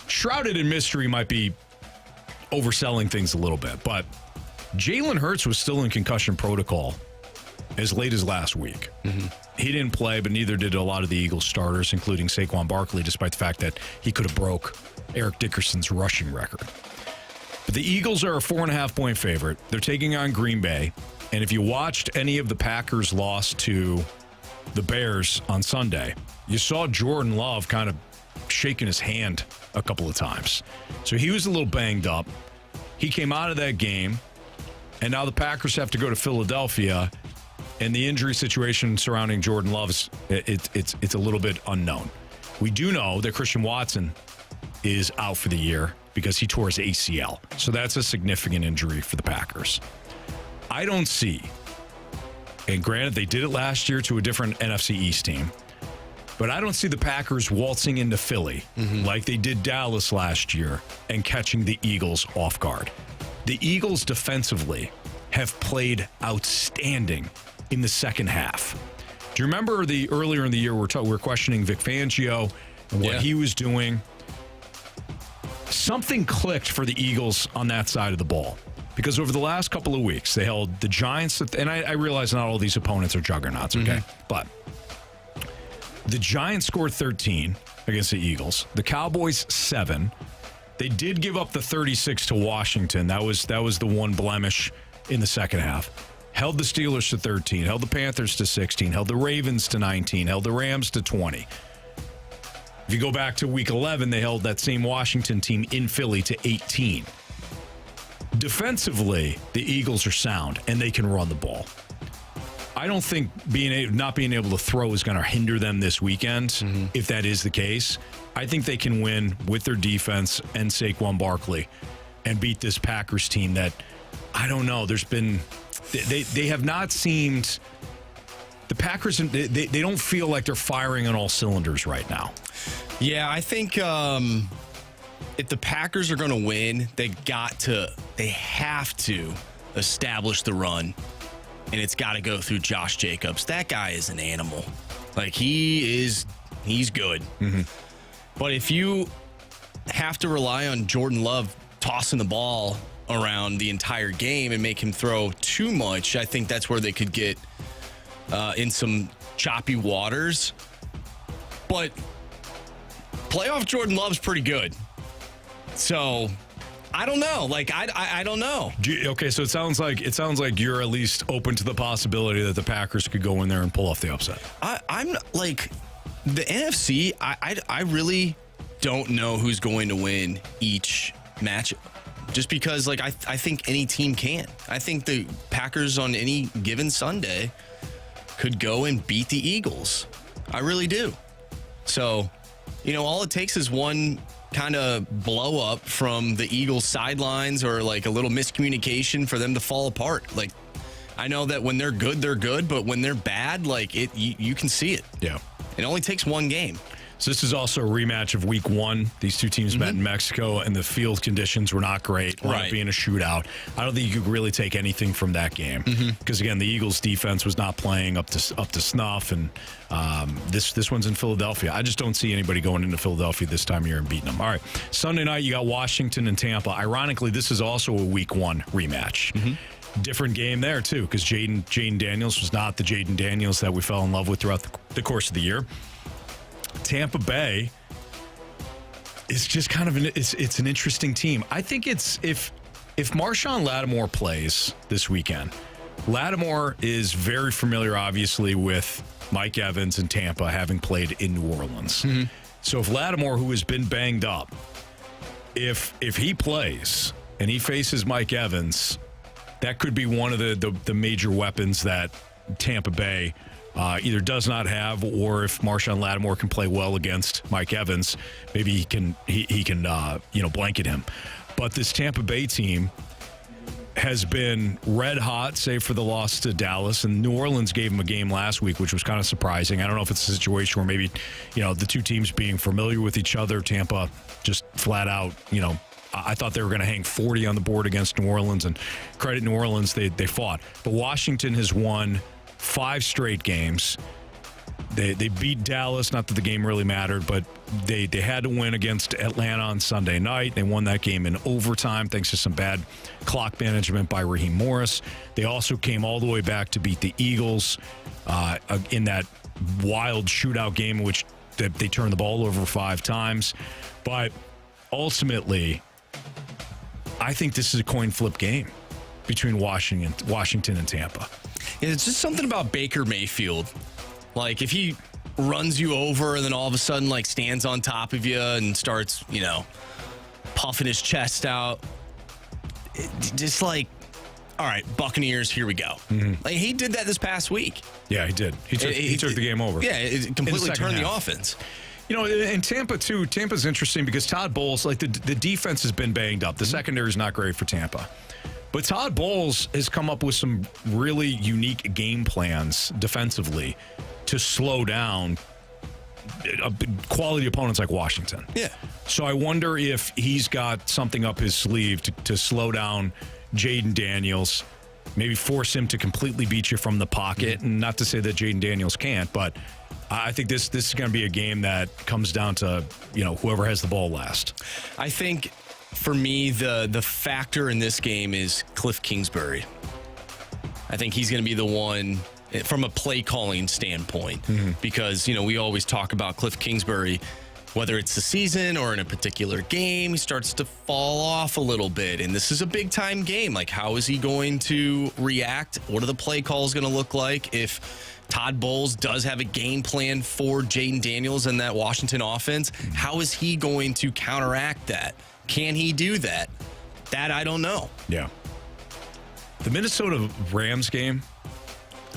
shrouded in mystery might be overselling things a little bit, but Jalen Hurts was still in concussion protocol as late as last week. He didn't play, but neither did a lot of the Eagles starters, including Saquon Barkley, despite the fact that he could have broke Eric Dickerson's rushing record. But the Eagles are a 4.5-point favorite. They're taking on Green Bay. And if you watched any of the Packers' loss to the Bears on Sunday, you saw Jordan Love kind of shaking his hand a couple of times. So he was a little banged up. He came out of that game, and now the Packers have to go to Philadelphia. And the injury situation surrounding Jordan Love, it's a little bit unknown. We do know that Christian Watson is out for the year because he tore his ACL. So that's a significant injury for the Packers. I don't see, and granted, they did it last year to a different NFC East team, but I don't see the Packers waltzing into Philly like they did Dallas last year and catching the Eagles off guard. The Eagles defensively have played outstanding in the second half. Do you remember earlier in the year we're questioning Vic Fangio and what he was doing? Something clicked for the Eagles on that side of the ball, because over the last couple of weeks they held the Giants, and I realize not all these opponents are juggernauts, okay? But the Giants scored 13, against the Eagles. The Cowboys 7. They did give up the 36 to Washington. That was the one blemish in the second half. Held the Steelers to 13, held the Panthers to 16, held the Ravens to 19, held the Rams to 20. If you go back to week 11, they held that same Washington team in Philly to 18. Defensively, the Eagles are sound, and they can run the ball. I don't think not being able to throw is going to hinder them this weekend, if that is the case. I think they can win with their defense and Saquon Barkley and beat this Packers team that, I don't know, there's been... They have not seemed... The Packers, they don't feel like they're firing on all cylinders right now. Yeah, I think if the Packers are going to win, they have to establish the run, and it's got to go through Josh Jacobs. That guy is an animal. Like, he's good. Mm-hmm. But if you have to rely on Jordan Love tossing the ball around the entire game and make him throw too much, I think that's where they could get in some choppy waters. But playoff Jordan Love's pretty good. So I don't know. Like, I don't know. Okay, so it sounds like you're at least open to the possibility that the Packers could go in there and pull off the upset. I'm like, the NFC, I really don't know who's going to win each match. Just because, like, I think any team can. I think the Packers on any given Sunday could go and beat the Eagles. I really do. So, all it takes is one kind of blow up from the Eagles sidelines or like a little miscommunication for them to fall apart. Like, I know that when they're good, but when they're bad, like, you can see it. Yeah. It only takes one game. So this is also a rematch of week 1. These two teams met in Mexico, and the field conditions were not great. Right. Being a shootout. I don't think you could really take anything from that game. Because, again, the Eagles' defense was not playing up to snuff, and this one's in Philadelphia. I just don't see anybody going into Philadelphia this time of year and beating them. All right, Sunday night, you got Washington and Tampa. Ironically, this is also a week 1 rematch. Different game there, too, because Jaden Daniels was not the Jaden Daniels that we fell in love with throughout the course of the year. Tampa Bay is just kind of it's an interesting team. I think it's if Marshawn Lattimore plays this weekend, Lattimore is very familiar, obviously, with Mike Evans and Tampa, having played in New Orleans. So if Lattimore, who has been banged up, if he plays and he faces Mike Evans, that could be one of the major weapons that Tampa Bay either does not have, or if Marshawn Lattimore can play well against Mike Evans, maybe he can blanket him. But this Tampa Bay team has been red hot, save for the loss to Dallas, and New Orleans gave them a game last week, which was kind of surprising. I don't know if it's a situation where maybe, the two teams being familiar with each other, Tampa just flat out, I thought they were going to hang 40 on the board against New Orleans, and credit New Orleans, they fought. But Washington has won 5 straight games. They beat Dallas, not that the game really mattered, but they had to win against Atlanta on Sunday night. They won that game in overtime thanks to some bad clock management by Raheem Morris. They also came all the way back to beat the Eagles in that wild shootout game in which they turned the ball over 5 times. But ultimately, I think this is a coin flip game between Washington and Tampa. It's just something about Baker Mayfield. Like, if he runs you over and then all of a sudden, like, stands on top of you and starts, puffing his chest out, just like, all right, Buccaneers, here we go. Like, he did that this past week. Yeah, he did. He took the game over. Yeah, it completely turned the offense. In Tampa, too, Tampa's interesting because Todd Bowles, like, the defense has been banged up. The secondary is not great for Tampa. But Todd Bowles has come up with some really unique game plans defensively to slow down quality opponents like Washington. Yeah. So I wonder if he's got something up his sleeve to slow down Jaden Daniels, maybe force him to completely beat you from the pocket. And not to say that Jaden Daniels can't, but I think this is going to be a game that comes down to, whoever has the ball last. I think, for me, the factor in this game is Cliff Kingsbury. I think he's going to be the one from a play calling standpoint, because, we always talk about Cliff Kingsbury whether it's the season or in a particular game, he starts to fall off a little bit. And this is a big-time game. Like, how is he going to react? What are the play calls going to look like if Todd Bowles does have a game plan for Jaden Daniels and that Washington offense? How is he going to counteract that? Can he do that? That I don't know. Yeah. The Minnesota Rams game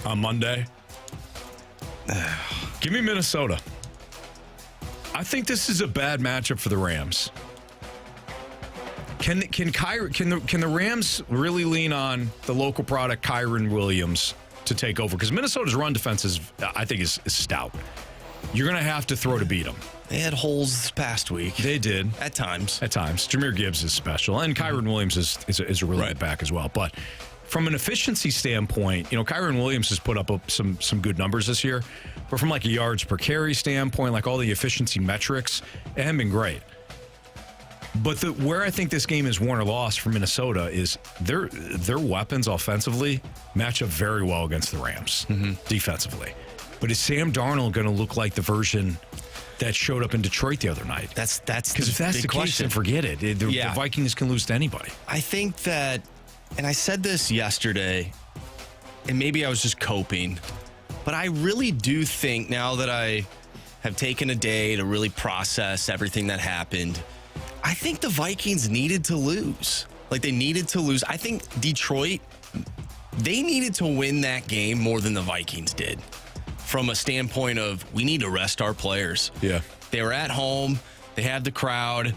on Monday. Give me Minnesota. I think this is a bad matchup for the Rams. Can the Rams really lean on the local product Kyren Williams to take over? Because Minnesota's run defense is stout. You're going to have to throw to beat them. They had holes this past week. They did. At times. Jahmyr Gibbs is special. And Kyren Williams is a really good back as well. But from an efficiency standpoint, Kyren Williams has put up some good numbers this year. But from like a yards per carry standpoint, like all the efficiency metrics, it hasn't been great. But where I think this game is won or lost for Minnesota is their weapons offensively match up very well against the Rams defensively. But is Sam Darnold going to look like the version that showed up in Detroit the other night? That's because if that's the case, then forget it. The Vikings can lose to anybody. I think that, and I said this yesterday, and maybe I was just coping, but I really do think now that I have taken a day to really process everything that happened, I think the Vikings needed to lose. Like, they needed to lose. I think Detroit, they needed to win that game more than the Vikings did. From a standpoint of, we need to rest our players. Yeah. They were at home. They had the crowd.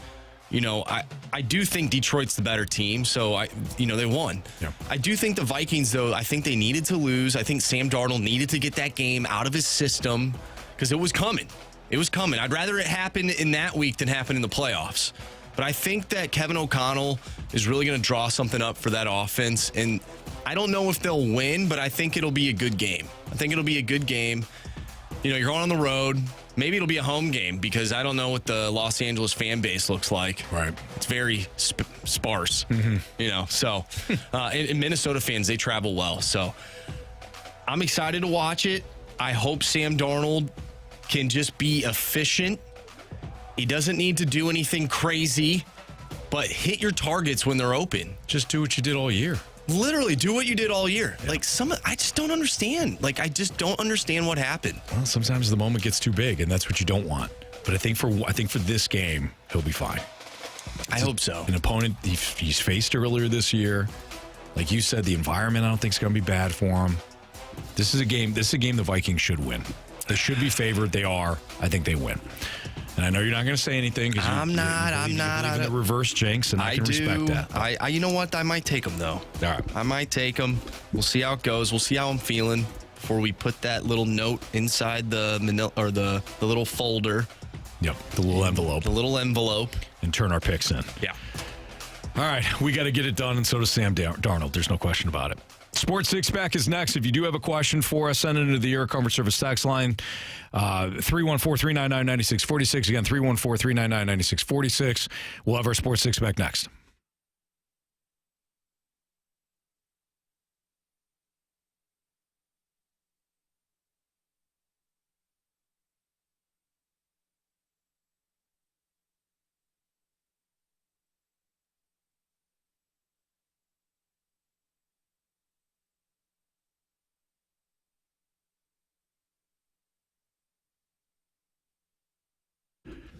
I do think Detroit's the better team, so they won. Yeah. I do think the Vikings, though, I think they needed to lose. I think Sam Darnold needed to get that game out of his system because it was coming. It was coming. I'd rather it happen in that week than happen in the playoffs. But I think that Kevin O'Connell is really going to draw something up for that offense. And I don't know if they'll win, but I think it'll be a good game. You're going on the road. Maybe it'll be a home game because I don't know what the Los Angeles fan base looks like. Right. It's very sparse, So, and Minnesota fans, they travel well. So I'm excited to watch it. I hope Sam Darnold can just be efficient. He doesn't need to do anything crazy, but hit your targets when they're open. Just do what you did all year. Literally do what you did all year. Yeah. I just don't understand. I just don't understand what happened. Well, sometimes the moment gets too big, and that's what you don't want. But I think for this game, he'll be fine. I hope so. An opponent he's faced earlier this year. Like you said, the environment I don't think is going to be bad for him. This is a game the Vikings should win. They should be favored. They are. I think they win. And I know you're not going to say anything because I'm not. You believe in the reverse jinx, and I can respect that. You know what? I might take them though. All right. I might take them. We'll see how it goes. We'll see how I'm feeling before we put that little note inside the little folder. Yep, the little envelope. The little envelope, and turn our picks in. Yeah. All right, we got to get it done, and so does Sam Darnold. There's no question about it. Sports Six Pack is next. If you do have a question for us, send it into the Air Comfort Service text line, 314-399-9646. Again, 314-399-9646. We'll have our Sports Six Pack next.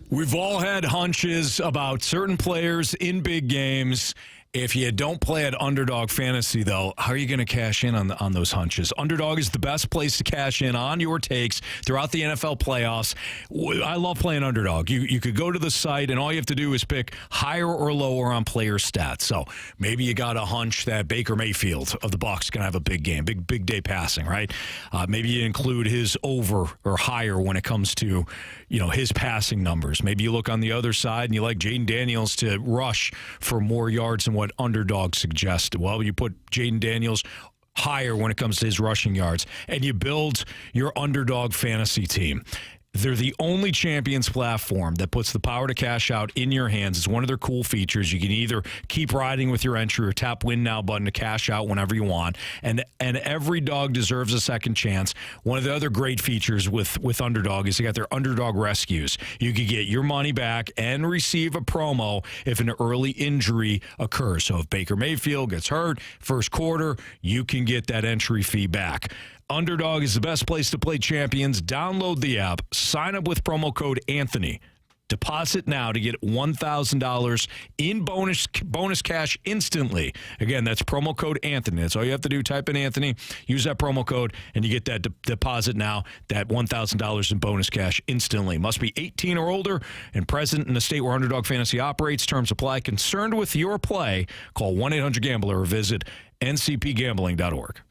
We've all had hunches about certain players in big games. If you don't play at Underdog Fantasy, though, how are you going to cash in on those hunches? Underdog is the best place to cash in on your takes throughout the NFL playoffs. I love playing Underdog. You could go to the site, and all you have to do is pick higher or lower on player stats. So maybe you got a hunch that Baker Mayfield of the Bucs going to have a big game, big day passing, right? Maybe you include his over or higher when it comes to his passing numbers. Maybe you look on the other side and you like Jaden Daniels to rush for more yards than what Underdog suggested. Well, you put Jaden Daniels higher when it comes to his rushing yards, and you build your Underdog fantasy team. They're the only Champions platform that puts the power to cash out in your hands. It's one of their cool features. You can either keep riding with your entry or tap Win Now button to cash out whenever you want. And every dog deserves a second chance. One of the other great features with Underdog is they got their Underdog Rescues. You can get your money back and receive a promo if an early injury occurs. So if Baker Mayfield gets hurt first quarter, you can get that entry fee back. Underdog is the best place to play Champions. Download the app. Sign up with promo code Anthony. Deposit now to get $1,000 in bonus cash instantly. Again, that's promo code Anthony. That's all you have to do. Type in Anthony, use that promo code, and you get that deposit now, that $1,000 in bonus cash instantly. Must be 18 or older and present in the state where Underdog Fantasy operates. Terms apply. Concerned with your play, call 1-800-GAMBLER or visit ncpgambling.org.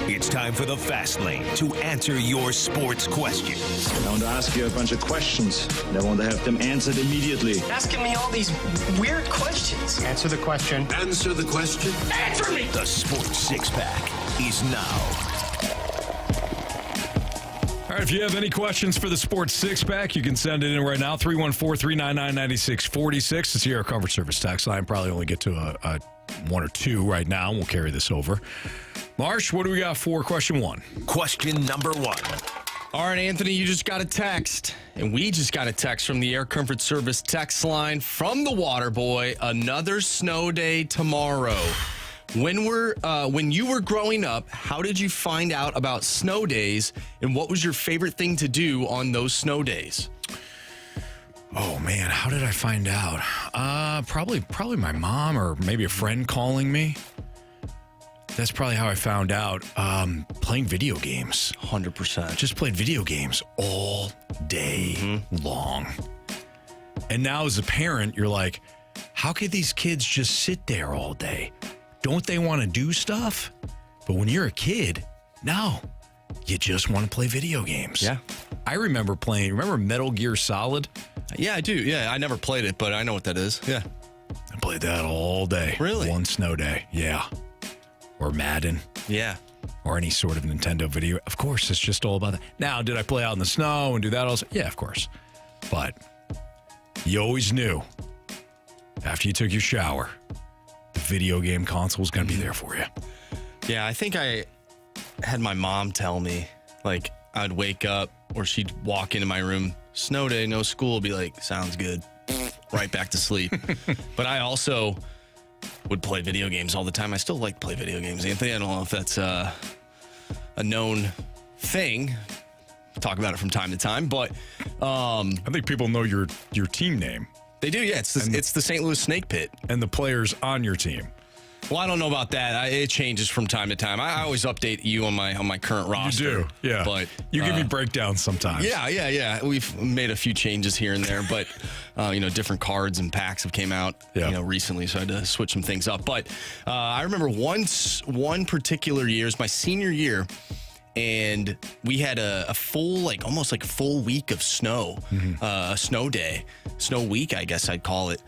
It's time for the Fast Lane to answer your sports questions. I want to ask you a bunch of questions, and I want to have them answered immediately. Asking me all these weird questions. Answer the question. Answer the question. Answer me! The Sports Six-Pack is now. All right, if you have any questions for the Sports Six-Pack, you can send it in right now, 314-399-9646. It's the Air Comfort Service tax line. Probably only get to a one or two right now. We'll carry this over. Marsh, what do we got for question one? Question number one. All right, Anthony, you just got a text, and we just got a text from the Air Comfort Service text line from the Water Boy. Another snow day tomorrow. When you were growing up, how did you find out about snow days, and what was your favorite thing to do on those snow days? Oh man, how did I find out? Probably my mom or maybe a friend calling me. That's probably how I found out. Playing video games. 100%. Just played video games all day long. And now as a parent, you're like, how could these kids just sit there all day? Don't they want to do stuff? But when you're a kid, no. You just want to play video games. Yeah. I remember Metal Gear Solid? Yeah, I do. Yeah, I never played it, but I know what that is. Yeah. I played that all day. Really? One snow day. Yeah. Or Madden. Yeah. Or any sort of Nintendo video. Of course, it's just all about that. Now, did I play out in the snow and do that also? Yeah, of course. But you always knew after you took your shower, the video game console was going to be there for you. Yeah, I think I had my mom tell me, like, I'd wake up or she'd walk into my room, snow day, no school, be like, sounds good. Right back to sleep. But I also would play video games all the time. I still like to play video games, Anthony. I don't know if that's a known thing. Talk about it from time to time, but I think people know your team name. They do, yeah. It's the St. Louis Snake Pit. And the players on your team. Well, I don't know about that. It changes from time to time. I always update you on my current roster. You do, yeah. But you give me breakdowns sometimes. Yeah. We've made a few changes here and there, but different cards and packs have came out recently, so I had to switch some things up. But I remember one particular year, it was my senior year, and we had a full, almost like full week of snow, a snow day, snow week, I guess I'd call it,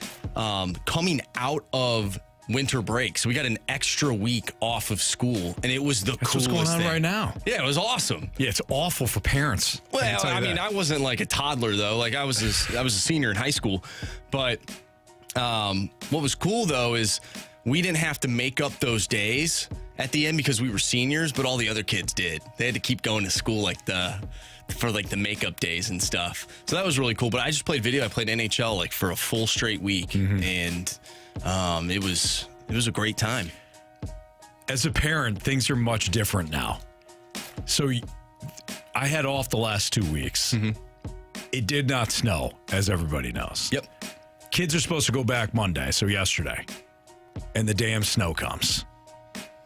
coming out of winter break. So we got an extra week off of school, and it was the coolest what's going on thing. right now. Yeah, it was awesome. Yeah, it's awful for parents. Well, I mean, I wasn't like a toddler though. Like I was a senior in high school. But what was cool though is we didn't have to make up those days at the end because we were seniors, but all the other kids did. They had to keep going to school for the makeup days and stuff. So that was really cool. But I just played video. I played NHL for a full straight week, and it was a great time. As a parent, things are much different now. So I had off the last 2 weeks. It did not snow, as everybody knows. Yep. Kids are supposed to go back Monday, so yesterday. And the damn snow comes.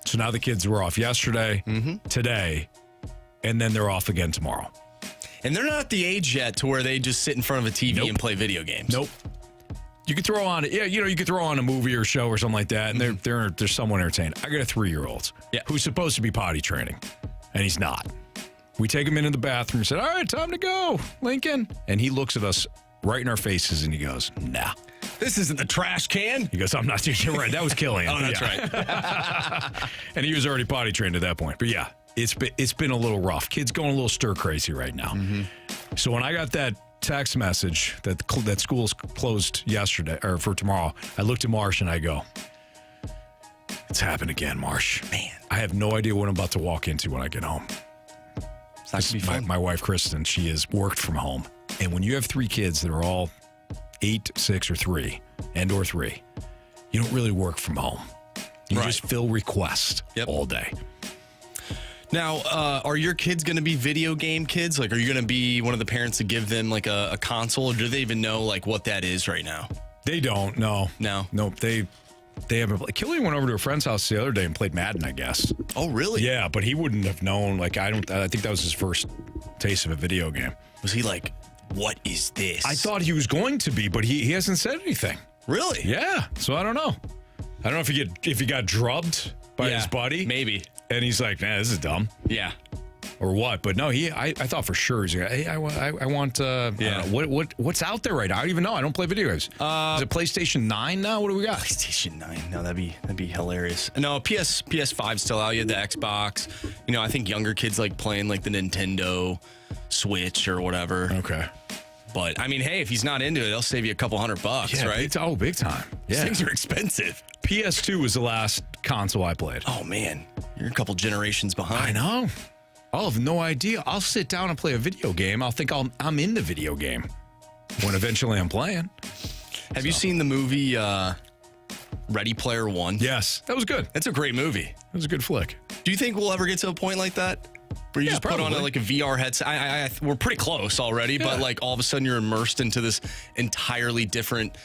So now the kids were off yesterday, today, and then they're off again tomorrow. And they're not at the age yet to where they just sit in front of a TV and play video games. Nope. You could throw on, you could throw on a movie or show or something like that, and they're somewhat entertained. I got a 3-year-old who's supposed to be potty training, and he's not. We take him into the bathroom and said, all right, time to go, Lincoln. And he looks at us right in our faces, and he goes, nah. This isn't the trash can. He goes, I'm not doing right. That was killing him. Oh, that's right. And he was already potty trained at that point. But yeah, it's been a little rough. Kids going a little stir crazy right now. So when I got that text message that school's closed yesterday or for tomorrow, I looked at Marsh and I go, it's happened again, Marsh. Man, I have no idea what I'm about to walk into when I get home. It's not gonna be fun. My wife, Kristen, she has worked from home. And when you have 3 kids that are all 8, 6, or 3, or 3, you don't really work from home. You just fill requests all day. Now, are your kids going to be video game kids? Are you going to be one of the parents to give them a console, or do they even know what that is right now? They don't. No. Nope. They haven't. Killian went over to a friend's house the other day and played Madden, I guess. Oh, really? Yeah, but he wouldn't have known. I think that was his first taste of a video game. Was he like, what is this? I thought he was going to be, but he hasn't said anything. Really? Yeah. So I don't know. I don't know if he got drubbed by his buddy. Maybe. And he's like, man, this is dumb. Yeah. Or what? But no, I thought for sure he's like, hey, I want what's out there right now? I don't even know. I don't play video games. Is it PlayStation 9 now? What do we got? PlayStation 9. No, that'd be hilarious. No, PS5's still out. You had the Xbox. I think younger kids like playing the Nintendo Switch or whatever. Okay. But I mean, hey, if he's not into it, they'll save you a couple $100, right? Big time. These things are expensive. PS2 was the last console I played. Oh man, you're a couple generations behind. I know. I'll have no idea. I'll sit down and play a video game. I'll think I'm in the video game when eventually I'm playing. Have you seen the movie Ready Player One. Yes, that was good. That's a great movie. It was a good flick. Do you think we'll ever get to a point like that? Where you just put on a VR headset? We're pretty close already, but like all of a sudden you're immersed into this entirely different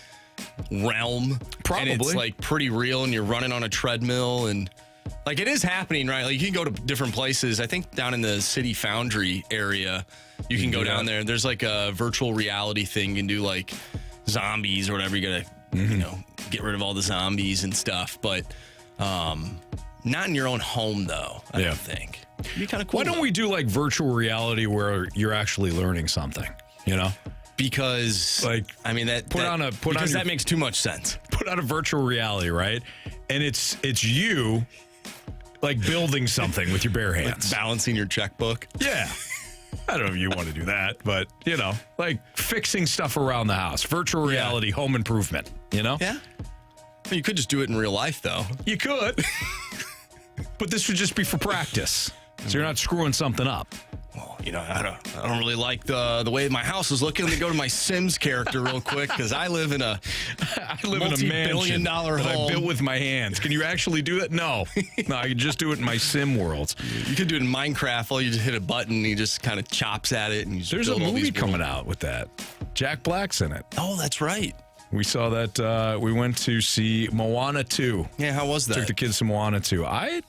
realm. Probably. And it's like pretty real and you're running on a treadmill and like it is happening, right? Like you can go to different places. I think down in the City Foundry area, you can go down there. There's like a virtual reality thing. You can do like zombies or whatever. You gotta, get rid of all the zombies and stuff. But not in your own home, though, I don't think. It'd be kind of cool. Why don't we do like virtual reality where you're actually learning something, Because, that makes too much sense. Put on a virtual reality, right? And it's you like building something with your bare hands. Like balancing your checkbook. Yeah. I don't know if you want to do that, but, like fixing stuff around the house. Virtual reality home improvement, Yeah. You could just do it in real life, though. You could. But this would just be for practice. So you're not screwing something up. Well, I don't really like the way my house is looking. Let me go to my Sims character real quick because I live in a multi-billion-dollar home. I built with my hands. Can you actually do that? No. No, I can just do it in my sim worlds. You can do it in Minecraft. All you just hit a button and he just kind of chops at it. And you just There's a movie coming out with that. Jack Black's in it. Oh, that's right. We saw that. We went to see Moana 2. Yeah, how was that? Took the kids to Moana 2. I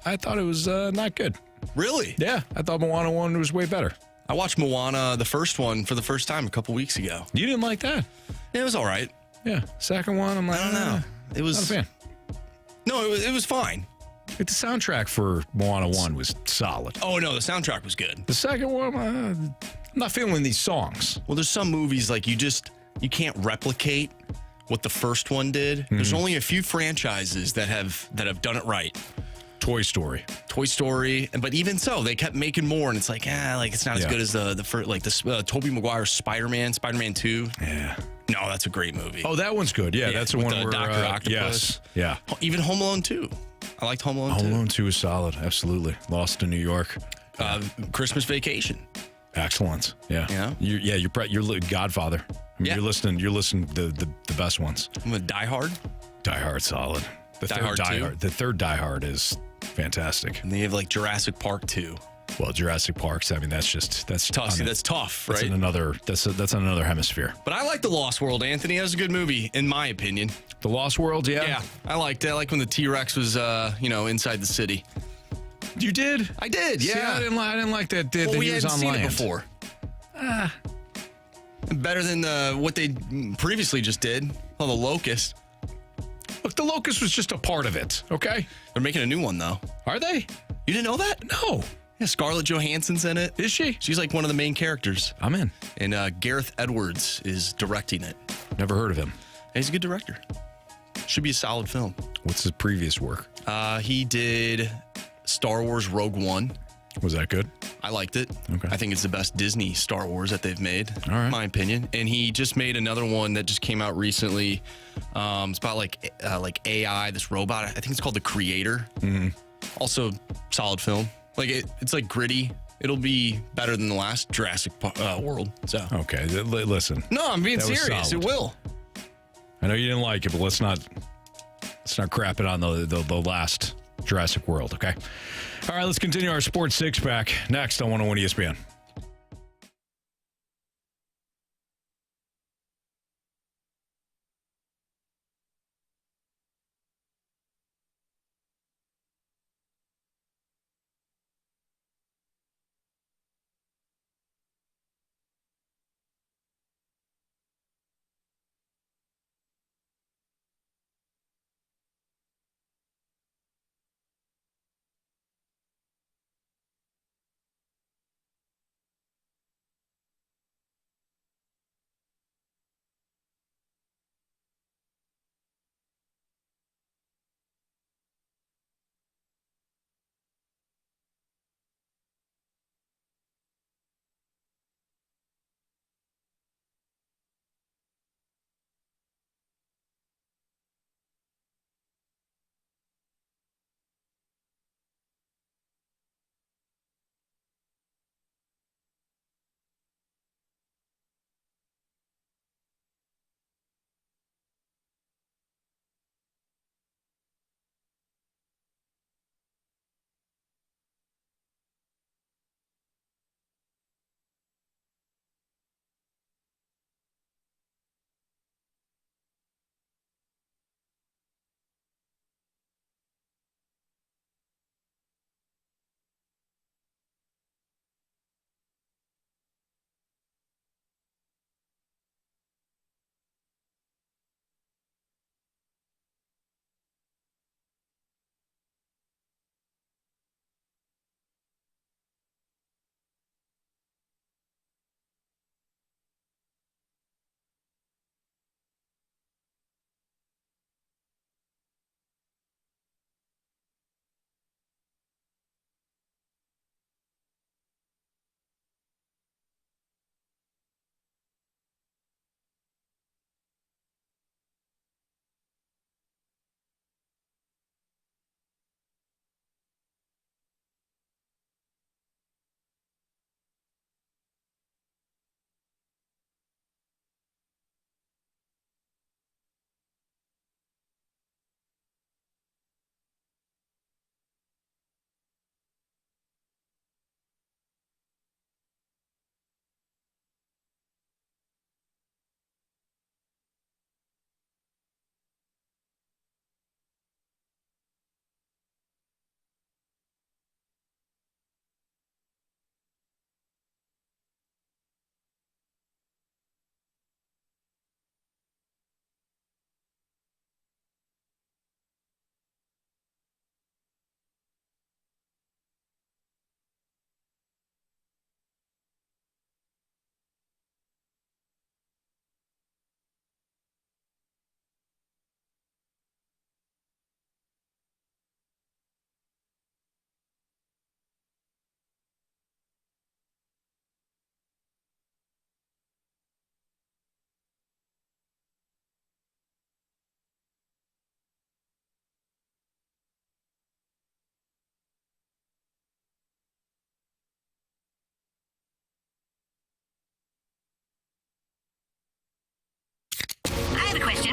thought it was not good. Really? Yeah, I thought Moana 1 was way better. I watched Moana, the first one, for the first time a couple weeks ago. You didn't like that? Yeah, it was all right. Yeah, second one, I'm like, I don't know. It was not a fan. No, it was fine. The soundtrack for Moana 1 was solid. Oh, no, the soundtrack was good. The second one, I'm not feeling these songs. Well, there's some movies like you can't replicate what the first one did. Mm-hmm. There's only a few franchises that have done it right. Toy Story, but even so, they kept making more, and it's like, it's not as good as the first, like the Tobey Maguire Spider-Man 2. Yeah, no, that's a great movie. Oh, that one's good. Yeah, that's the one where Dr. Octopus. Yes, yeah. Even Home Alone 2. I liked Home Alone 2. Home Alone 2 is solid. Absolutely. Lost in New York. Christmas Vacation. Excellent. Yeah. You're Godfather. I mean, you're listening to the best ones. I'm a Die Hard. Die Hard, solid. The third Die Hard is fantastic. And they have like Jurassic Park 2. Well, Jurassic Park's. I mean, that's tough. See, that's tough, right? That's in another hemisphere. But I like The Lost World, Anthony. That was a good movie, in my opinion. The Lost World, yeah. Yeah, I liked it. I like when the T-Rex was, inside the city. You did? I did. Yeah, see, I didn't like that. We hadn't seen it before. Better than what they previously just did. Oh, the Locust. Look, the Locust was just a part of it, okay? They're making a new one, though. Are they? You didn't know that? No. Yeah, Scarlett Johansson's in it. Is she? She's like one of the main characters. I'm in. And Gareth Edwards is directing it. Never heard of him. He's a good director. Should be a solid film. What's his previous work? He did Star Wars Rogue One. Was that good? I liked it. Okay. I think it's the best Disney Star Wars that they've made, all right. In my opinion. And he just made another one that just came out recently. It's about like AI, this robot. I think it's called The Creator. Mm-hmm. Also, solid film. Like it's like gritty. It'll be better than the last Jurassic World. So okay, listen. No, I'm being serious. It will. I know you didn't like it, but let's not crap it on the last Jurassic World. Okay. All right, let's continue our sports six pack next on 101 ESPN.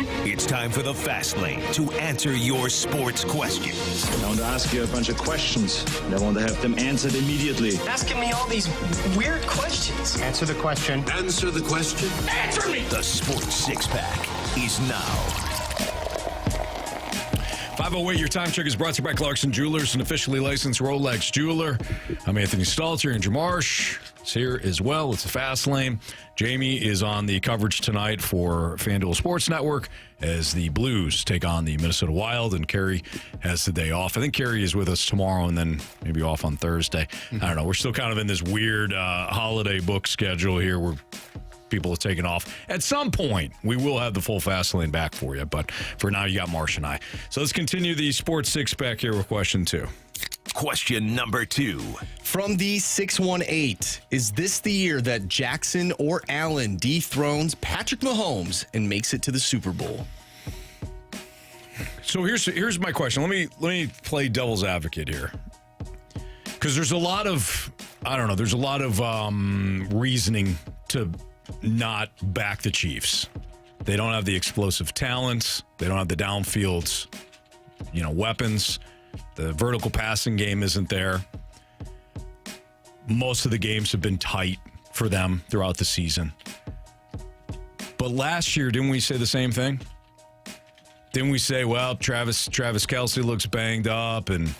question? It's time for the Fast Lane to answer your sports questions. I want to ask you a bunch of questions, and I want to have them answered immediately. Asking me all these weird questions. Answer the question. Answer the question. Answer me! The Sports Six-Pack is now. 508, your time check is brought to you by Clarkson Jewelers, an officially licensed Rolex jeweler. I'm Anthony Stalter. Andrew Marsh is here as well. It's the Fast Lane. Jamie is on the coverage tonight for FanDuel Sports Network as the Blues take on the Minnesota Wild, and Carey has the day off. I think Carey is with us tomorrow and then maybe off on Thursday. I don't know. We're still kind of in this weird holiday book schedule here where people are taking off. At some point, we will have the full Fast Lane back for you, but for now, you got Marsh and I. So let's continue the Sports Six-Pack here with question 2. Question number 2. From the 618, is this the year that Jackson or Allen dethrones Patrick Mahomes and makes it to the Super Bowl? So here's my question. Let me play devil's advocate here, because there's a lot of reasoning to not back the Chiefs. They don't have the explosive talents. They don't have the downfield, weapons. The vertical passing game isn't there. Most of the games have been tight for them throughout the season. But last year, didn't we say the same thing? Didn't we say, well, Travis Kelce looks banged up, and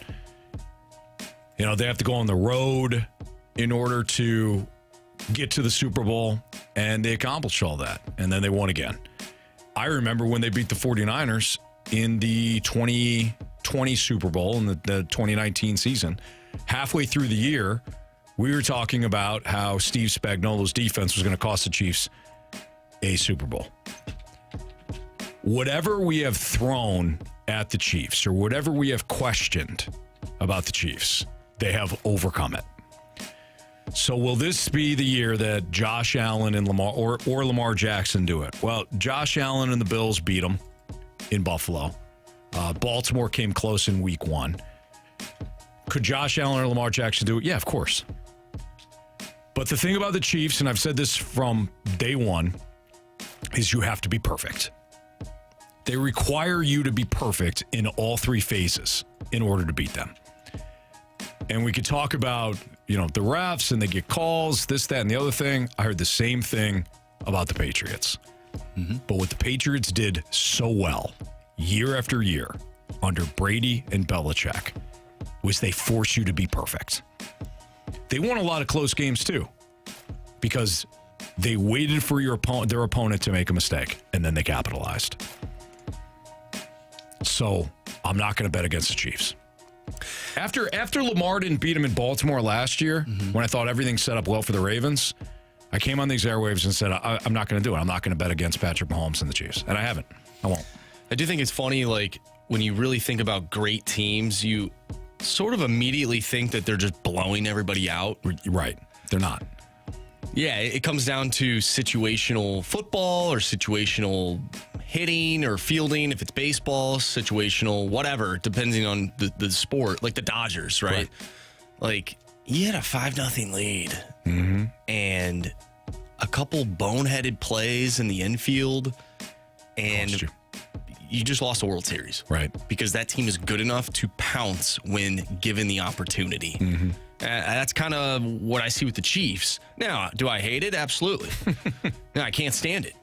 they have to go on the road in order to get to the Super Bowl, and they accomplished all that, and then they won again. I remember when they beat the 49ers in the 2020 Super Bowl in the 2019 season. Halfway through the year, we were talking about how Steve Spagnuolo's defense was going to cost the Chiefs a Super Bowl. Whatever we have thrown at the Chiefs or whatever we have questioned about the Chiefs, they have overcome it. So will this be the year that Josh Allen and Lamar or Lamar Jackson do it? Well, Josh Allen and the Bills beat them in Buffalo. Baltimore came close in week 1. Could Josh Allen or Lamar Jackson do it? Yeah, of course. But the thing about the Chiefs, and I've said this from day one, is you have to be perfect. They require you to be perfect in all 3 phases in order to beat them. And we could talk about, the refs and they get calls, this, that, and the other thing. I heard the same thing about the Patriots. Mm-hmm. But what the Patriots did so well year after year under Brady and Belichick was they force you to be perfect. They won a lot of close games too because they waited for their opponent to make a mistake, and then they capitalized. So I'm not going to bet against the Chiefs. After Lamar didn't beat him in Baltimore last year, when I thought everything set up well for the Ravens, I came on these airwaves and said, I'm not going to do it. I'm not going to bet against Patrick Mahomes and the Chiefs. And I haven't. I won't. I do think it's funny, when you really think about great teams, you sort of immediately think that they're just blowing everybody out. Right. They're not. Yeah, it comes down to situational football or situational hitting or fielding, if it's baseball, situational whatever, depending on the sport, like the Dodgers, right? You had a 5-0 lead and a couple boneheaded plays in the infield, and you just lost a World Series. Right. Because that team is good enough to pounce when given the opportunity. That's kind of what I see with the Chiefs. Now, do I hate it? Absolutely. No, I can't stand it.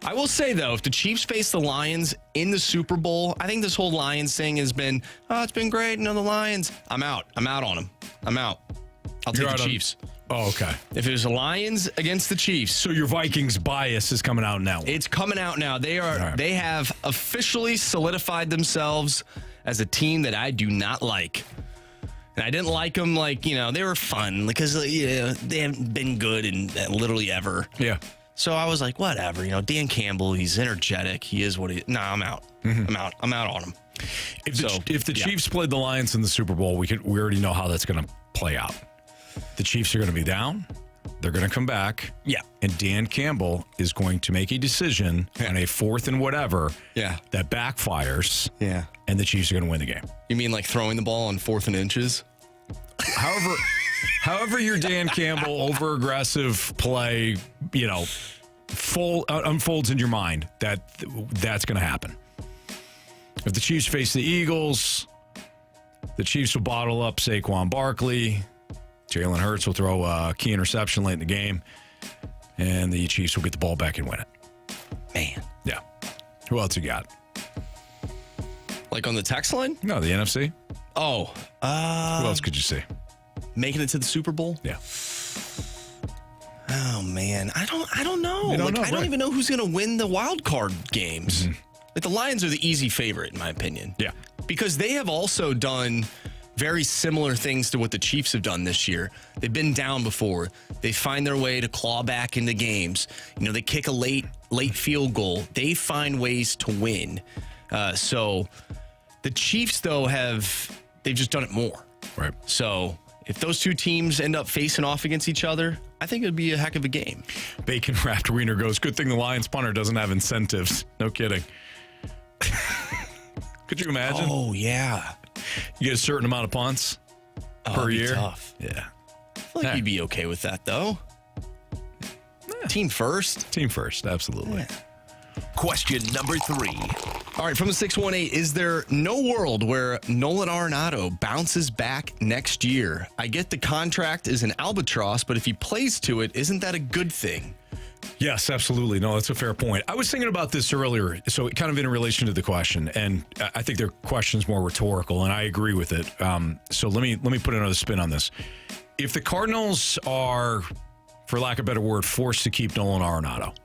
I will say, though, if the Chiefs face the Lions in the Super Bowl, I think this whole Lions thing has been, it's been great. The Lions. I'm out. I'm out on them. I'm out. I'll take the Chiefs. Oh, okay. If it was the Lions against the Chiefs. So your Vikings bias is coming out now. It's coming out now. They have officially solidified themselves as a team that I do not like. And I didn't like them they were fun because they haven't been good in literally ever. Yeah. So I was like, whatever. Dan Campbell, he's energetic. He is what he is. No, I'm out. I'm out. I'm out on him. If the Chiefs played the Lions in the Super Bowl, we already know how that's going to play out. The Chiefs are going to be down. They're going to come back. Yeah. And Dan Campbell is going to make a decision on a 4th and whatever that backfires. Yeah. And the Chiefs are going to win the game. You mean like throwing the ball on 4th and inches? However your Dan Campbell over-aggressive play, unfolds in your mind that that's going to happen. If the Chiefs face the Eagles, the Chiefs will bottle up Saquon Barkley. Jalen Hurts will throw a key interception late in the game, and the Chiefs will get the ball back and win it. Man. Yeah. Who else you got? Like on the text line? No, the NFC. Oh. Who else could you see? Making it to the Super Bowl? Yeah. Oh, man. I don't know. You don't know, I don't right. even know who's going to win the wild card games. Mm-hmm. Like the Lions are the easy favorite, in my opinion. Yeah. Because they have also done very similar things to what the Chiefs have done this year. They've been down before. They find their way to claw back into games. They kick a late field goal. They find ways to win. So the Chiefs, though, they've just done it more. Right. So if those two teams end up facing off against each other, I think it'd be a heck of a game. Bacon Wrapped Wiener goes, good thing the Lions punter doesn't have incentives. No kidding. Could you imagine? Oh, yeah. You get a certain amount of punts per year. Tough. Yeah. I feel like you'd be okay with that, though. Team first. Team first, absolutely. Yeah. Question number 3. All right, from the 618, is there no world where Nolan Arenado bounces back next year? I get the contract is an albatross, but if he plays to it, isn't that a good thing? Yes, absolutely. No, that's a fair point. I was thinking about this earlier, so kind of in relation to the question, and I think their question's more rhetorical, and I agree with it. So let me put another spin on this. If the Cardinals are, for lack of a better word, forced to keep Nolan Arenado,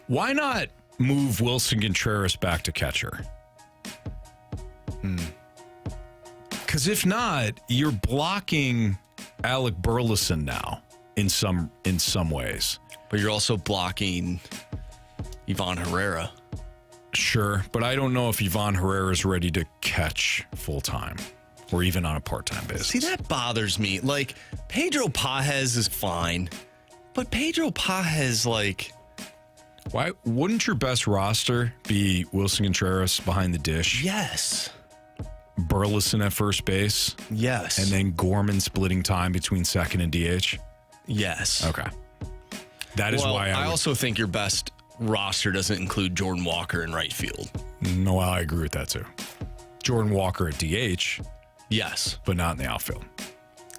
why not move Wilson Contreras back to catcher? Because if not, you're blocking Alec Burleson now in some ways. But you're also blocking Ivan Herrera. Sure, but I don't know if Ivan Herrera is ready to catch full-time or even on a part-time basis. See, that bothers me. Like, Pedro Pajes is fine, but Pedro Pajes, why wouldn't your best roster be Wilson Contreras behind the dish? Yes. Burleson at first base? Yes. And then Gorman splitting time between second and DH? Yes. Okay. That is why I also think your best roster doesn't include Jordan Walker in right field. No, I agree with that too. Jordan Walker at DH. Yes. But not in the outfield.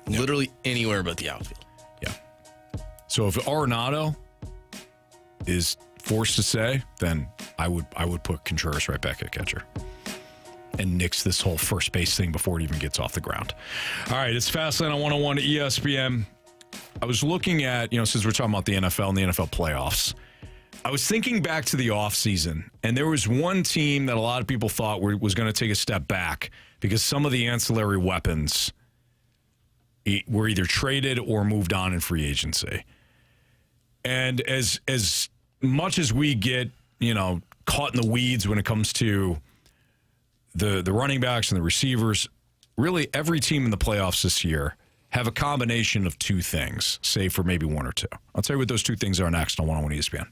Literally anywhere but the outfield. Yeah. So if Arenado is forced to say, then I would put Contreras right back at catcher and nix this whole first base thing before it even gets off the ground. All right, it's Fastlane on 101 to ESPN. I was looking at, since we're talking about the NFL and the NFL playoffs, I was thinking back to the offseason, and there was one team that a lot of people thought was going to take a step back because some of the ancillary weapons were either traded or moved on in free agency. And as much as we get, caught in the weeds when it comes to the running backs and the receivers, really every team in the playoffs this year have a combination of two things, save for maybe one or two. I'll tell you what those two things are next on 101 ESPN.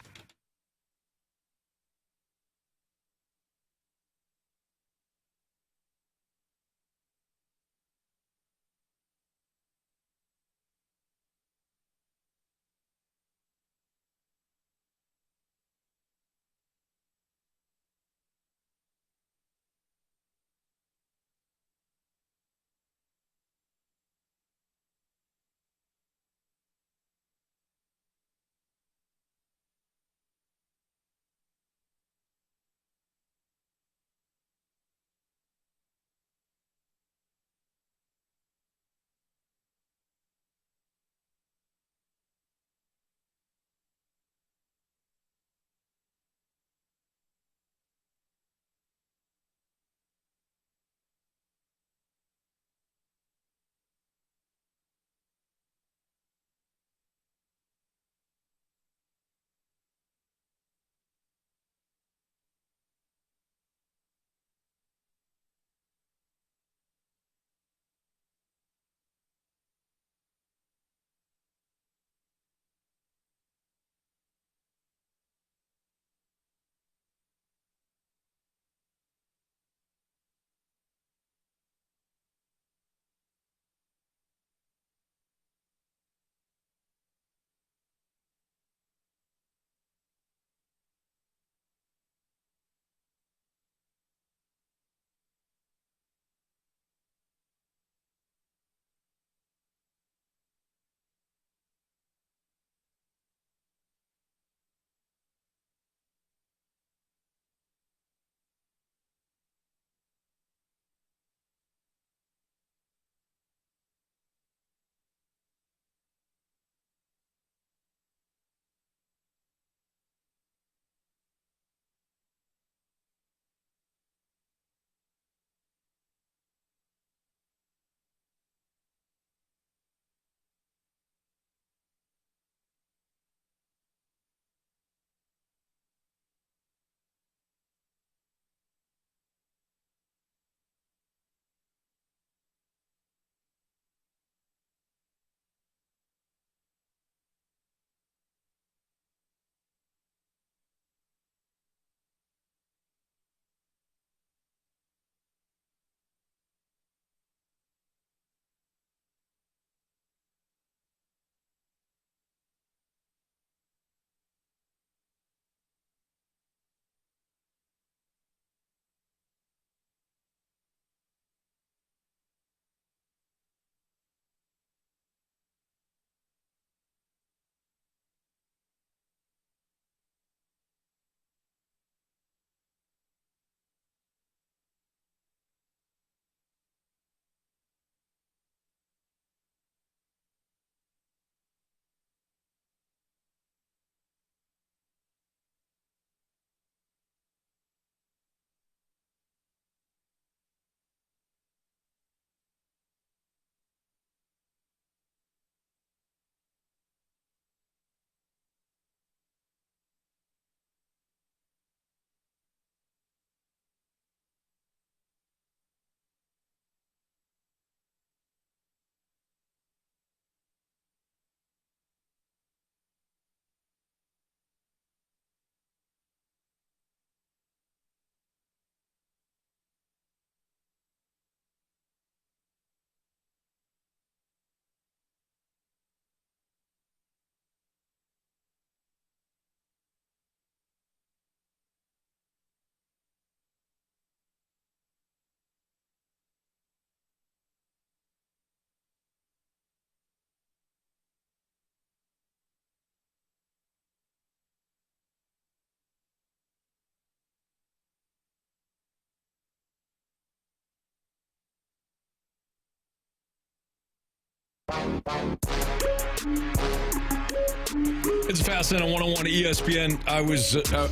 It's fascinating on 101 ESPN. I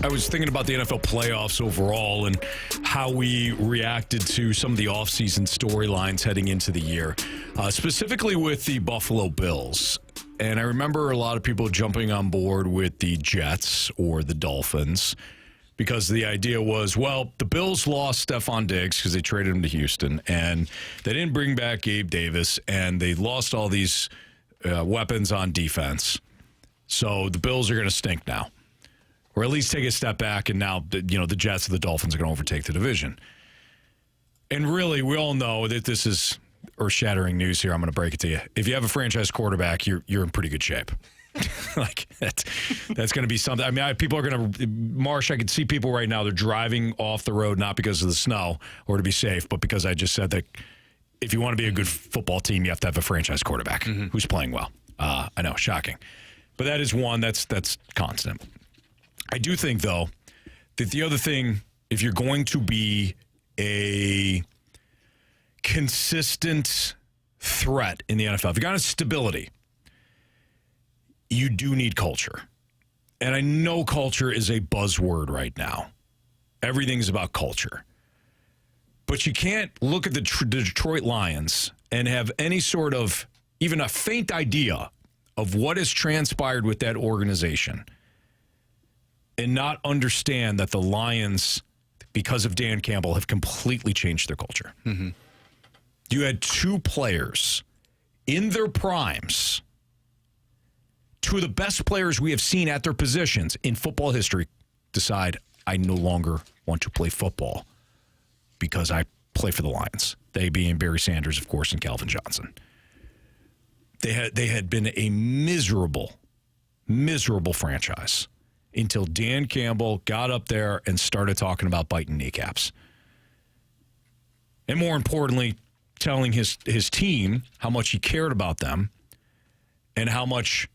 was thinking about the NFL playoffs overall and how we reacted to some of the offseason storylines heading into the year, specifically with the Buffalo Bills. And I remember a lot of people jumping on board with the Jets or the Dolphins because the idea was, well, the Bills lost Stephon Diggs because they traded him to Houston, and they didn't bring back Gabe Davis, and they lost all these weapons on defense. So the Bills are going to stink now, or at least take a step back, and now the Jets and the Dolphins are going to overtake the division. And really, we all know that this is earth-shattering news here. I'm going to break it to you. If you have a franchise quarterback, you're in pretty good shape. Like that's going to be something. I mean, people are going to Marsh. I can see people right now. They're driving off the road not because of the snow or to be safe, but because I just said that if you want to be a good football team, you have to have a franchise quarterback who's playing well. I know, shocking, but that is one that's constant. I do think though that the other thing, if you're going to be a consistent threat in the NFL, if you're going to stability, you do need culture. And I know culture is a buzzword right now. Everything's about culture. But you can't look at the Detroit Lions and have any sort of, even a faint idea of what has transpired with that organization and not understand that the Lions, because of Dan Campbell, have completely changed their culture. Mm-hmm. You had two players in their primes, two of the best players we have seen at their positions in football history, decide I no longer want to play football because I play for the Lions. They being Barry Sanders, of course, and Calvin Johnson. They had been a miserable franchise until Dan Campbell got up there and started talking about biting kneecaps. And more importantly, telling his team how much he cared about them and how much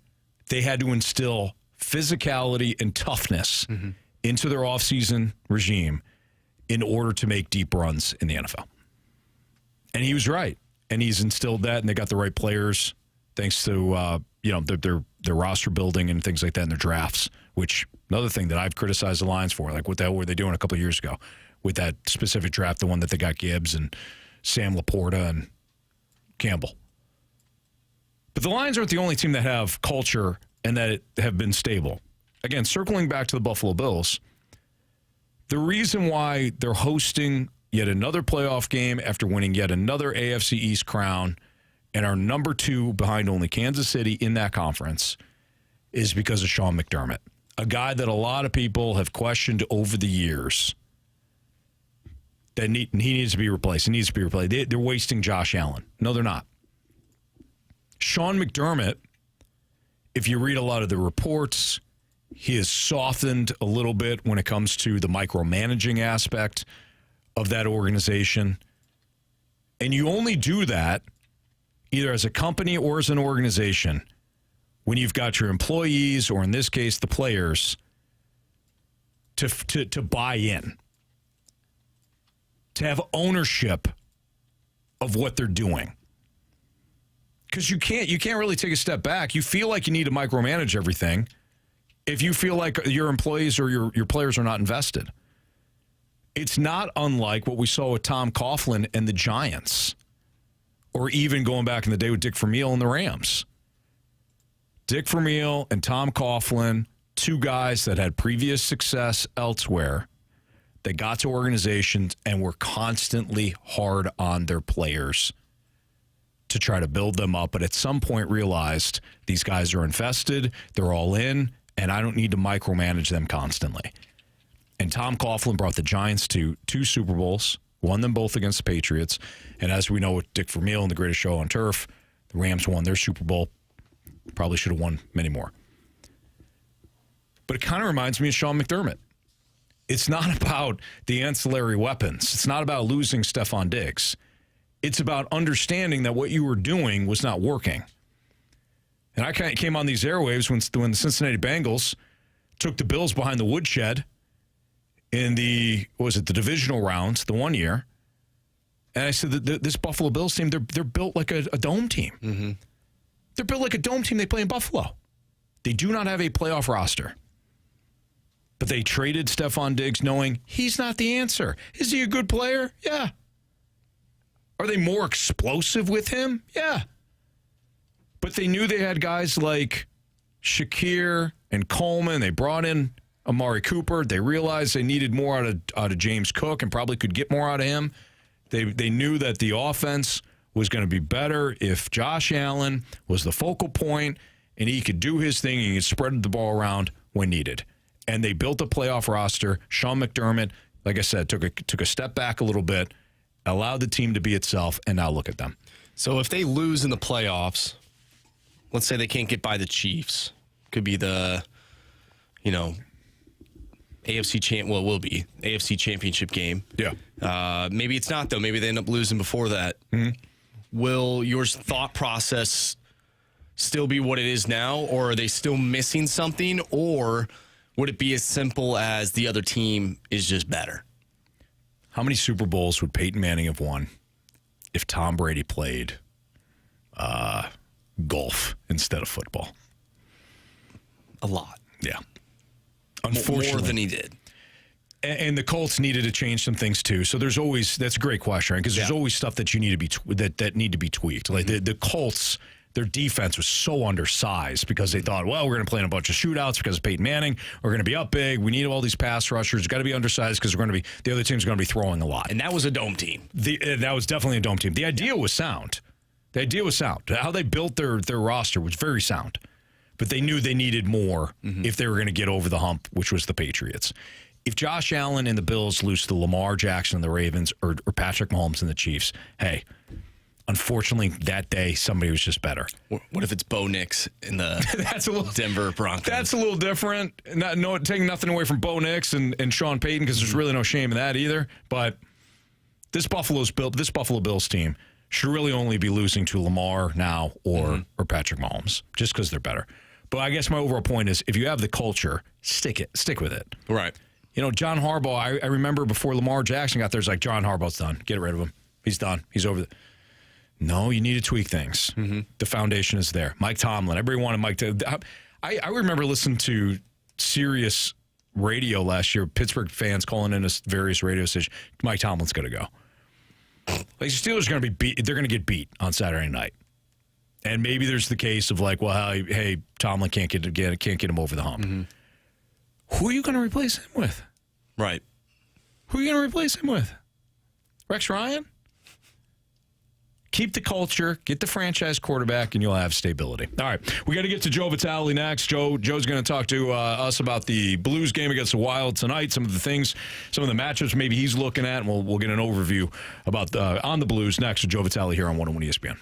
they had to instill physicality and toughness into their offseason regime in order to make deep runs in the NFL. And he was right. And he's instilled that, and they got the right players thanks to their roster building and things like that in their drafts, which another thing that I've criticized the Lions for, like what the hell were they doing a couple of years ago with that specific draft, the one that they got Gibbs and Sam Laporta and Campbell. But the Lions aren't the only team that have culture and that have been stable. Again, circling back to the Buffalo Bills, the reason why they're hosting yet another playoff game after winning yet another AFC East crown and are number 2 behind only Kansas City in that conference is because of Sean McDermott, a guy that a lot of people have questioned over the years that he needs to be replaced. He needs to be replaced. They're wasting Josh Allen. No, they're not. Sean McDermott, if you read a lot of the reports, he has softened a little bit when it comes to the micromanaging aspect of that organization. And you only do that either as a company or as an organization when you've got your employees, or in this case, the players, to buy in, to have ownership of what they're doing. Because you can't really take a step back. You feel like you need to micromanage everything if you feel like your employees or your players are not invested. It's not unlike what we saw with Tom Coughlin and the Giants, or even going back in the day with Dick Vermeil and the Rams. Dick Vermeil and Tom Coughlin, two guys that had previous success elsewhere, they got to organizations and were constantly hard on their players to try to build them up, but at some point realized these guys are invested, they're all in, and I don't need to micromanage them constantly. And Tom Coughlin brought the Giants to 2 Super Bowls, won them both against the Patriots, and as we know with Dick Vermeil and the greatest show on turf, the Rams won their Super Bowl, probably should have won many more. But it kind of reminds me of Sean McDermott. It's not about the ancillary weapons. It's not about losing Stephon Diggs. It's about understanding that what you were doing was not working. And I kind of came on these airwaves when the Cincinnati Bengals took the Bills behind the woodshed in the divisional rounds the one year. And I said that this Buffalo Bills team, they're built like a dome team. Mm-hmm. They're built like a dome team. They play in Buffalo. They do not have a playoff roster. But they traded Stephon Diggs knowing he's not the answer. Is he a good player? Yeah. Are they more explosive with him? Yeah. But they knew they had guys like Shakir and Coleman. They brought in Amari Cooper. They realized they needed more out of James Cook and probably could get more out of him. They knew that the offense was going to be better if Josh Allen was the focal point and he could do his thing and he could spread the ball around when needed. And they built a playoff roster. Sean McDermott, like I said, took a step back a little bit, allowed the team to be itself, and now look at them. So if they lose in the playoffs, let's say they can't get by the Chiefs, could be the, will be AFC Championship game. Yeah. Maybe it's not, though. Maybe they end up losing before that. Mm-hmm. Will your thought process still be what it is now, or are they still missing something, or would it be as simple as the other team is just better? How many Super Bowls would Peyton Manning have won if Tom Brady played golf instead of football? A lot. Yeah. Unfortunately. More than he did. And the Colts needed to change some things too. So there's always, that's a great question, right? Because there's always stuff that you need to be that need to be tweaked. Like the Colts, their defense was so undersized because they thought, well, we're going to play in a bunch of shootouts because of Peyton Manning. We're going to be up big. We need all these pass rushers. Got to be undersized because the other team's going to be throwing a lot. And that was a dome team. That was definitely a dome team. The idea was sound. How they built their roster was very sound. But they knew they needed more if they were going to get over the hump, which was the Patriots. If Josh Allen and the Bills lose to Lamar Jackson and the Ravens or Patrick Mahomes and the Chiefs, hey, unfortunately, that day, somebody was just better. What if it's Bo Nix in the Denver Broncos? That's a little different. Taking nothing away from Bo Nix and Sean Payton, because there's really no shame in that either. But this Buffalo Bills team should really only be losing to Lamar now or Patrick Mahomes, just because they're better. But I guess my overall point is, if you have the culture, stick with it. Right. John Harbaugh, I remember before Lamar Jackson got there, it's like, John Harbaugh's done. Get rid of him. He's done. He's over. No, you need to tweak things. Mm-hmm. The foundation is there. Mike Tomlin. Everybody wanted Mike to. I remember listening to Sirius radio last year, Pittsburgh fans calling in various radio stations. Mike Tomlin's going to go. Like, the Steelers are going to be beat. They're going to get beat on Saturday night. And maybe there's the case of like, well, hey, Tomlin can't get him over the hump. Mm-hmm. Who are you going to replace him with? Right. Who are you going to replace him with? Rex Ryan? Keep the culture, get the franchise quarterback, and you'll have stability. All right, we got to get to Joe Vitale next. Joe's going to talk to us about the Blues game against the Wild tonight, some of the matchups maybe he's looking at, and we'll get an overview about on the Blues next with Joe Vitale here on 101 ESPN.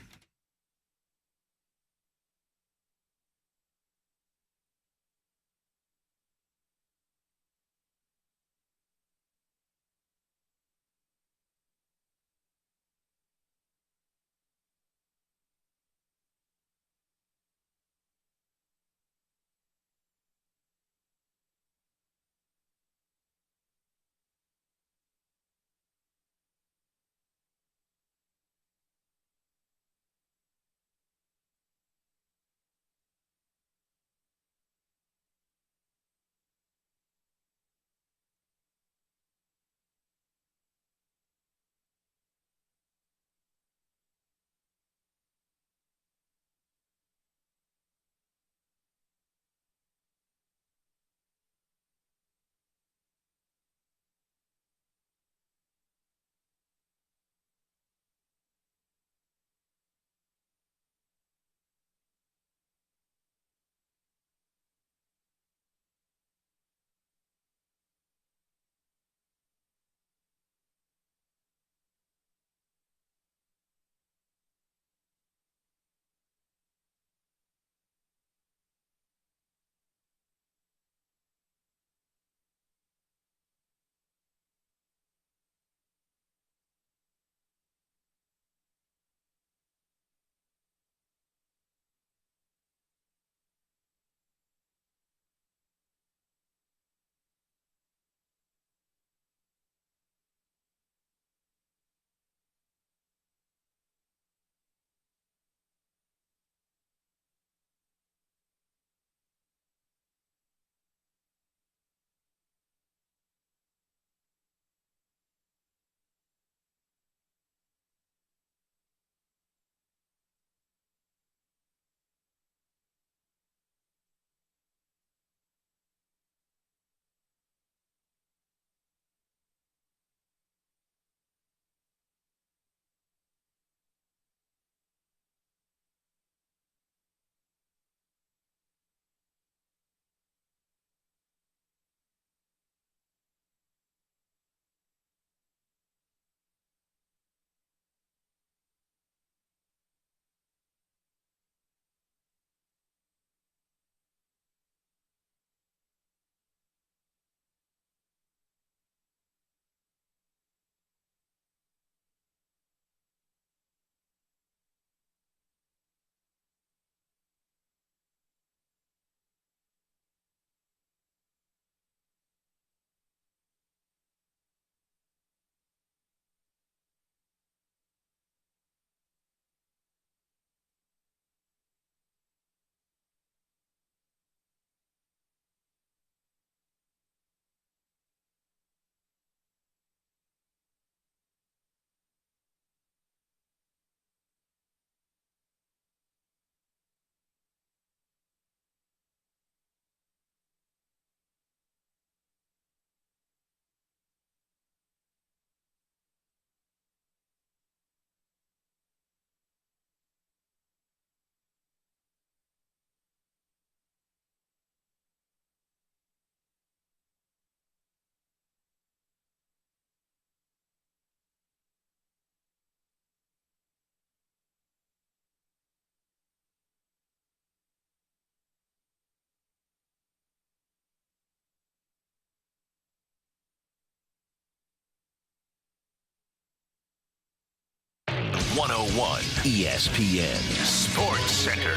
101 ESPN Sports Center.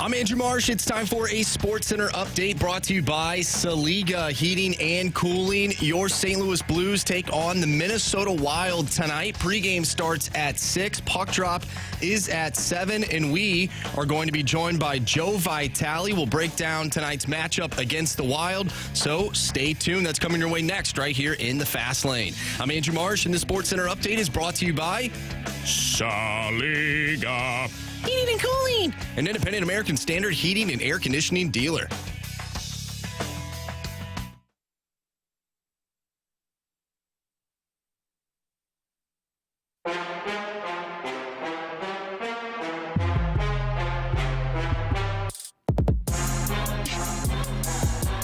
I'm Andrew Marsh. It's time for a Sports Center update brought to you by Saliga Heating and Cooling. Your St. Louis Blues take on the Minnesota Wild tonight. Pregame starts at 6. Puck drop is at 7. And we are going to be joined by Joe Vitale. We'll break down tonight's matchup against the Wild. So stay tuned. That's coming your way next right here in the Fast Lane. I'm Andrew Marsh, and the Sports Center update is brought to you by Saliga Heating and Cooling, an independent American Standard heating and air conditioning dealer.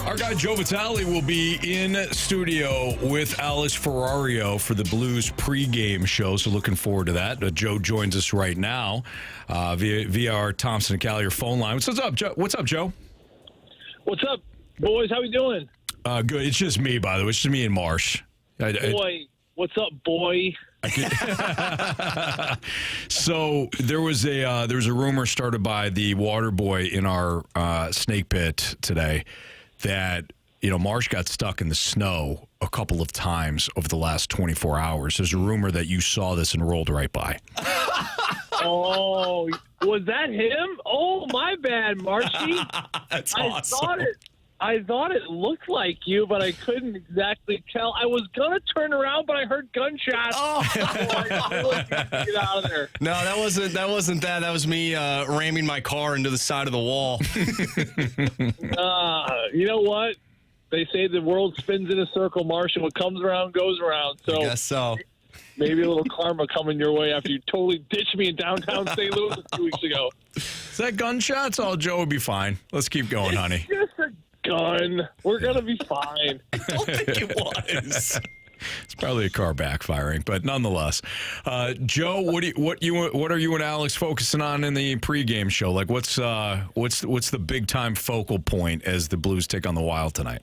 Our guy Joe Vitale will be in studio with Alice Ferrario for the Blues pregame show, so looking forward to that. Joe joins us right now via our Thompson & Callier phone line. What's up, Joe? What's up, Joe? What's up, boys? How we doing? Good. It's just me, by the way. It's just me and Marsh. Boy, what's up, boy? So there was a rumor started by the water boy in our snake pit today that, Marsh got stuck in the snow a couple of times over the last 24 hours. There's a rumor that you saw this and rolled right by. Oh, was that him? Oh, my bad, Marshy. That's awesome. I thought it looked like you, but I couldn't exactly tell. I was going to turn around, but I heard gunshots. Oh, I really couldn't get out of there. No, that wasn't that. That was me ramming my car into the side of the wall. You know what? They say the world spins in a circle, Marsh, and what comes around goes around. So, I guess so. Maybe a little karma coming your way after you totally ditched me in downtown St. Louis a few weeks ago. Is that gunshots? Oh, Joe would be fine. Let's keep going, honey. Just a gun. We're going to be fine. I don't think it was. It's probably a car backfiring, but nonetheless, Joe, what are you and Alex focusing on in the pregame show? Like, what's the big time focal point as the Blues take on the Wild tonight?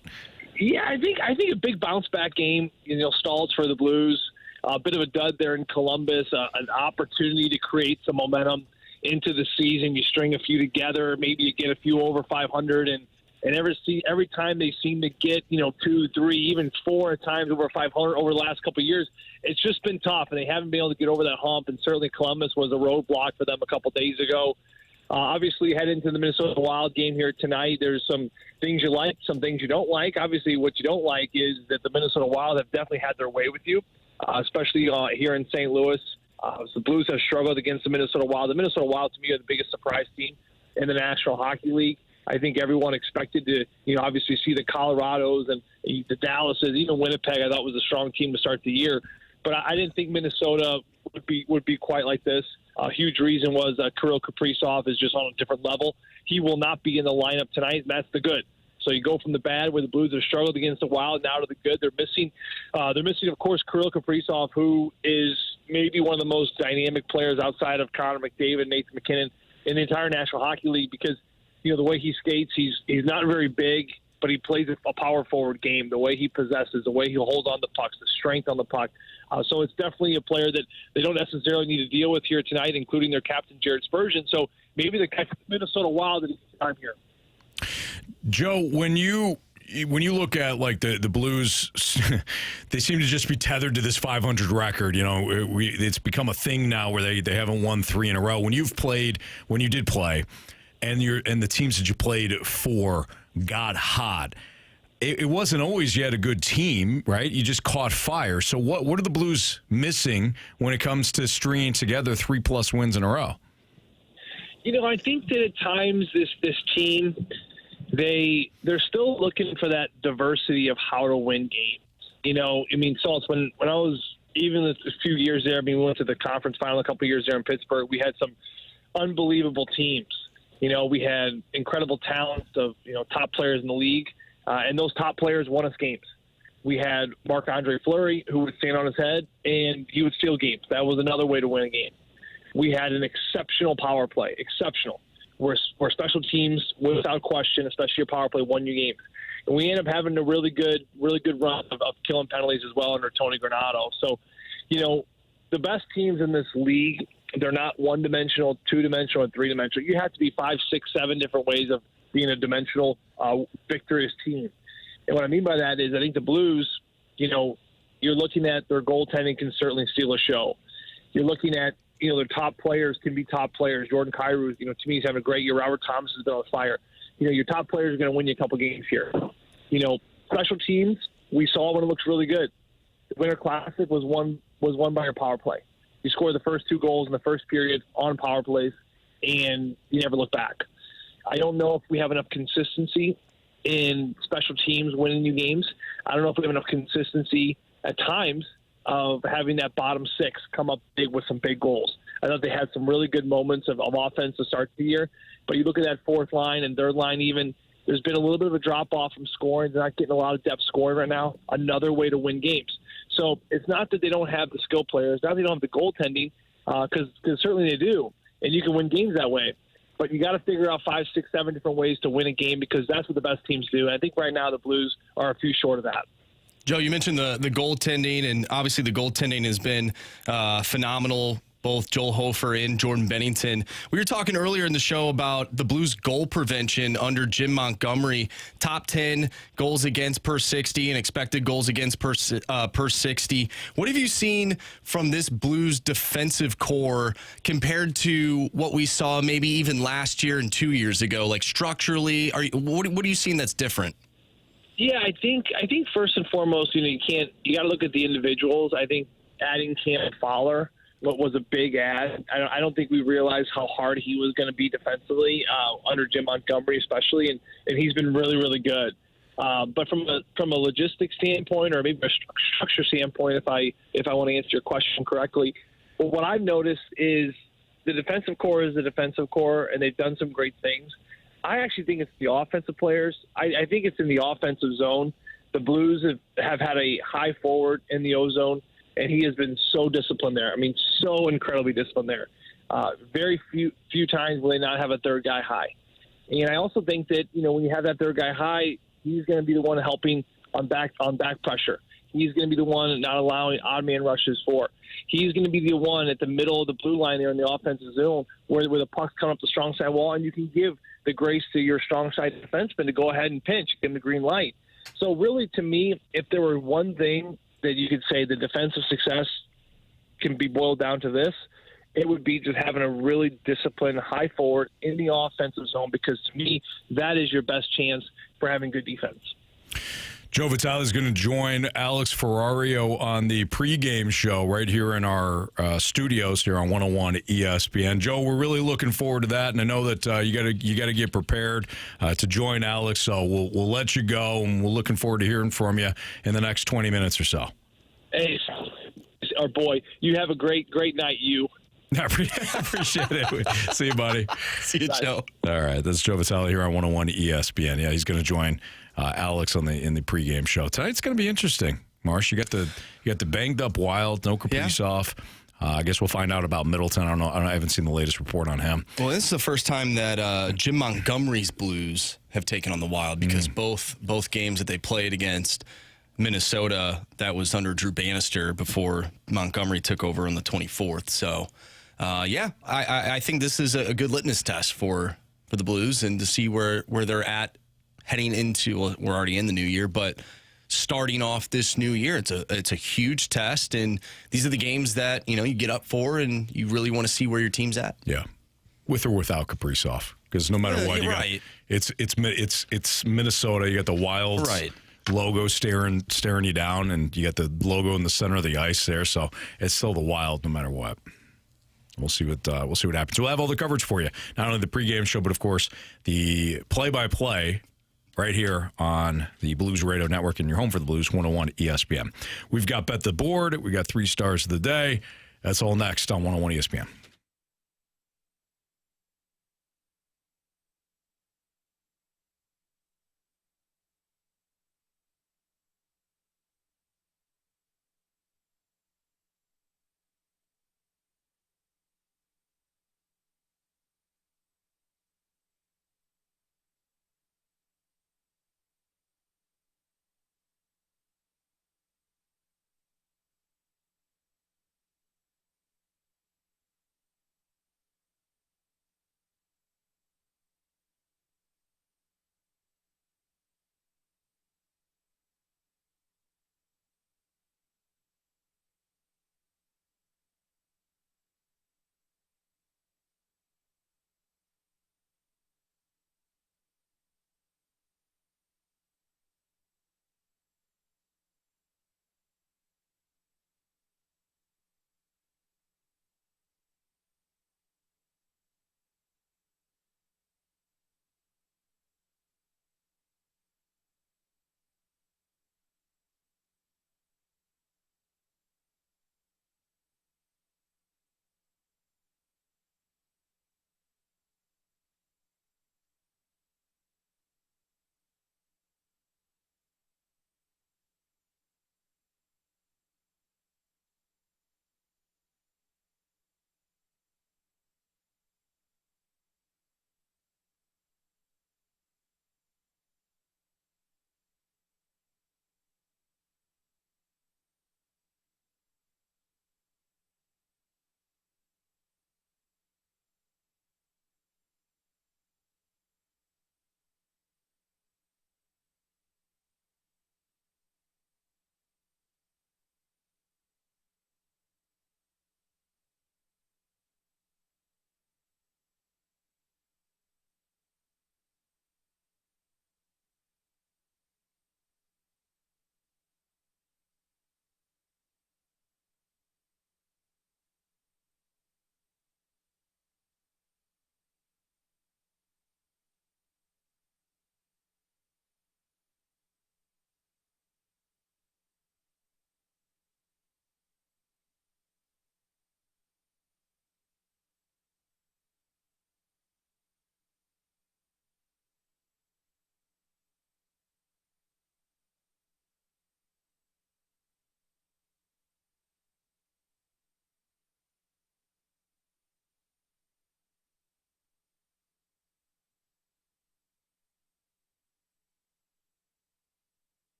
Yeah, I think a big bounce back game. Stalls for the Blues. A bit of a dud there in Columbus. An opportunity to create some momentum into the season. You string a few together, maybe you get a few over 500, and every time they seem to get 2, 3, even 4 times over 500 over the last couple of years, it's just been tough, and they haven't been able to get over that hump. And certainly Columbus was a roadblock for them a couple days ago. Obviously, head into the Minnesota Wild game here tonight. There's some things you like, some things you don't like. Obviously, what you don't like is that the Minnesota Wild have definitely had their way with you, especially here in St. Louis. So the Blues have struggled against the Minnesota Wild. The Minnesota Wild, to me, are the biggest surprise team in the National Hockey League. I think everyone expected to, obviously see the Colorados and the Dallases, even Winnipeg. I thought was a strong team to start the year, but I didn't think Minnesota would be quite like this. A huge reason was Kirill Kaprizov is just on a different level. He will not be in the lineup tonight, and that's the good. So you go from the bad, where the Blues have struggled against the Wild, now to the good. They're missing, of course, Kirill Kaprizov, who is maybe one of the most dynamic players outside of Connor McDavid, Nathan McKinnon in the entire National Hockey League, because the way he skates, he's not very big, but he plays a power forward game. The way he possesses, the way he holds on the pucks, the strength on the puck. So it's definitely a player that they don't necessarily need to deal with here tonight, including their captain, Jared Spurgeon. So maybe the Minnesota Wild at this time here. Joe, when you look at like the Blues, they seem to just be tethered to this 500 record. It's become a thing now where they haven't won 3 in a row. When you did play, and the teams that you played for got hot, it wasn't always you had a good team, right? You just caught fire. So what are the Blues missing when it comes to stringing together 3+ wins in a row? I think that at times this team, they're still looking for that diversity of how to win games. Salts, when I was even a few years there, we went to the conference final a couple of years there in Pittsburgh. We had some unbelievable teams. We had incredible talents of, top players in the league, and those top players won us games. We had Marc-Andre Fleury, who would stand on his head, and he would steal games. That was another way to win a game. We had an exceptional power play, where special teams, without question, especially your power play, won you games. And we ended up having a really good run of killing penalties as well under Tony Granado. So, the best teams in this league, they're not one-dimensional, two-dimensional, and three-dimensional. You have to be 5, 6, 7 different ways of being a dimensional, victorious team. And what I mean by that is I think the Blues, you're looking at their goaltending can certainly steal a show. You're looking at, their top players can be top players. Jordan Carey, to me, he's having a great year. Robert Thomas has been on fire. Your top players are going to win you a couple games here. Special teams, we saw when it looks really good. The Winter Classic was won by your power play. You scored the first 2 goals in the first period on power plays, and you never look back. I don't know if we have enough consistency in special teams winning you games. I don't know if we have enough consistency at times of having that bottom 6 come up big with some big goals. I thought they had some really good moments of offense to start the year, but you look at that fourth line and third line even, there's been a little bit of a drop-off from scoring. They're not getting a lot of depth scoring right now. Another way to win games. So it's not that they don't have the skill players, not that they don't have the goaltending, because certainly they do, and you can win games that way. But you got to figure out 5, 6, 7 different ways to win a game because that's what the best teams do. And I think right now the Blues are a few short of that. Joe, you mentioned the goaltending, and obviously the goaltending has been phenomenal. Both Joel Hofer and Jordan Bennington. We were talking earlier in the show about the Blues' goal prevention under Jim Montgomery. Top 10 goals against per 60 and expected goals against per 60. What have you seen from this Blues defensive core compared to what we saw maybe even last year and 2 years ago? Like structurally, what are you seeing that's different? Yeah, I think first and foremost, you got to look at the individuals. I think adding Cam Fowler was a big add. I don't think we realized how hard he was going to be defensively under Jim Montgomery, especially, and he's been really, really good. But from a logistics standpoint, or maybe a structure standpoint, if I want to answer your question correctly, well, what I've noticed is the defensive core is the defensive core, and they've done some great things. I actually think it's the offensive players. I think it's in the offensive zone. The Blues have had a high forward in the O zone, and he has been so disciplined there. I mean, so incredibly disciplined there. Very few times will they not have a third guy high. And I also think that, when you have that third guy high, he's going to be the one helping on back pressure. He's going to be the one not allowing odd man rushes for. He's going to be the one at the middle of the blue line there in the offensive zone where the puck's coming up the strong side wall, and you can give the grace to your strong side defenseman to go ahead and pinch, give him the green light. So really, to me, if there were one thing that you could say the defensive success can be boiled down to this, it would be just having a really disciplined high forward in the offensive zone, because to me, that is your best chance for having good defense. Joe Vitale is going to join Alex Ferrario on the pregame show right here in our studios here on 101 ESPN. Joe, we're really looking forward to that, and I know that you got to get prepared to join Alex. So we'll let you go, and we're looking forward to hearing from you in the next 20 minutes or so. Hey, our boy, you have a great night. You. I appreciate it. See you, buddy. See you, Joe. All right, that's Joe Vitale here on 101 ESPN. Yeah, he's going to join Alex in the pregame show tonight's going to be interesting. Marsh, you got the banged up Wild, no Kaprizov. I guess we'll find out about Middleton. I don't know. I haven't seen the latest report on him. Well, this is the first time that Jim Montgomery's Blues have taken on the Wild, because both games that they played against Minnesota, that was under Drew Bannister before Montgomery took over on the 24th. So, I think this is a good litmus test for the Blues, and to see where they're at heading into, well, we're already in the new year, but starting off this new year, it's a huge test, and these are the games that you get up for, and you really want to see where your team's at. Yeah, with or without Kaprizov, because no matter what, it's Minnesota. You got the Wild logo staring you down, and you got the logo in the center of the ice there. So it's still the Wild, no matter what. We'll see what happens. We'll have all the coverage for you, not only the pregame show, but of course the play-by-play right here on the Blues Radio Network and your home for the Blues, 101 ESPN. We've got Bet the Board. We got 3 stars of the day. That's all next on 101 ESPN.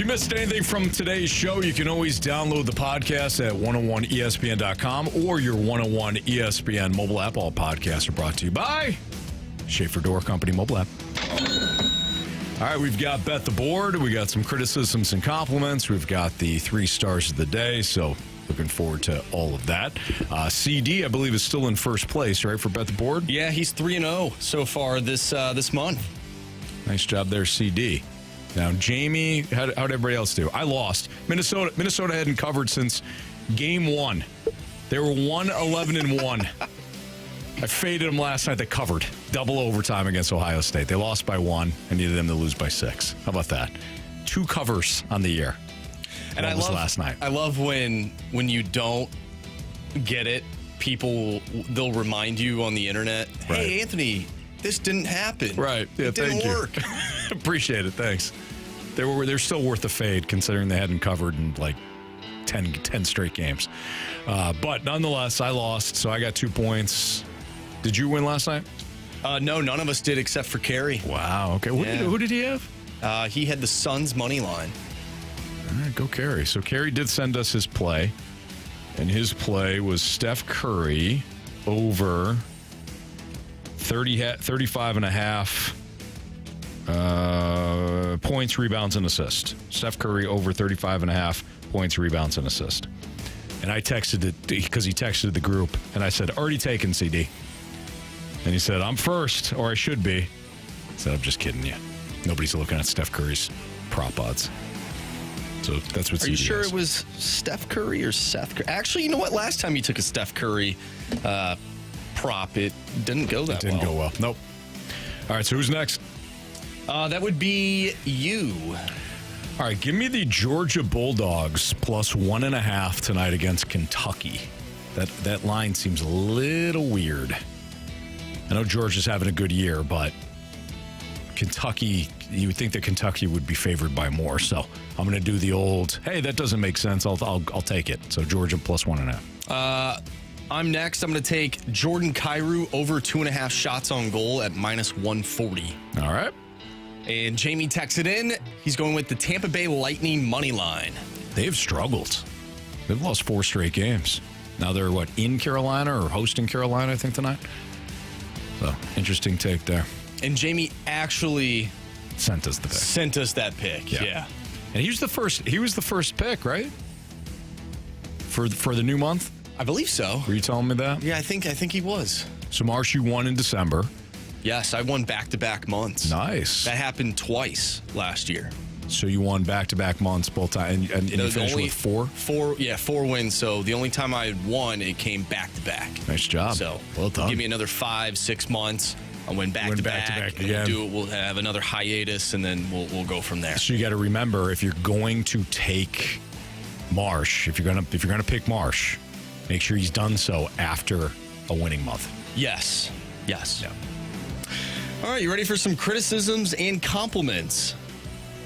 you missed anything from today's show, you can always download the podcast at 101ESPN.com or your 101 ESPN mobile app. All podcasts are brought to you by Schaefer Door Company mobile app. All right, we've got Bet the Board. We got some criticisms and compliments. We've got the 3 stars of the day, so looking forward to all of that. CD, I believe, is still in first place, right, for Bet the Board? Yeah, he's 3-0 so far this month. Nice job there, CD. Now, Jamie, how'd everybody else do? I lost. Minnesota hadn't covered since game 1. They were 1-11-1. I faded them last night. They covered. Double overtime against Ohio State. They lost by 1. I needed them to lose by 6. How about that? 2 covers on the year. And I love last night. I love when you don't get it, they'll remind you on the internet, hey, Right. Anthony, this didn't happen. Right. Yeah, it didn't work. Appreciate it. Thanks. They're still worth a fade considering they hadn't covered in like 10 straight games. But nonetheless, I lost, so I got 2 points. Did you win last night? No, none of us did except for Carey. Wow. Okay. Who did he have? He had the Suns money line. All right, go Carey. So Carey did send us his play, and his play was Steph Curry over 35 and a half points, rebounds, and assists. Steph Curry over 35 and a half points, rebounds, and assists. And I texted it because he texted the group, and I said, already taken, CD. And he said, I'm first, or I should be. I said, I'm just kidding you. Nobody's looking at Steph Curry's prop odds. So that's what. Are you sure it was Steph Curry or Seth Curry? Actually, you know what? Last time you took a Steph Curry prop, it didn't go that well. Didn't go well. Nope. All right, so who's next? That would be you. All right, give me the Georgia Bulldogs plus 1.5 tonight against Kentucky. That line seems a little weird. I know Georgia's having a good year, but Kentucky, you would think that Kentucky would be favored by more. So I'm going to do the old, hey, that doesn't make sense. I'll take it. So Georgia plus 1.5. I'm next. I'm going to take Jordan Kyrou over 2.5 shots on goal at minus 140. All right. And Jamie texted in. He's going with the Tampa Bay Lightning money line. They've struggled. They've lost 4 straight games. Now they're, in Carolina or hosting Carolina, I think, tonight? So, interesting take there. And Jamie actually sent us that pick. Yeah. And he was the first pick, right? For the new month? I believe so. Were you telling me that? Yeah, I think he was. So Marsh, you won in December. Yes, I won back-to-back months. Nice. That happened twice last year. So you won back-to-back months both times, and you finished with 4? 4 wins. So the only time I had won, it came back-to-back. Nice job. So well done. Give me another 5-6 months. I went back-to-back again. We'll have another hiatus, and then we'll go from there. So you got to remember, if you're going to take Marsh, if you're gonna pick Marsh, make sure he's done so after a winning month. Yes. Yeah. All right, you ready for some criticisms and compliments?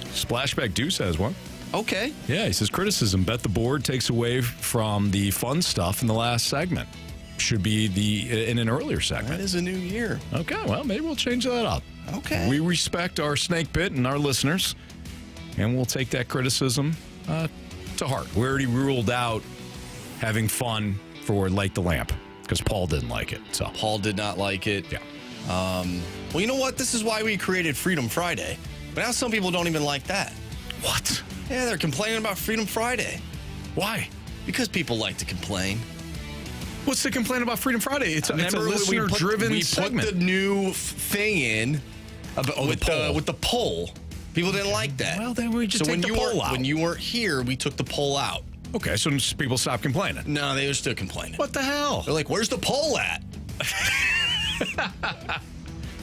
Splashback Deuce has one. Okay. Yeah, he says criticism. Bet the board takes away from the fun stuff in the last segment. Should be in an earlier segment. That is a new year. Okay, well, maybe we'll change that up. Okay. We respect our snake pit and our listeners, and we'll take that criticism to heart. We already ruled out having fun for Light the Lamp because Paul didn't like it. So Paul did not like it. Yeah. Well, you know what? This is why we created Freedom Friday. But now some people don't even like that. What? Yeah, they're complaining about Freedom Friday. Why? Because people like to complain. What's the complaint about Freedom Friday? It's a listener-driven segment. We put the new thing in with the poll. People didn't like that. Well, then we just take the poll out. When you weren't here, we took the poll out. Okay, so people stopped complaining. No, they were still complaining. What the hell? They're like, where's the poll at?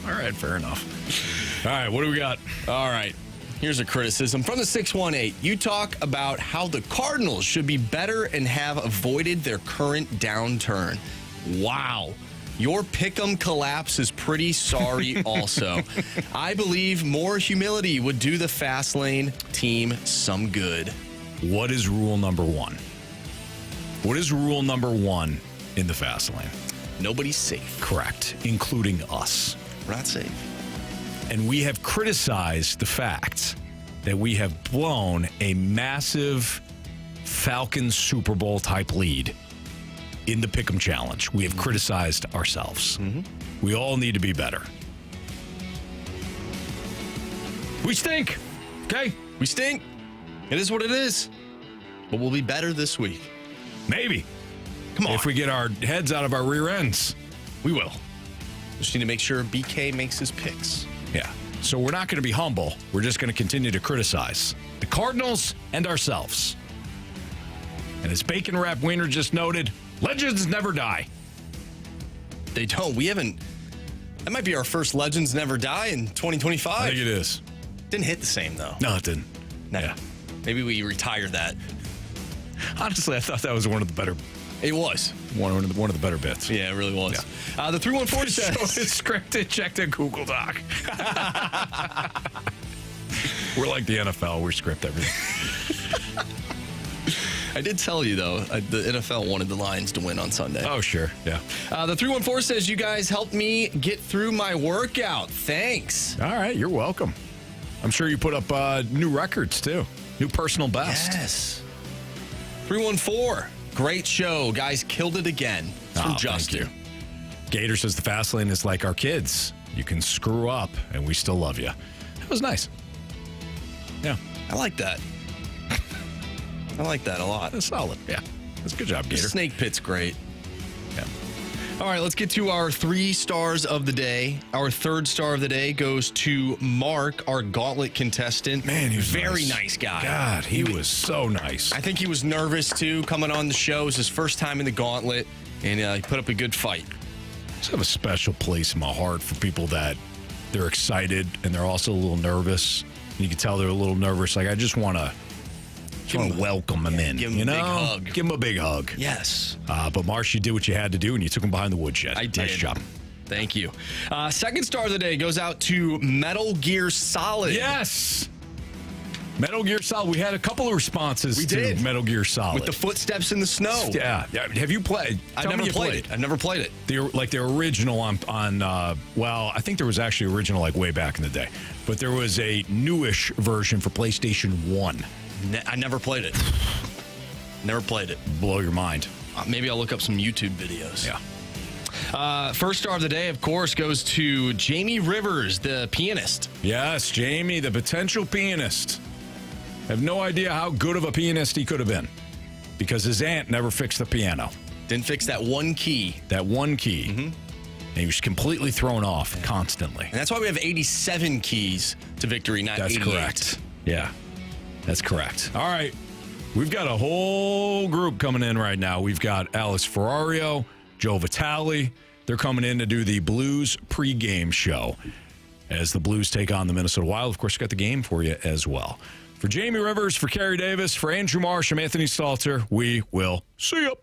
All right, fair enough. All right, what do we got? All right. Here's a criticism from the 618. You talk about how the Cardinals should be better and have avoided their current downturn. Wow. Your pick'em collapse is pretty sorry also. I believe more humility would do the fast lane team some good. What is rule number 1? What is rule number 1 in the fast lane? Nobody's safe. Correct, including us. We're not safe. And we have criticized the fact that we have blown a massive Falcons Super Bowl type lead in the Pick'em Challenge. We have criticized ourselves. We all need to be better. We stink. Okay? We stink. It is what it is. But we'll be better this week. Maybe. Come on. If we get our heads out of our rear ends. We will. Just need to make sure BK makes his picks. Yeah. So we're not going to be humble. We're just going to continue to criticize the Cardinals and ourselves. And as Bacon Wrap Wiener just noted, legends never die. They don't. We haven't. That might be our first Legends Never Die in 2025. I think it is. Didn't hit the same, though. No, it didn't. No. Yeah. Maybe we retire that. Honestly, I thought that was one of the better. It was. One of the better bits. Yeah, it really was. Yeah. The 314 says... It's scripted, checked in Google Doc. We're like the NFL. We script everything. I did tell you, though, the NFL wanted the Lions to win on Sunday. Oh, sure. Yeah. The 314 says, you guys helped me get through my workout. Thanks. All right. You're welcome. I'm sure you put up new records, too. New personal best. Yes. 314. Great show. Guys killed it again. It's from Justin. Gator says the fast lane is like our kids. You can screw up, and we still love you. That was nice. Yeah. I like that. I like that a lot. That's solid. Yeah. That's a good job, Gator. The snake pit's great. Yeah. All right, let's get to our 3 stars of the day. Our 3rd star of the day goes to Mark, our Gauntlet contestant. Man, he was very nice guy. God, he was so nice. I think he was nervous, too, coming on the show. It was his first time in the Gauntlet, and he put up a good fight. I just have a special place in my heart for people that they're excited and they're also a little nervous. You can tell they're a little nervous. Like, I just want to welcome them in. Give him a big hug. Give him a big hug. Yes. But Marsh, you did what you had to do, and you took him behind the woodshed. I did. Nice job. Thank you. 2nd star of the day goes out to Metal Gear Solid. Yes. Metal Gear Solid. We had a couple of responses to Metal Gear Solid. With the footsteps in the snow. Yeah. Have you played? I've never played it. I've never played it. The original on well, I think there was actually original like way back in the day. But there was a newish version for PlayStation 1. I never played it. Never played it. Blow your mind. Maybe I'll look up some YouTube videos. Yeah. 1st star of the day, of course, goes to Jamie Rivers, the pianist. Yes, Jamie, the potential pianist. I have no idea how good of a pianist he could have been because his aunt never fixed the piano. Didn't fix that one key. And he was completely thrown off constantly. And that's why we have 87 keys to victory, not 88. That's correct. Yeah, that's correct. All right. We've got a whole group coming in right now. We've got Alex Ferrario, Joe Vitale. They're coming in to do the Blues pregame show as the Blues take on the Minnesota Wild. Of course, we've got the game for you as well. For Jamie Rivers, for Carey Davis, for Andrew Marsh, I'm Anthony Stalter. We will see you.